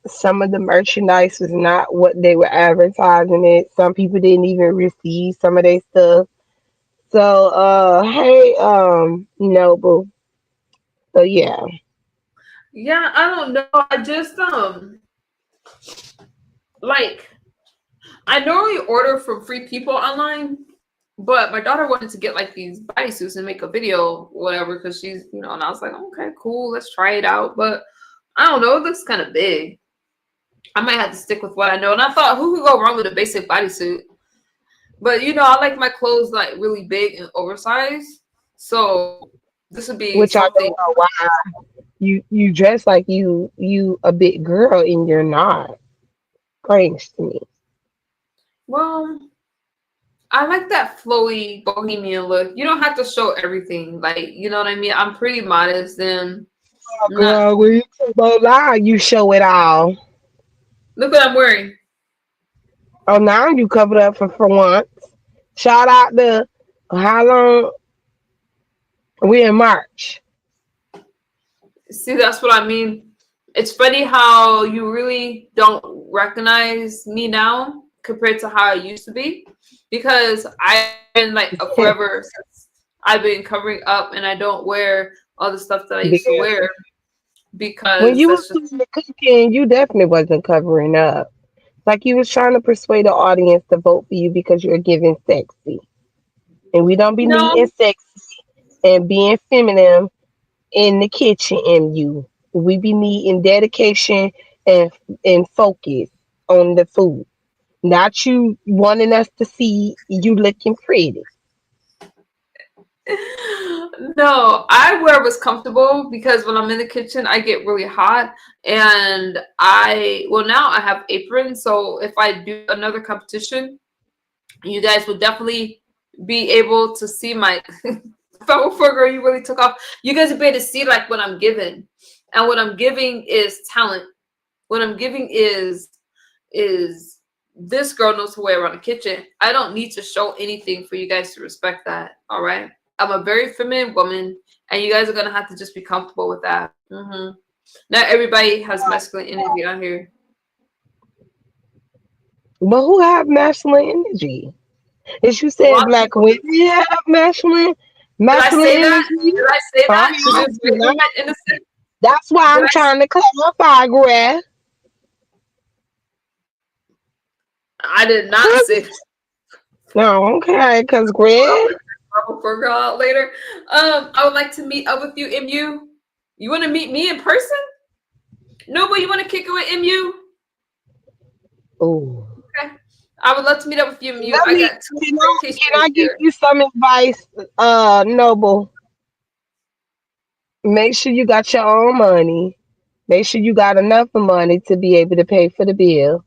some of the merchandise was not what they were advertising it. Some people didn't even receive some of their stuff. So hey, Noble. So yeah. Yeah, I don't know. I just like I normally order from free people online, but my daughter wanted to get like these bodysuits and make a video, whatever, because she's, and I was like, okay, cool, let's try it out. But I don't know, it looks kind of big. I might have to stick with what I know. And I thought, who could go wrong with a basic bodysuit? But I like my clothes like really big and oversized. So this would be Which I don't something. know why you dress like you a big girl and you're not. Strange to me. Well, I like that flowy bohemian look. You don't have to show everything. Like, you know what I mean? I'm pretty modest and not. Girl, when you talk about lie, you show it all. Look what I'm wearing. Oh, now you covered up for once. Shout out to how long we in March. See, that's what I mean. It's funny how you really don't recognize me now compared to how I used to be, because I've been like a forever since I've been covering up, and I don't wear all the stuff that I used to wear When because you was that's just doing the cooking, you definitely wasn't covering up. Like you was trying to persuade the audience to vote for you because you're giving sexy. And we don't be needing no. sexy and being feminine in the kitchen in you. We be needing dedication and focus on the food. Not you wanting us to see you looking pretty. No, I wear what's comfortable because when I'm in the kitchen, I get really hot. And now I have aprons. So if I do another competition, you guys will definitely be able to see my fellow girl. You really took off. You guys will be able to see like what I'm giving. And what I'm giving is talent. What I'm giving is this girl knows her way around the kitchen. I don't need to show anything for you guys to respect that. All right. I'm a very feminine woman, and you guys are gonna have to just be comfortable with that. Not everybody has masculine energy on here. But who have masculine energy? As you A said, lot of black people do. women have Did I masculine say that? energy. Did I say I that? To mean, just make women innocent? that's why Did I'm I? trying to clarify, Greg. I did not say that. No, okay, because Greg, For girl out later. I would like to meet up with you, MU. You want to meet me in person? No, but you want to kick it with MU? oh, Okay. I would love to meet up with you, MU. let I me, got two can vacations I give here. you some advice, Noble? Make sure you got your own money. Make sure you got enough money to be able to pay for the bill.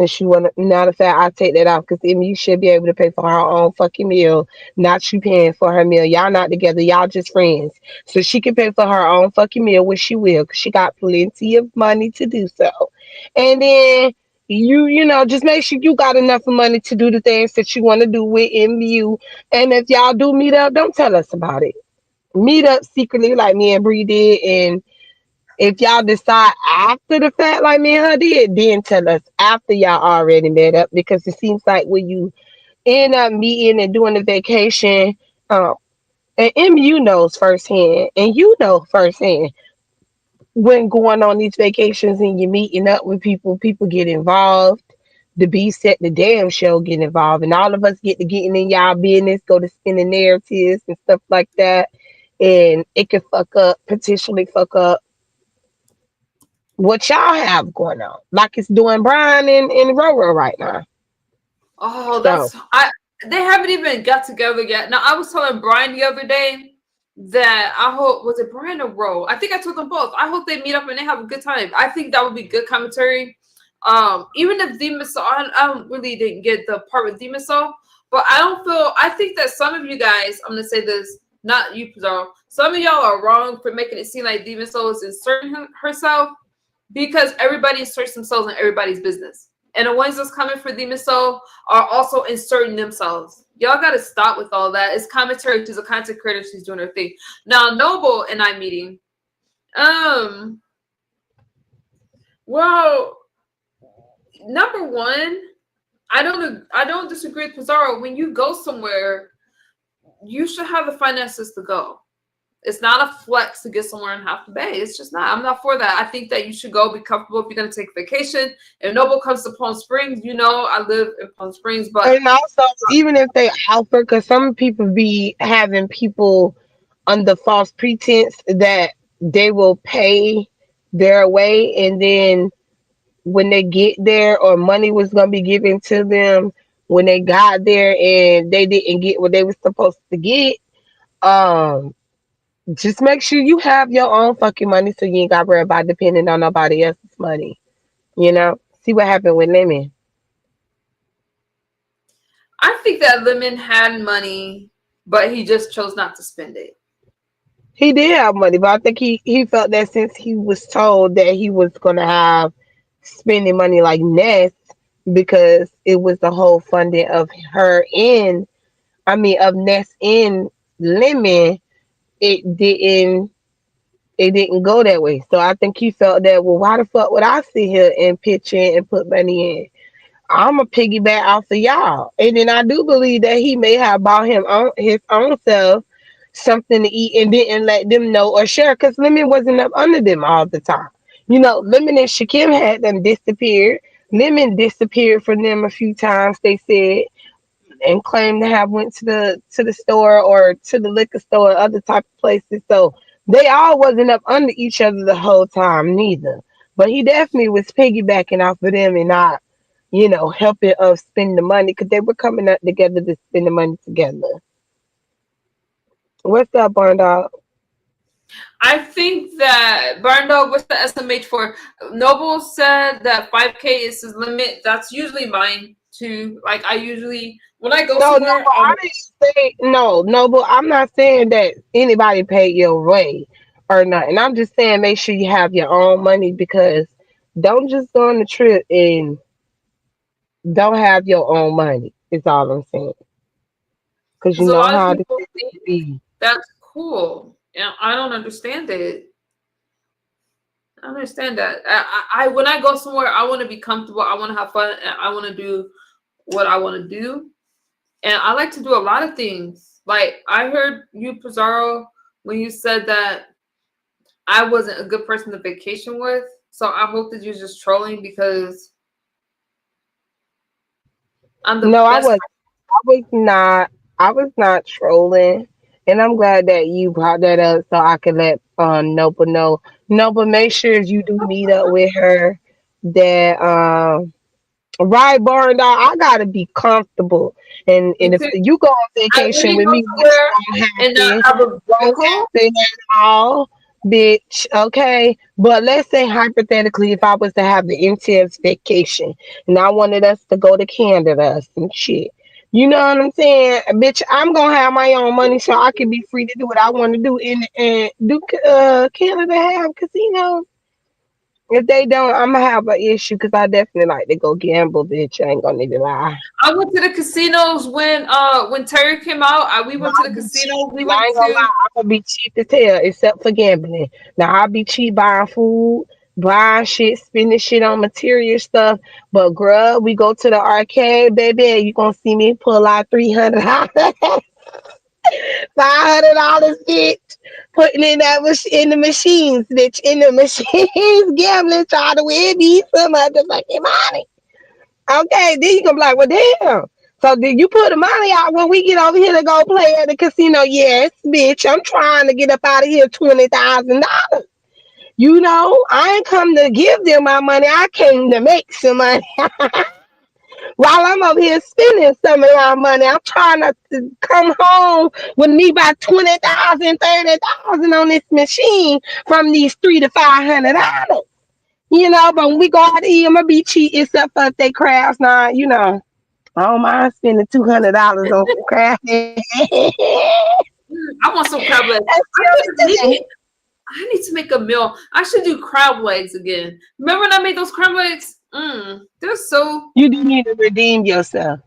And she wanna, matter of fact, I take that off because you should be able to pay for her own fucking meal, not you paying for her meal. Y'all not together, y'all just friends. So she can pay for her own fucking meal, which she will, because she got plenty of money to do so. And then you know, just make sure you got enough money to do the things that you want to do with MU. And if y'all do meet up, don't tell us about it. Meet up secretly like me and Bree did, and if y'all decide after the fact, like me and her did, then tell us after y'all already met up, because it seems like when you end up meeting and doing the vacation, um, and MU knows firsthand, and you know firsthand when going on these vacations and you're meeting up with people, people get involved. The B set the damn show get involved, and all of us get to getting in y'all business, go to spinning narratives and stuff like that, and it can fuck up, potentially fuck up what y'all have going on, like it's doing Brian and Roro right now. Oh, So they haven't even got together yet. Now I was telling Brian the other day that I hope, was it Brian or Ro? I think I told them both. I hope they meet up and they have a good time. I think that would be good commentary. Even if Demon Soul, I really didn't get the part with Demon Soul, but I think that some of you guys, I'm gonna say this, not you, Pizarro, some of y'all are wrong for making it seem like Demon Soul is inserting herself, because everybody inserts themselves in everybody's business. And the ones that's coming for Demon Soul are also inserting themselves. Y'all got to stop with all that. It's commentary. She's a content creator. She's doing her thing. Now, Noble and I meeting. Well, number one, I don't disagree with Pizarro. When you go somewhere, you should have the finances to go. It's not a flex to get somewhere and have to pay. It's just not. I'm not for that. I think that you should go, be comfortable if you're going to take vacation. If Noble comes to Palm Springs, you know I live in Palm Springs, but and also even if they offer, because some people be having people under false pretense that they will pay their way, and then when they get there, or money was gonna be given to them when they got there and they didn't get what they were supposed to get. Um, just make sure you have your own fucking money so you ain't got to worry about depending on nobody else's money. You know, see what happened with Lemon. I think that Lemon had money, but he just chose not to spend it. He did have money, but I think he felt that since he was told that he was gonna have spending money like Ness, because it was the whole funding of her in, I mean of Ness in Lemon, it didn't it didn't go that way. So I think he felt that, well, why the fuck would I sit here and pitch in and put money in? I'm a piggyback off of y'all. And then I do believe that he may have bought him on his own self something to eat and didn't let them know or share, because Lemon wasn't up under them all the time. You know, Lemon and Shakim had them disappeared. Lemon disappeared from them a few times, they said, and claimed to have went to the store or to the liquor store or other type of places. So they all wasn't up under each other the whole time neither. But he definitely was piggybacking off of them and not, you know, helping us spend the money, because they were coming up together to spend the money together. What's up, Barn Dog? I think that Barndog, what's the SMH for? Noble said that 5K is his limit. That's usually mine too. Like I usually, when I go No, somewhere, I didn't say no, but I'm not saying that anybody paid your way or nothing. I'm just saying make sure you have your own money, because don't just go on the trip and don't have your own money. Is all I'm saying. Because you because a know lot of how this people shit think can be. that's cool. And I don't understand it. I understand that. I when I go somewhere, I want to be comfortable. I want to have fun, and I want to do what I want to do. And I like to do a lot of things. Like I heard you, Pizarro, when you said that I wasn't a good person to vacation with. So I hope that you're just trolling because I'm the No, best. I was not. I was not trolling, and I'm glad that you brought that up so I can let Nopa know. Nopa, make sure you do meet up with her. That right, Barn Dog, I gotta be comfortable, and if Okay, you go on I vacation really with go me, which somewhere won't and not happen, have a won't vehicle. happen at all. bitch. Okay, but let's say hypothetically, if I was to have the intense vacation and I wanted us to go to Canada or some shit. You know what I'm saying, bitch? I'm gonna have my own money so I can be free to do what I want to do. And do Canada have casinos? If they don't, I'm gonna have an issue because I definitely like to go gamble, bitch. I ain't gonna need to lie. I went to the casinos when Terry came out. We went to the I'll be casino. cheap. We I went ain't gonna to. lie, I'm gonna be cheap as hell, except for gambling. Now I'll be cheap buying food, buying shit, spending shit on material stuff. But grub, we go to the arcade, baby. You gonna see me pull out $300, $500, bitch. Putting in in the machines, bitch. In the machines, gambling, trying to win me some motherfucking money. Okay, then you gonna be like, well, damn. So did you put the money out when we get over here to go play at the casino? Yes, bitch. I'm trying to get up out of here $20,000. You know, I ain't come to give them my money. I came to make some money. While I'm over here spending some of my money, I'm trying not to come home with me by 20,000, 30,000 on this machine from these $300 to $500. You know, but when we go out to eat, I'm gonna be cheap except for if they crabs. Now, you know. I don't mind spending $200 on some crab. I want some crab legs. That's I the should only thing. maybe I need to make a meal. I should do crab legs again. Remember when I made those crab legs? They're so You do need to redeem yourself.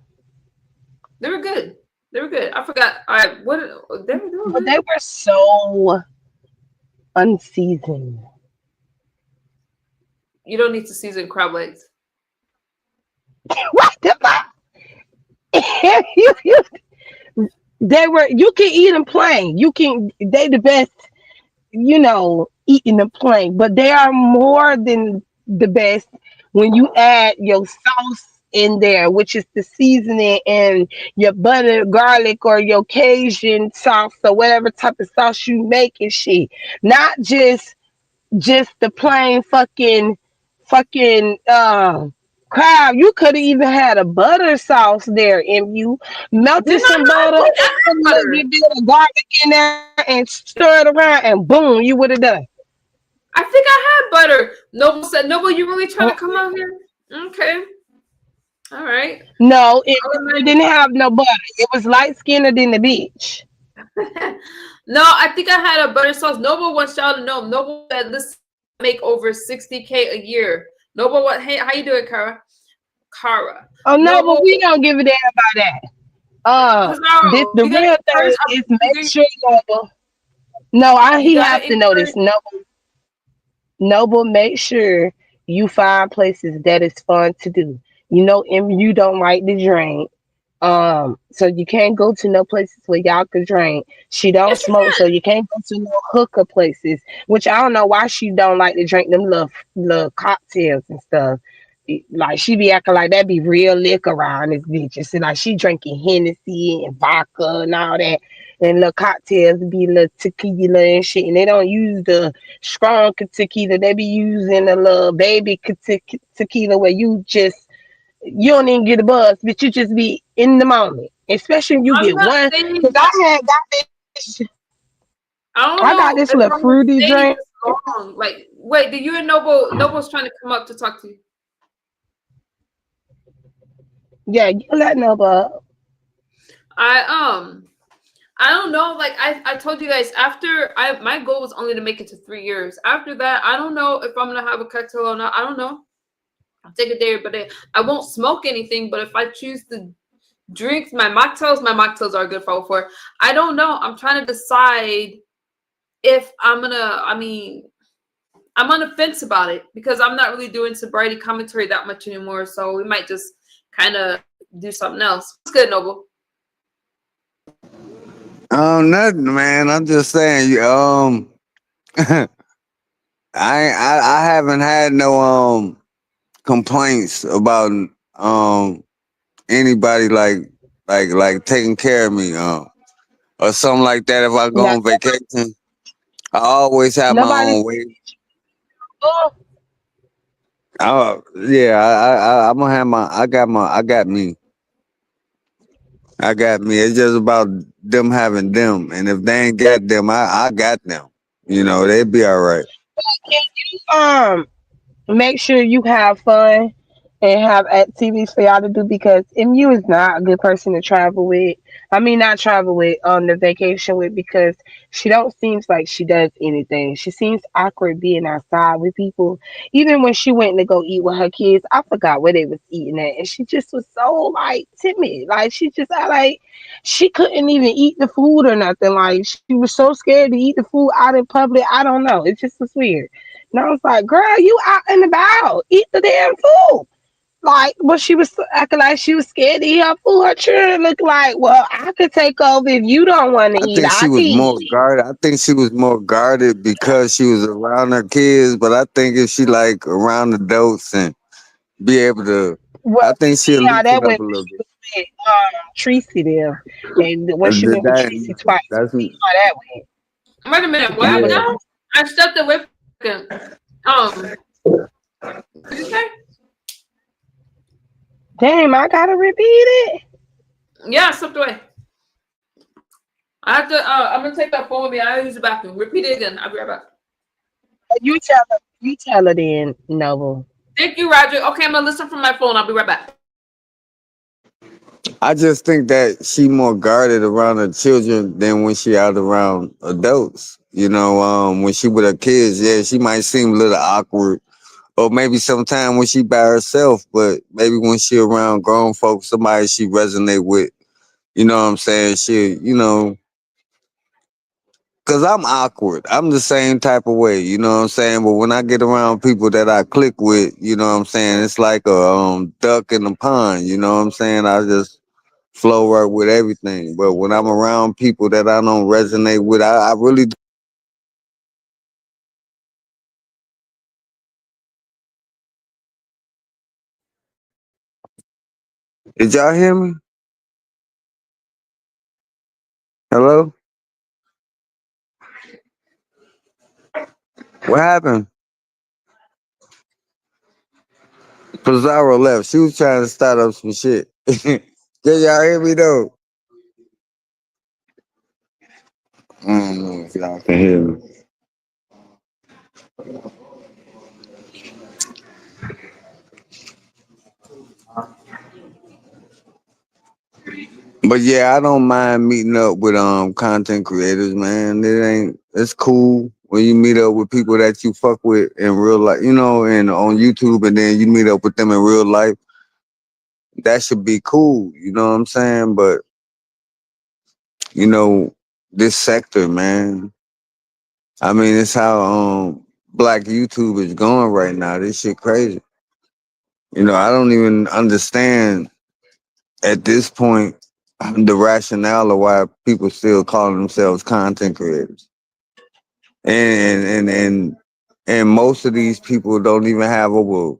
they were good. They were good. I forgot. All right, what they were But good. they were so unseasoned. You don't need to season crab legs. What the fuck? They were, you can eat them plain. They the best, eating them plain. But they are more than the best when you add your sauce in there, which is the seasoning, and your butter, garlic, or your Cajun sauce, or whatever type of sauce you make and shit. Not just the plain fucking crab. You could have even had a butter sauce there, and you No, no, melted some no, butter, I put a had little butter. bit of garlic in there, and stir it around, and boom, you would have done. I think I had butter. Noble said, Noble, you really trying to come out here? Okay. All right. No, it, I'll it remind didn't have no butter. It was light skinned than the beach. No, I think I had a butter sauce. Noble wants y'all to know. Noble said, listen, I make over 60K a year. Noble, what? Hey, how you doing, Kara? Kara. Oh no, but Noble, we don't give a damn about that. This Cesaro, the you gotta real encourage thing our is people. make sure Noble. No, You he gotta have to know encourage. this. Noble, make sure you find places that is fun to do. And you don't like to drink. So you can't go to no places where y'all can drink. She don't Yes, you smoke, so you can't go to no hooker places. Which I don't know why she don't like to drink them little cocktails and stuff. Like she be acting like that be real liquor around this bitch. It's like she drinking Hennessy and vodka and all that. And little cocktails be little tequila and shit. And they don't use the strong tequila. They be using a little baby tequila where you don't even get a buzz, but you just be in the moment. Especially when you I'm get not one. Cause saying. I had got I don't I got know this if little I'm gonna fruity stay drink. this long. Like, wait, did you and Noble's trying to come up to talk to you? Yeah, you let know, but I I don't know. Like I told you guys, after my goal was only to make it to 3 years. After that, I don't know if I'm gonna have a cocktail or not. I don't know. I'll take a day, but I won't smoke anything. But if I choose to drink my mocktails are good for. I don't know. I'm trying to decide if I'm gonna. I mean, I'm on the fence about it because I'm not really doing sobriety commentary that much anymore. So we might just kind of do something else. It's good, Noble. Nothing, man. I'm just saying. I haven't had no complaints about anybody like taking care of me or something like that. If I go now on vacation, I always have my nobody own said way. oh, Oh yeah, I'm gonna have I got me. I got me. It's just about them having them, and if they ain't got them, I got them. You know, they'd be all right. Can you make sure you have fun and have activities for y'all to do because MU is not a good person to travel with. I mean, not travel with on the vacation with because she don't seems like she does anything. She seems awkward being outside with people. Even when she went to go eat with her kids, I forgot what they was eating at, and she just was so like timid. Like she just I like she couldn't even eat the food or nothing. Like she was so scared to eat the food out in public. I don't know. It just was weird. And I was like, girl, you out and about. Eat the damn food. Like, but she was acting like she was scared to eat her food. Her children look like, well, I could take over if you don't want to I eat. think I she can was more eat. guarded. I think she was more guarded because she was around her kids. But I think if she like around adults and be able to, Well, I you think see she'll how loosen that up went a when little she bit. was with Tracy there. And when she went with Tracy twice. That's You see how that went. Wait a minute. That What was yeah. now? I stepped away for a second. What did you say? damn, I gotta repeat it. Yeah, I stepped away. I have to. I'm gonna take that phone with me. I use the bathroom. Repeat it again. I'll be right back. You tell her then, Noble. Thank you, Roger. Okay, I'm gonna listen from my phone. I'll be right back. I just think that she more guarded around her children than when she out around adults. You know, when she with her kids, yeah, she might seem a little awkward. Or maybe sometime when she by herself, but maybe when she around grown folks, somebody she resonate with, you know what I'm saying? She, you know, cause I'm awkward. I'm the same type of way, you know what I'm saying? But when I get around people that I click with, you know what I'm saying? It's like a duck in a pond, you know what I'm saying? I just flow right with everything. But when I'm around people that I don't resonate with, I really did y'all hear me? Hello? What happened? Pizarro left. She was trying to start up some shit. Can y'all hear me though? I don't know if y'all can hear me. But yeah, I don't mind meeting up with content creators, man. It's cool when you meet up with people that you fuck with in real life, you know, and on YouTube and then you meet up with them in real life. That should be cool, you know what I'm saying? But you know, this sector, man. I mean, it's how black YouTube is going right now. This shit crazy. You know, I don't even understand at this point the rationale of why people still call themselves content creators. And most of these people don't even have over.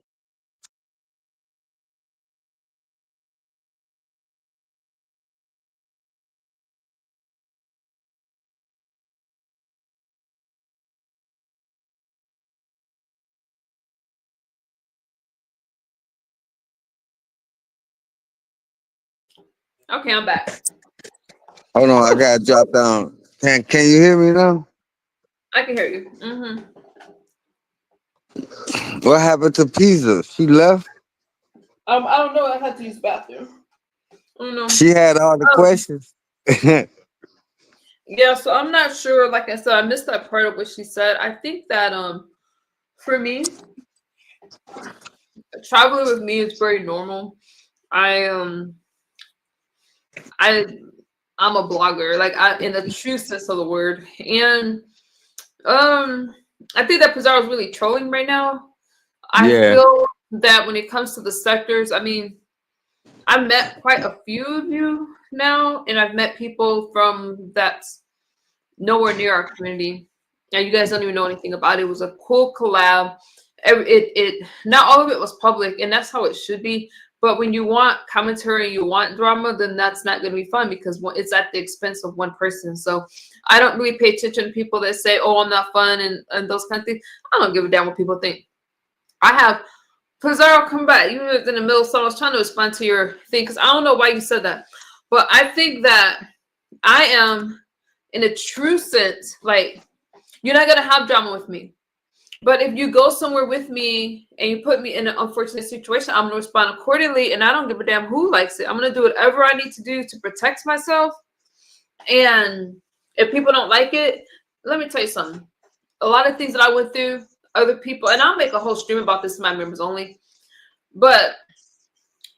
Okay, I'm back. Hold on, I gotta drop down. Can you hear me now? I can hear you. Mm-hmm. What happened to Pizza? She left. I don't know. I had to use the bathroom. I don't know. She had all the Um, questions. yeah. So I'm not sure. Like I said, I missed that part of what she said. I think that for me, traveling with me is very normal. I I I'm a blogger, like in the true sense of the word, and I think that Pizarro is really trolling right now. I Yeah, feel that when it comes to the sectors, I mean, I've met quite a few of you now, and I've met people from that's nowhere near our community. And you guys don't even know anything about it. It was a cool collab. It not all of it was public, and that's how it should be. But when you want commentary and you want drama, then that's not going to be fun because it's at the expense of one person. So I don't really pay attention to people that say, "Oh, I'm not fun," and those kind of things. I don't give a damn what people think. I have Pizarro, come back. You was in the middle of something. I was trying to respond to your thing because I don't know why you said that. But I think that I am, in a true sense, like You're not gonna have drama with me. But if you go somewhere with me and you put me in an unfortunate situation, I'm gonna respond accordingly, and I don't give a damn who likes it. I'm gonna do whatever I need to do to protect myself. And if people don't like it, let me tell you something. A lot of things that I went through, other people, and I'll make a whole stream about this to my members only. But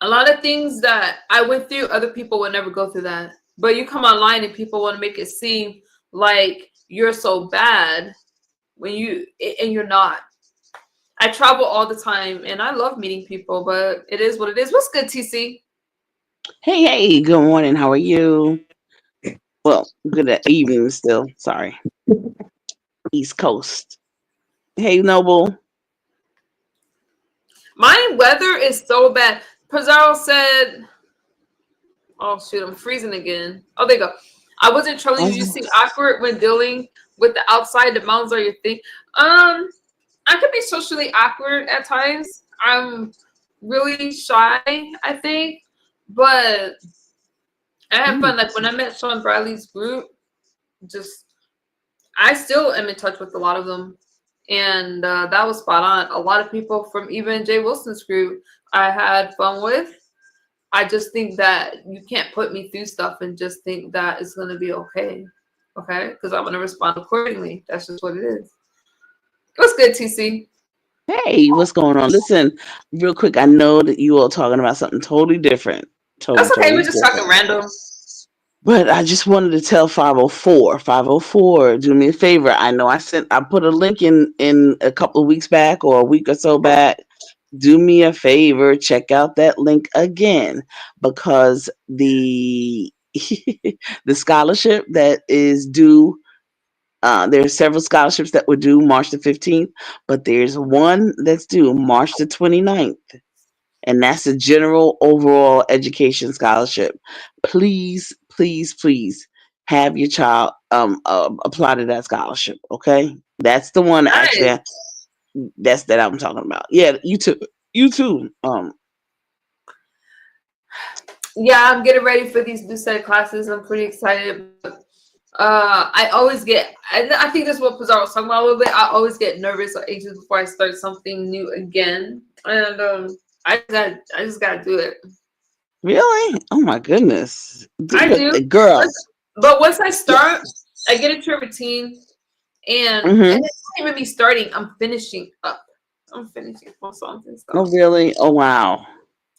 a lot of things that I went through, other people would never go through that. But you come online and people want to make it seem like you're so bad when you're not. I travel all the time and I love meeting people, but it is what it is. What's good, TC? Hey, good morning. How are you? Well, good evening still. Sorry. East Coast. Hey, Noble. My weather is so bad. Pizarro said, oh shoot, I'm freezing again. Oh, there you go. I wasn't trolling you. You seem awkward when dealing with the outside. The mountains are your thing. I could be socially awkward at times. I'm really shy, I think, but I have fun. Like when I met Sean Bradley's group, just I still am in touch with a lot of them, and that was spot on. A lot of people from even Jay Wilson's group I had fun with. I just think that you can't put me through stuff and just think that it's gonna be okay, because I'm gonna respond accordingly. That's just what it is. What's good, TC? Hey, what's going on? Listen, real quick. I know that you all talking about something totally different. That's okay. Totally We're just talking different. random. But I just wanted to tell 504, do me a favor. I know I put a link in a couple of weeks back or a week or so back. Do me a favor, check out that link again, because the the scholarship that is due, there are several scholarships that were due March the 15th, but there's one that's due March the 29th, and that's a general overall education scholarship. Please, please, please have your child apply to that scholarship. Okay, that's the one Nice. actually. That's that I'm talking about. Yeah, you too. You too. Yeah, I'm getting ready for these new set of classes. I'm pretty excited. I always get, I think that's what Pizarro was talking about a little bit. I always get nervous or anxious before I start something new again. And I just gotta do it. Really? Oh my goodness. I do. Girl. But once I start, I get into a routine, and Mm-hmm. it's not even me starting, I'm finishing up. I'm finishing on something stuff. Oh really? Oh wow.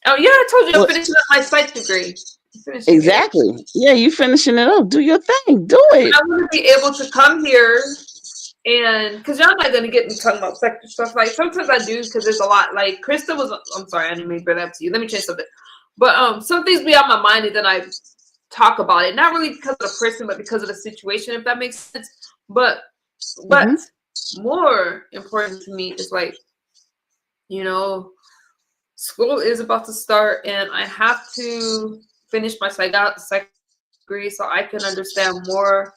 Oh yeah, I told you I'm Well, finishing up my psych degree. I'm finishing it. exactly. Yeah, you finishing it up. Do your thing. Do it. I want to be able to come here, and because y'all not gonna get me talking about sector stuff. Like sometimes I do because there's a lot. Like Krista was. I'm sorry, I didn't mean to bring that up to you. Let me change something. But some things be on my mind, and then I talk about it. Not really because of the person, but because of the situation. If that makes sense. But more important to me is like, school is about to start, and I have to finish my psych degree so I can understand more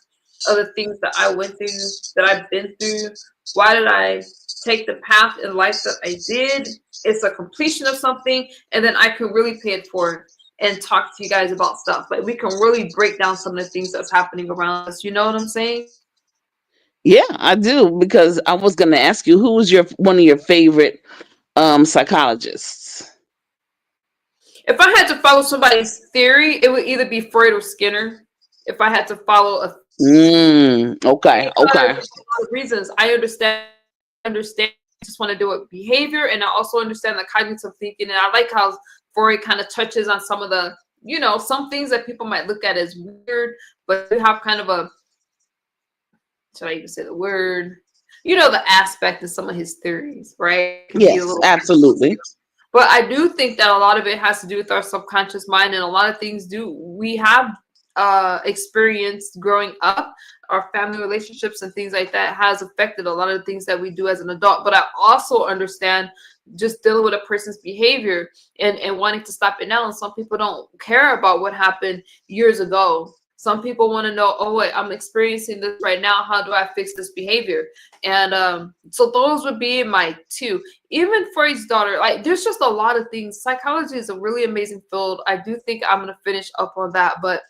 of the things that I went through, that I've been through. Why did I take the path in life that I did? It's a completion of something, and then I can really pay it forward and talk to you guys about stuff. Like we can really break down some of the things that's happening around us. You know what I'm saying? Yeah, I do, because I was gonna ask you, who was one of your favorite psychologists? If I had to follow somebody's theory, it would either be Freud or Skinner. If I had to follow a Okay. reasons, I understand. I just want to do it behavior, and I also understand the cognitive thinking. And I like how Freud kind of touches on some of the, some things that people might look at as weird, but we have kind of a, should I even say the word? The aspect of some of his theories, right? Yes, absolutely. But I do think that a lot of it has to do with our subconscious mind, and a lot of things we have experienced growing up. Our family relationships and things like that has affected a lot of the things that we do as an adult. But I also understand just dealing with a person's behavior and wanting to stop it now. And some people don't care about what happened years ago. Some people want to know, oh wait, I'm experiencing this right now. How do I fix this behavior? And so those would be my two. Even Freud's daughter, like there's just a lot of things. Psychology is a really amazing field. I do think I'm gonna finish up on that, but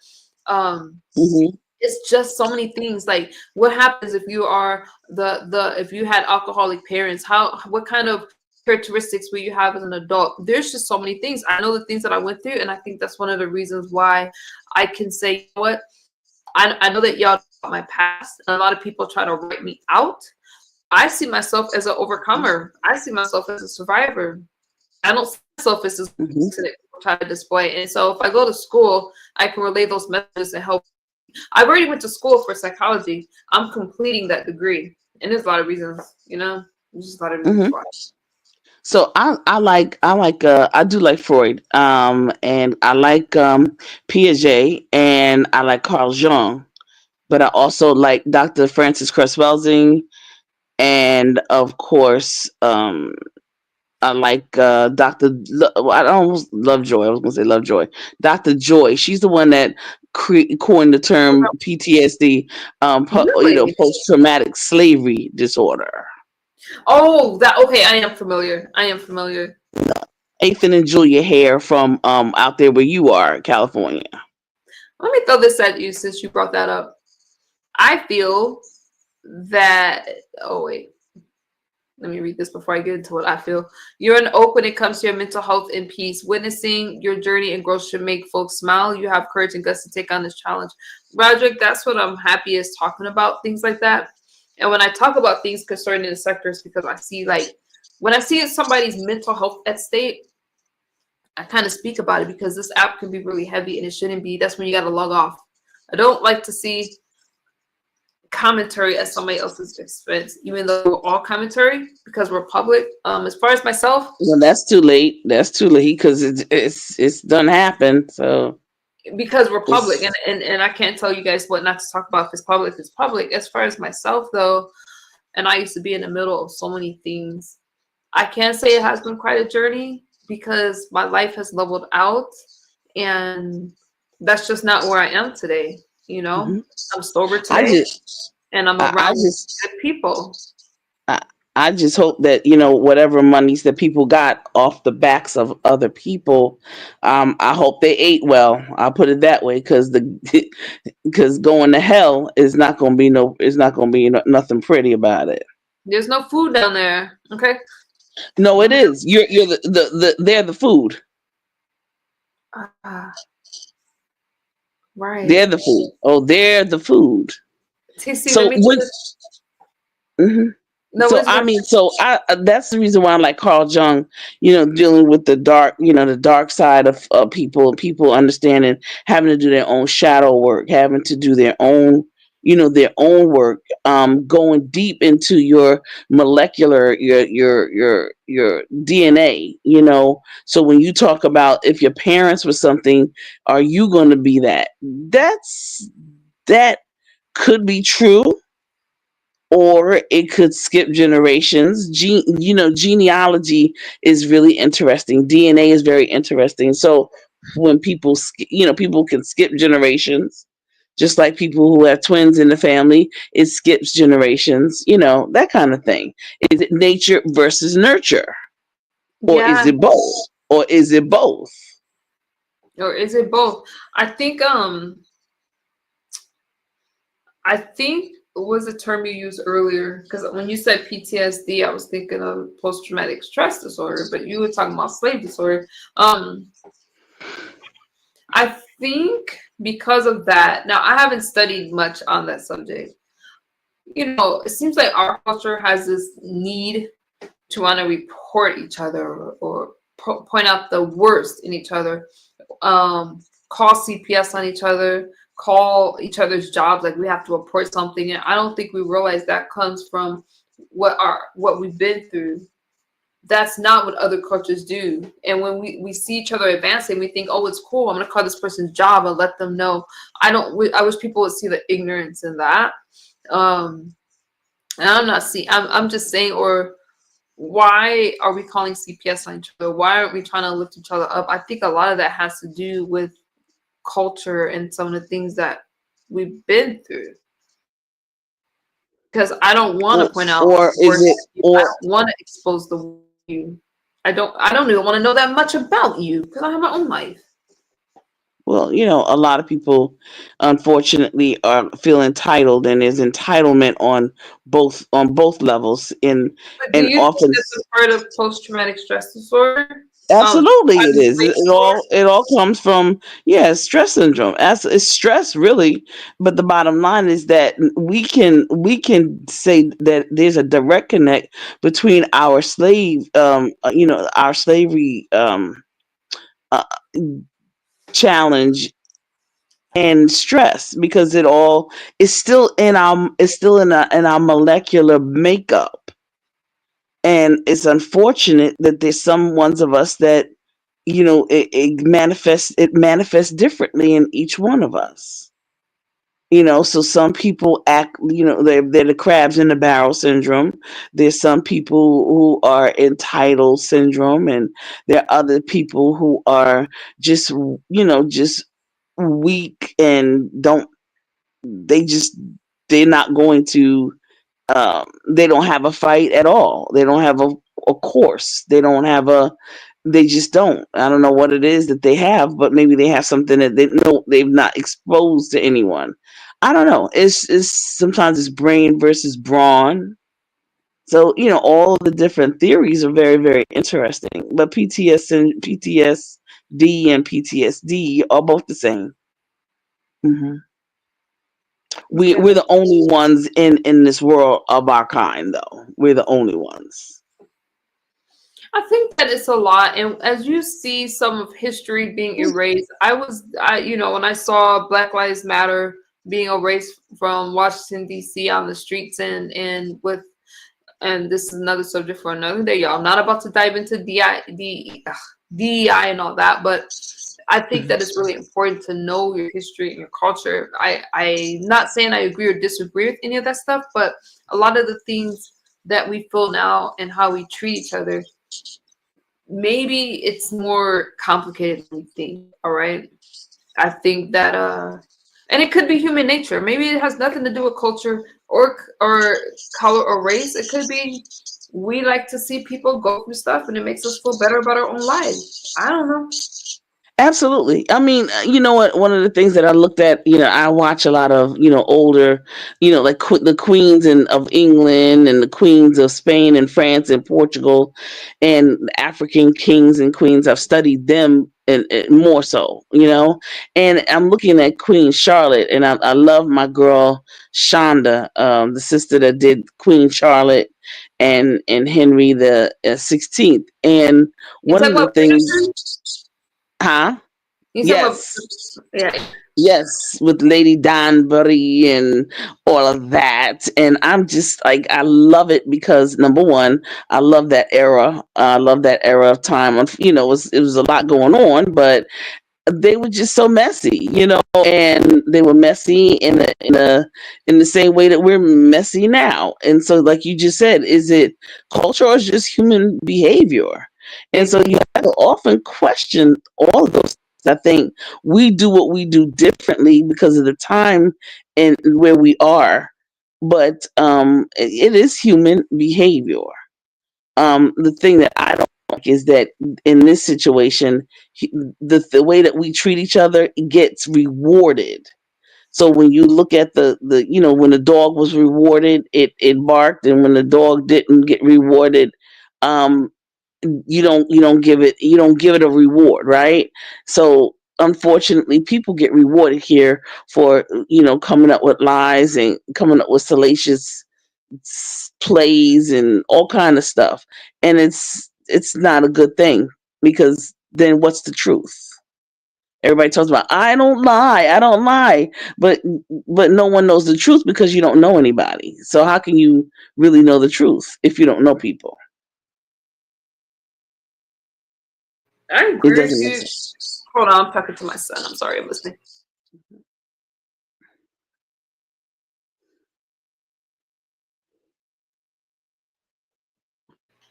it's just so many things. Like, what happens if you are if you had alcoholic parents? What kind of characteristics will you have as an adult? There's just so many things. I know the things that I went through, and I think that's one of the reasons why I can say, you know what, I know that y'all know about my past, and a lot of people try to write me out. I see myself as an overcomer. I see myself as a survivor. I don't see myself as this Mhm. person that people try to display. And so if I go to school, I can relay those messages and help. I've already went to school for psychology. I'm completing that degree. And there's a lot of reasons, there's just a lot of reasons Mhm. why. So I do like Freud, and I like Piaget, and I like Carl Jung, but I also like Dr. Francis Cress Welsing, and of course, I like I almost Lovejoy. I was gonna say Lovejoy. Dr. Joy. She's the one that coined the term PTSD, Really? post traumatic slavery disorder. Oh, okay. I am familiar. I am familiar. Ethan and Julia Hare from out there where you are, California. Let me throw this at you since you brought that up. I feel that, oh, wait. Let me read this before I get into what I feel. You're an oak when it comes to your mental health and peace. Witnessing your journey and growth should make folks smile. You have courage and guts to take on this challenge. Roderick, that's what I'm happiest talking about, things like that. And when I talk about things concerning the sectors, because I see, like, when I see somebody's mental health at stake, I kind of speak about it because this app can be really heavy and it shouldn't be. That's when you got to log off. I don't like to see commentary at somebody else's expense, even though we're all commentary because we're public. As far as myself, Well, that's too late. That's too late because it's done happened. So because we're public, it's and I can't tell you guys what not to talk about because public is public. As far as myself though, and I used to be in the middle of so many things. I can't say it has been quite a journey because my life has leveled out, and that's just not where I am today. mhm. I'm sober I today, just and I'm I around just good people. I, I just hope that whatever monies that people got off the backs of other people, I hope they ate well. I'll put it that way because because going to hell is not going to be nothing pretty about it. There's no food down there. Okay. No, it is. You're they're the food. Ah, right. They're the food. Oh, they're the food. TC, let So me when just. mhm. No, So it's I good. mean, that's the reason why I like Carl Jung. Dealing with the dark side of people understanding, having to do their own shadow work, having to do their own work, going deep into your molecular, your DNA. So when you talk about if your parents were something, are you going to be that? That could be true, or it could skip generations. Genealogy is really interesting. DNA is very interesting. So when people can skip generations, just like people who have twins in the family, it skips generations. That kind of thing. Is it nature versus nurture, or is Yeah. it both? Or is it both? Or is it both? I think what was the term you used earlier? Because when you said PTSD, I was thinking of post-traumatic stress disorder, but you were talking about slave disorder. I think because of that, now I haven't studied much on that subject. It seems like our culture has this need to want to report each other or point out the worst in each other, call CPS on each other, call each other's jobs like we have to report something. And I don't think we realize that comes from what we've been through. That's not what other cultures do. And when we see each other advancing, we think, oh, it's cool. I'm gonna call this person's job and let them know. I wish people would see the ignorance in that. And I'm just saying, or why are we calling CPS on each other? Why aren't we trying to lift each other up? I think a lot of that has to do with culture and some of the things that we've been through. Because I don't want or, to point out or is words. it I or don't want to expose the you. I don't even want to know that much about you because I have my own life. Well, a lot of people unfortunately are feel entitled, and there's entitlement on both levels, But do and you think often. this is part of post-traumatic stress disorder? Absolutely, it is. It, Isolation it disorder? all it all comes from, yeah, stress syndrome. As it's stress really, but the bottom line is that we can say that there's a direct connect between our slavery uh, challenge and stress, because it all is still in our molecular makeup. And it's unfortunate that there's some ones of us that, it manifests differently in each one of us. So some people act, they're the crabs in the barrel syndrome. There's some people who are entitled syndrome, and there are other people who are just weak and don't, they just, they're not going to, they don't have a fight at all. They don't have a course. They just don't. I don't know what it is that they have, but maybe they have something that they know they've not exposed to anyone. I don't know. It's sometimes it's brain versus brawn. So, all of the different theories are very, very interesting. But PTSD and PTSD are both the same. hmm we're Okay. the only ones in this world of our kind, though. We're the only ones. I think that it's a lot, and as you see some of history being erased, when I saw Black Lives Matter being erased from Washington D.C. on the streets, and this is another subject for another day, y'all. I'm not about to dive into DEI and all that, but I think that it's really important to know your history and your culture. I'm not saying I agree or disagree with any of that stuff, but a lot of the things that we feel now and how we treat each other, maybe it's more complicated than we think. All right. I think that and it could be human nature. Maybe it has nothing to do with culture or color or race. It could be we like to see people go through stuff and it makes us feel better about our own lives. I don't know. Absolutely. I mean, you know what? One of the things that I looked at, I watch a lot of, older, like the queens of England and the queens of Spain and France and Portugal, and African kings and queens. I've studied them and more so, and I'm looking at Queen Charlotte, and I love my girl Shonda, the sister that did Queen Charlotte and Henry the 16th. And You one talk of the about things, Bridgerton? huh? You talk about Yes, yeah. yes, with Lady Danbury and all of that. And I'm just like, I love it because number one, I love that era. I love that era of time. It was a lot going on, but they were just so messy, and they were messy in the same way that we're messy now. And so, like you just said, is it culture or is just human behavior? And so you have to often question all of those. I think we do what we do differently because of the time and where we are, but it is human behavior. The thing that I don't like is that in this situation, the way that we treat each other gets rewarded. So when you look at when the dog was rewarded, it barked, and when the dog didn't get rewarded, um, you don't give it a reward, right? So unfortunately, people get rewarded here for coming up with lies and coming up with salacious plays and all kind of stuff, and it's not a good thing, because then what's the truth? Everybody talks about, I don't lie, but no one knows the truth because you don't know anybody. So how can you really know the truth if you don't know people? I It agree with doesn't make you. sense. Hold on, I'm talking to my son. I'm sorry, I'm listening.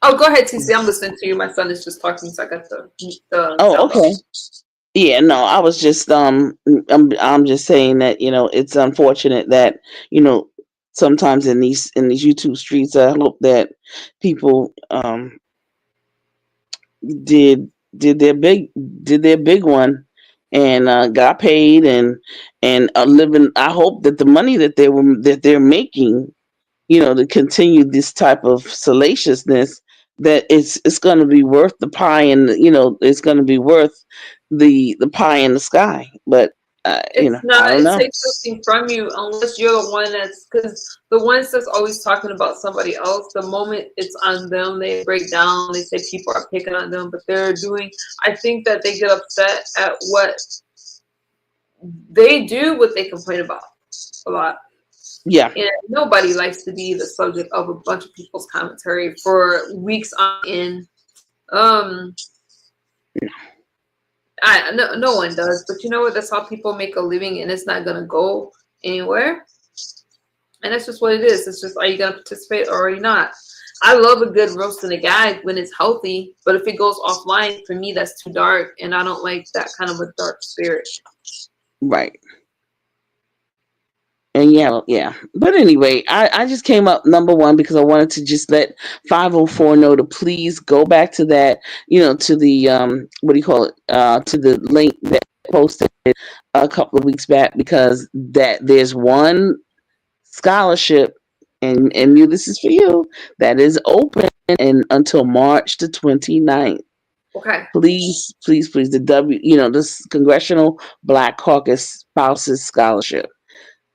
Oh, go ahead, TC. I'm listening to you. My son is just talking, so I got the Oh, sound off. okay. Yeah, no, I was just I'm just saying that, it's unfortunate that, you know sometimes in these YouTube streets. I hope that people did did their big one, and got paid and are living. I hope that the money that they're making, to continue this type of salaciousness, that it's going to be worth the pie, and it's going to be worth the pie in the sky. But It's I not. don't It know. takes something from you unless you're the one that's because the ones that's always talking about somebody else. The moment it's on them, they break down. They say people are picking on them, but they're doing. I think that they get upset at what they do, what they complain about a lot. Yeah, And nobody likes to be the subject of a bunch of people's commentary for weeks on end. Um, no one does, but you know what? That's how people make a living, and it's not gonna go anywhere. And that's just what it is. It's just, are you gonna participate or are you not? I love a good roast in a gag when it's healthy, but if it goes offline, for me, that's too dark, and I don't like that kind of a dark spirit. right. And yeah. But anyway, I just came up number one because I wanted to just let 504 know to please go back to that, to the what do you call it? To the link that I posted a couple of weeks back, because that there's one scholarship, and this is for you, that is open and until March the 29th. Okay. Please, please, please, the this Congressional Black Caucus Spouses Scholarship.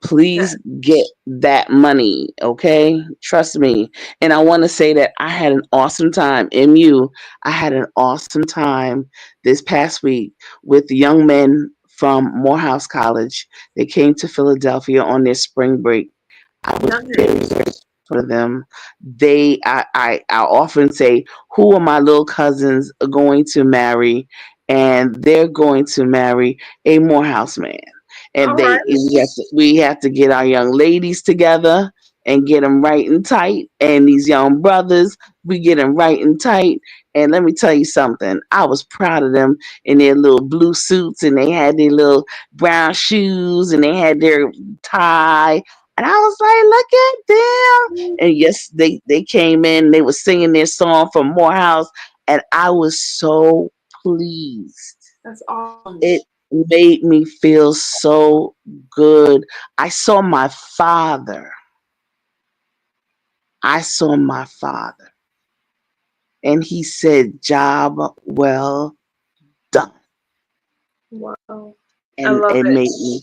Okay. Please get that money, okay? Trust me. And I want to say that I had an awesome time. I had an awesome time this past week with young men from Morehouse College. They came to Philadelphia on their spring break. I was very, Nice. very for them. I often say, who are my little cousins going to marry? And they're going to marry a Morehouse man. And All right. we have to get our young ladies together and get them right and tight. And these young brothers, we get them right and tight. And let me tell you something. I was proud of them in their little blue suits, and they had their little brown shoes, and they had their tie. And I was like, look at them. And yes, they came in, they were singing their song from Morehouse, and I was so pleased. That's awesome. It made me feel so good. I saw my father. I saw my father. And he said, job well done. Wow. I And love it it. made me,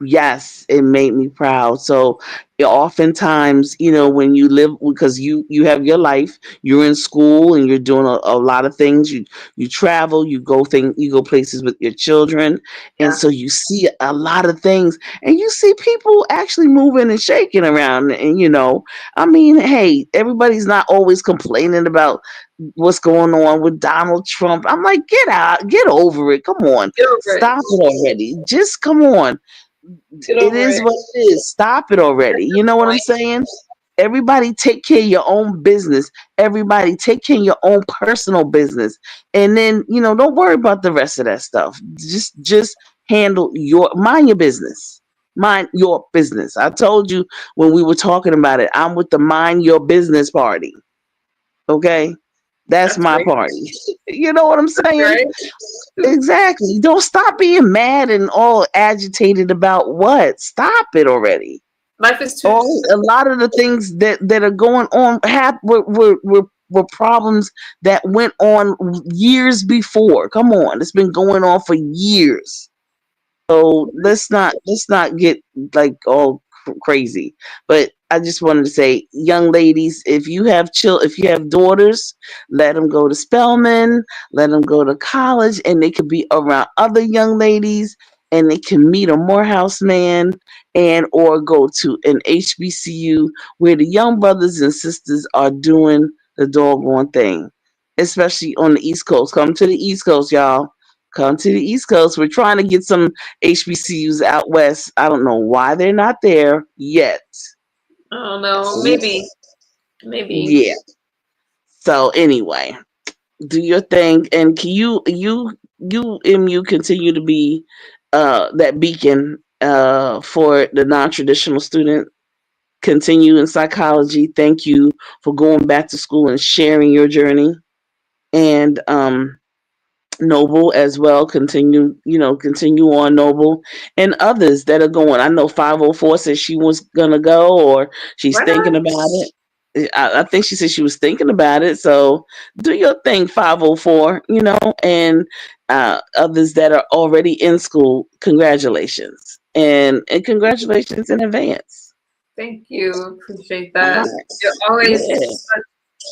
yes, it made me proud. So oftentimes, when you live, because you have your life, you're in school and you're doing a lot of things. You travel, you go places with your children, and Yeah. so you see a lot of things, and you see people actually moving and shaking around. And I mean, hey, everybody's not always complaining about what's going on with Donald Trump. I'm like, get out, get over it. Come on, Get over it. stop it already. Just come on. Get It over is it. what it is. Stop it already. That's You the know what I'm point. saying? Everybody take care of your own business. Everybody take care of your own personal business. And then, don't worry about the rest of that stuff. Just mind your business. Mind your business. I told you when we were talking about it, I'm with the mind your business party. Okay? That's That's my right. party. You know what I'm saying? Right. Exactly. Don't stop being mad and all agitated about what. Stop it already. Life is too. A lot of the things that are going on were problems that went on years before. Come on, it's been going on for years. So let's not get like all crazy. But I just wanted to say, young ladies, if you have daughters, let them go to Spelman, let them go to college, and they could be around other young ladies, and they can meet a Morehouse man, and or go to an HBCU where the young brothers and sisters are doing the doggone thing, especially on the East Coast. Come to the East Coast, y'all. Come to the East Coast. We're trying to get some HBCUs out west. I don't know why they're not there yet. I don't know. Maybe. Maybe. Yeah. So anyway, do your thing, and can you continue to be that beacon for the non-traditional student. Continue in psychology. Thank you for going back to school and sharing your journey. And Noble as well. Continue on, Noble, and others that are going. I know 504 said she was gonna go, or she's Why thinking not? about it. I think she said she was thinking about it. So do your thing, 504. And others that are already in school. Congratulations, and congratulations in advance. Thank you. Appreciate All that. right. You're always, Yeah.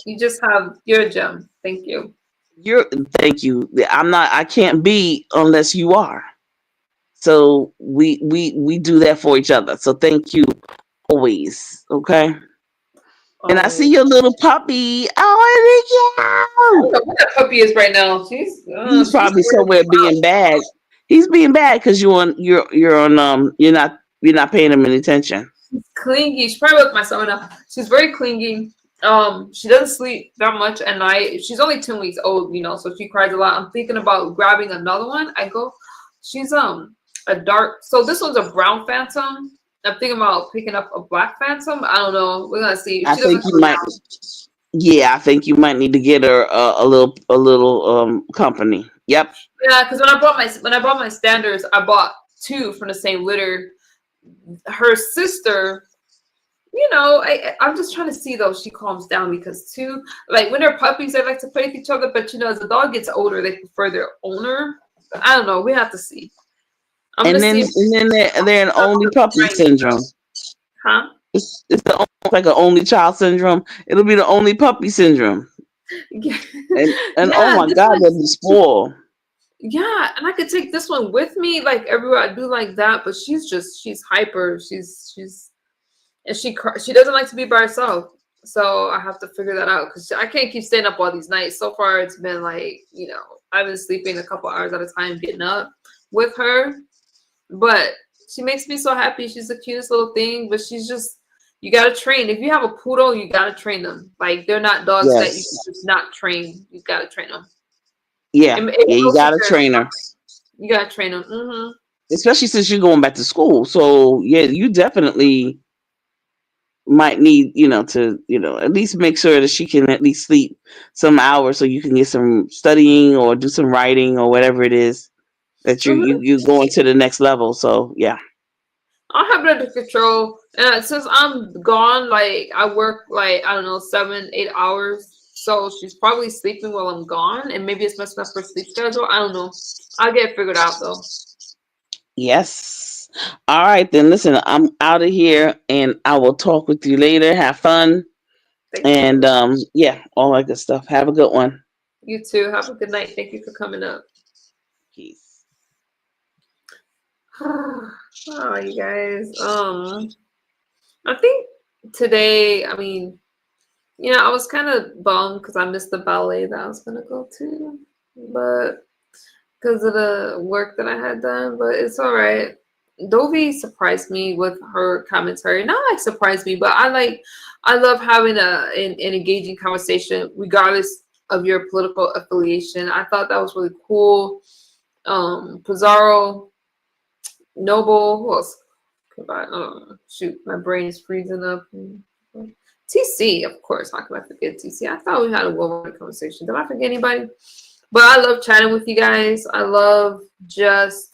you just have your gem. Thank you. You're. Thank you. I'm not. I can't be unless you are. So we do that for each other. So thank you always. Okay. And I see Always. your little puppy. I Oh, don't know what that puppy is right now. he's She's probably weird. somewhere being bad. He's being bad because you're on you're not paying him any attention. She's clingy. She's probably with my son now. She's very clingy. She doesn't sleep that much at night. She's only 10 weeks old, so she cries a lot. I'm thinking about grabbing another one. She's a dark. So this one's a brown phantom. I'm thinking about picking up a black phantom. I don't know. We're gonna see if I she doesn't think you come might. down. Yeah, I think you might need to get her a little company. Yep. Yeah, because when I bought my standards, I bought two from the same litter. Her sister, I'm just trying to see though if she calms down because two, like when they're puppies, they like to play with each other, but as the dog gets older, they prefer their owner. I don't know. We have to see. I'm gonna And then see if and then they're an only puppy syndrome. huh? It's like an only child syndrome. It'll be the only puppy syndrome. Yeah, And oh yeah. my This God, one, they'll be spoiled. yeah, and I could take this one with me, like everywhere I do like that. But she's hyper. She's and she doesn't like to be by herself. So I have to figure that out because I can't keep staying up all these nights. So far, it's been like I've been sleeping a couple hours at a time, getting up with her. But she makes me so happy. She's the cutest little thing. But she's just you gotta train. If you have a poodle, you gotta train them. Like they're not dogs that you can Yes. just not train. You gotta train them. Yeah. It Yeah, you goes with got a your, trainer. you gotta train them. Hmm. Especially since you're going back to school. So yeah, you definitely might need, at least make sure that she can at least sleep some hours so you can get some studying or do some writing or whatever it is that Hmm. you going to the next level. So yeah. I'll have it under control. Since I'm gone, like I work like I don't know 7, 8 hours, so she's probably sleeping while I'm gone, and maybe it's messing up her sleep schedule. I don't know. I'll get it figured out though. Yes. All right, then listen, I'm out of here and I will talk with you later. Have fun. Thank And you. yeah, all that good stuff. Have a good one. You too. Have a good night. Thank you for coming up. Peace. Oh, you guys. I think today. I mean, I was kind of bummed because I missed the ballet that I was gonna go to, but because of the work that I had done. But it's all right. Dovie surprised me with her commentary. Not like surprised me, but I love having an engaging conversation regardless of your political affiliation. I thought that was really cool. Pizarro, Noble, who else? Shoot, my brain is freezing up. TC, of course. How can I forget TC? I thought we had a well-rounded conversation. Did I forget anybody? But I love chatting with you guys. I love just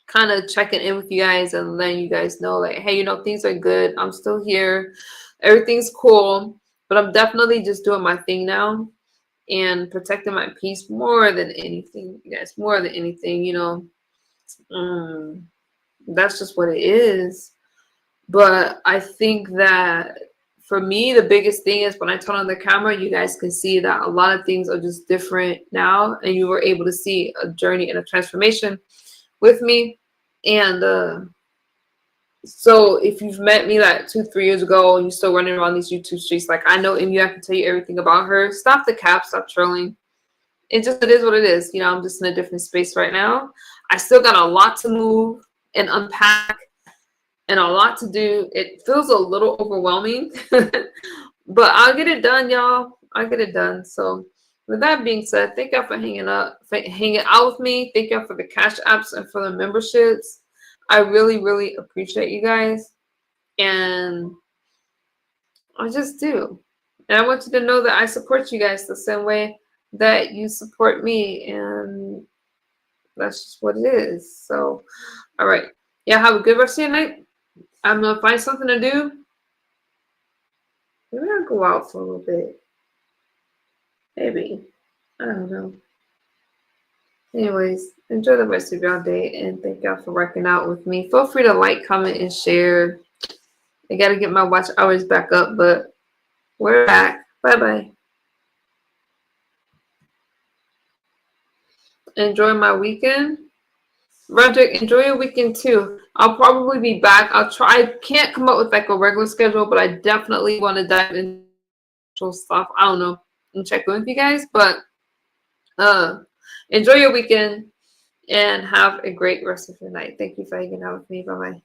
kind of checking in with you guys and letting you guys know, like, hey, things are good. I'm still here. Everything's cool. But I'm definitely just doing my thing now and protecting my peace more than anything, you guys. More than anything. That's just what it is. But I think that for me, the biggest thing is when I turn on the camera, you guys can see that a lot of things are just different now, and you were able to see a journey and a transformation with me. And so if you've met me like 2, 3 years ago and you're still running around these YouTube streets, like I know MU, I can tell you everything about her. Stop the cap, stop trolling. It is what it is. I'm just in a different space right now. I still got a lot to move and unpack and a lot to do. It feels a little overwhelming, but I'll get it done, y'all. I'll get it done. So with that being said, thank y'all for hanging out with me. Thank y'all for the cash apps and for the memberships. I really, really appreciate you guys. And I just do. And I want you to know that I support you guys the same way that you support me, and that's just what it is. So, all right. Yeah, have a good rest of your night. I'm gonna find something to do. Maybe I'll go out for a little bit. Maybe. I don't know. Anyways, enjoy the rest of your day, and thank y'all for working out with me. Feel free to like, comment, and share. I gotta get my watch hours back up, but we're back. Bye-bye. Enjoy my weekend. Roderick, enjoy your weekend too. I'll probably be back. I'll try. I can't come up with like a regular schedule, but I definitely want to dive into stuff. I don't know. I'm checking with you guys, but enjoy your weekend and have a great rest of your night. Thank you for hanging out with me. Bye bye.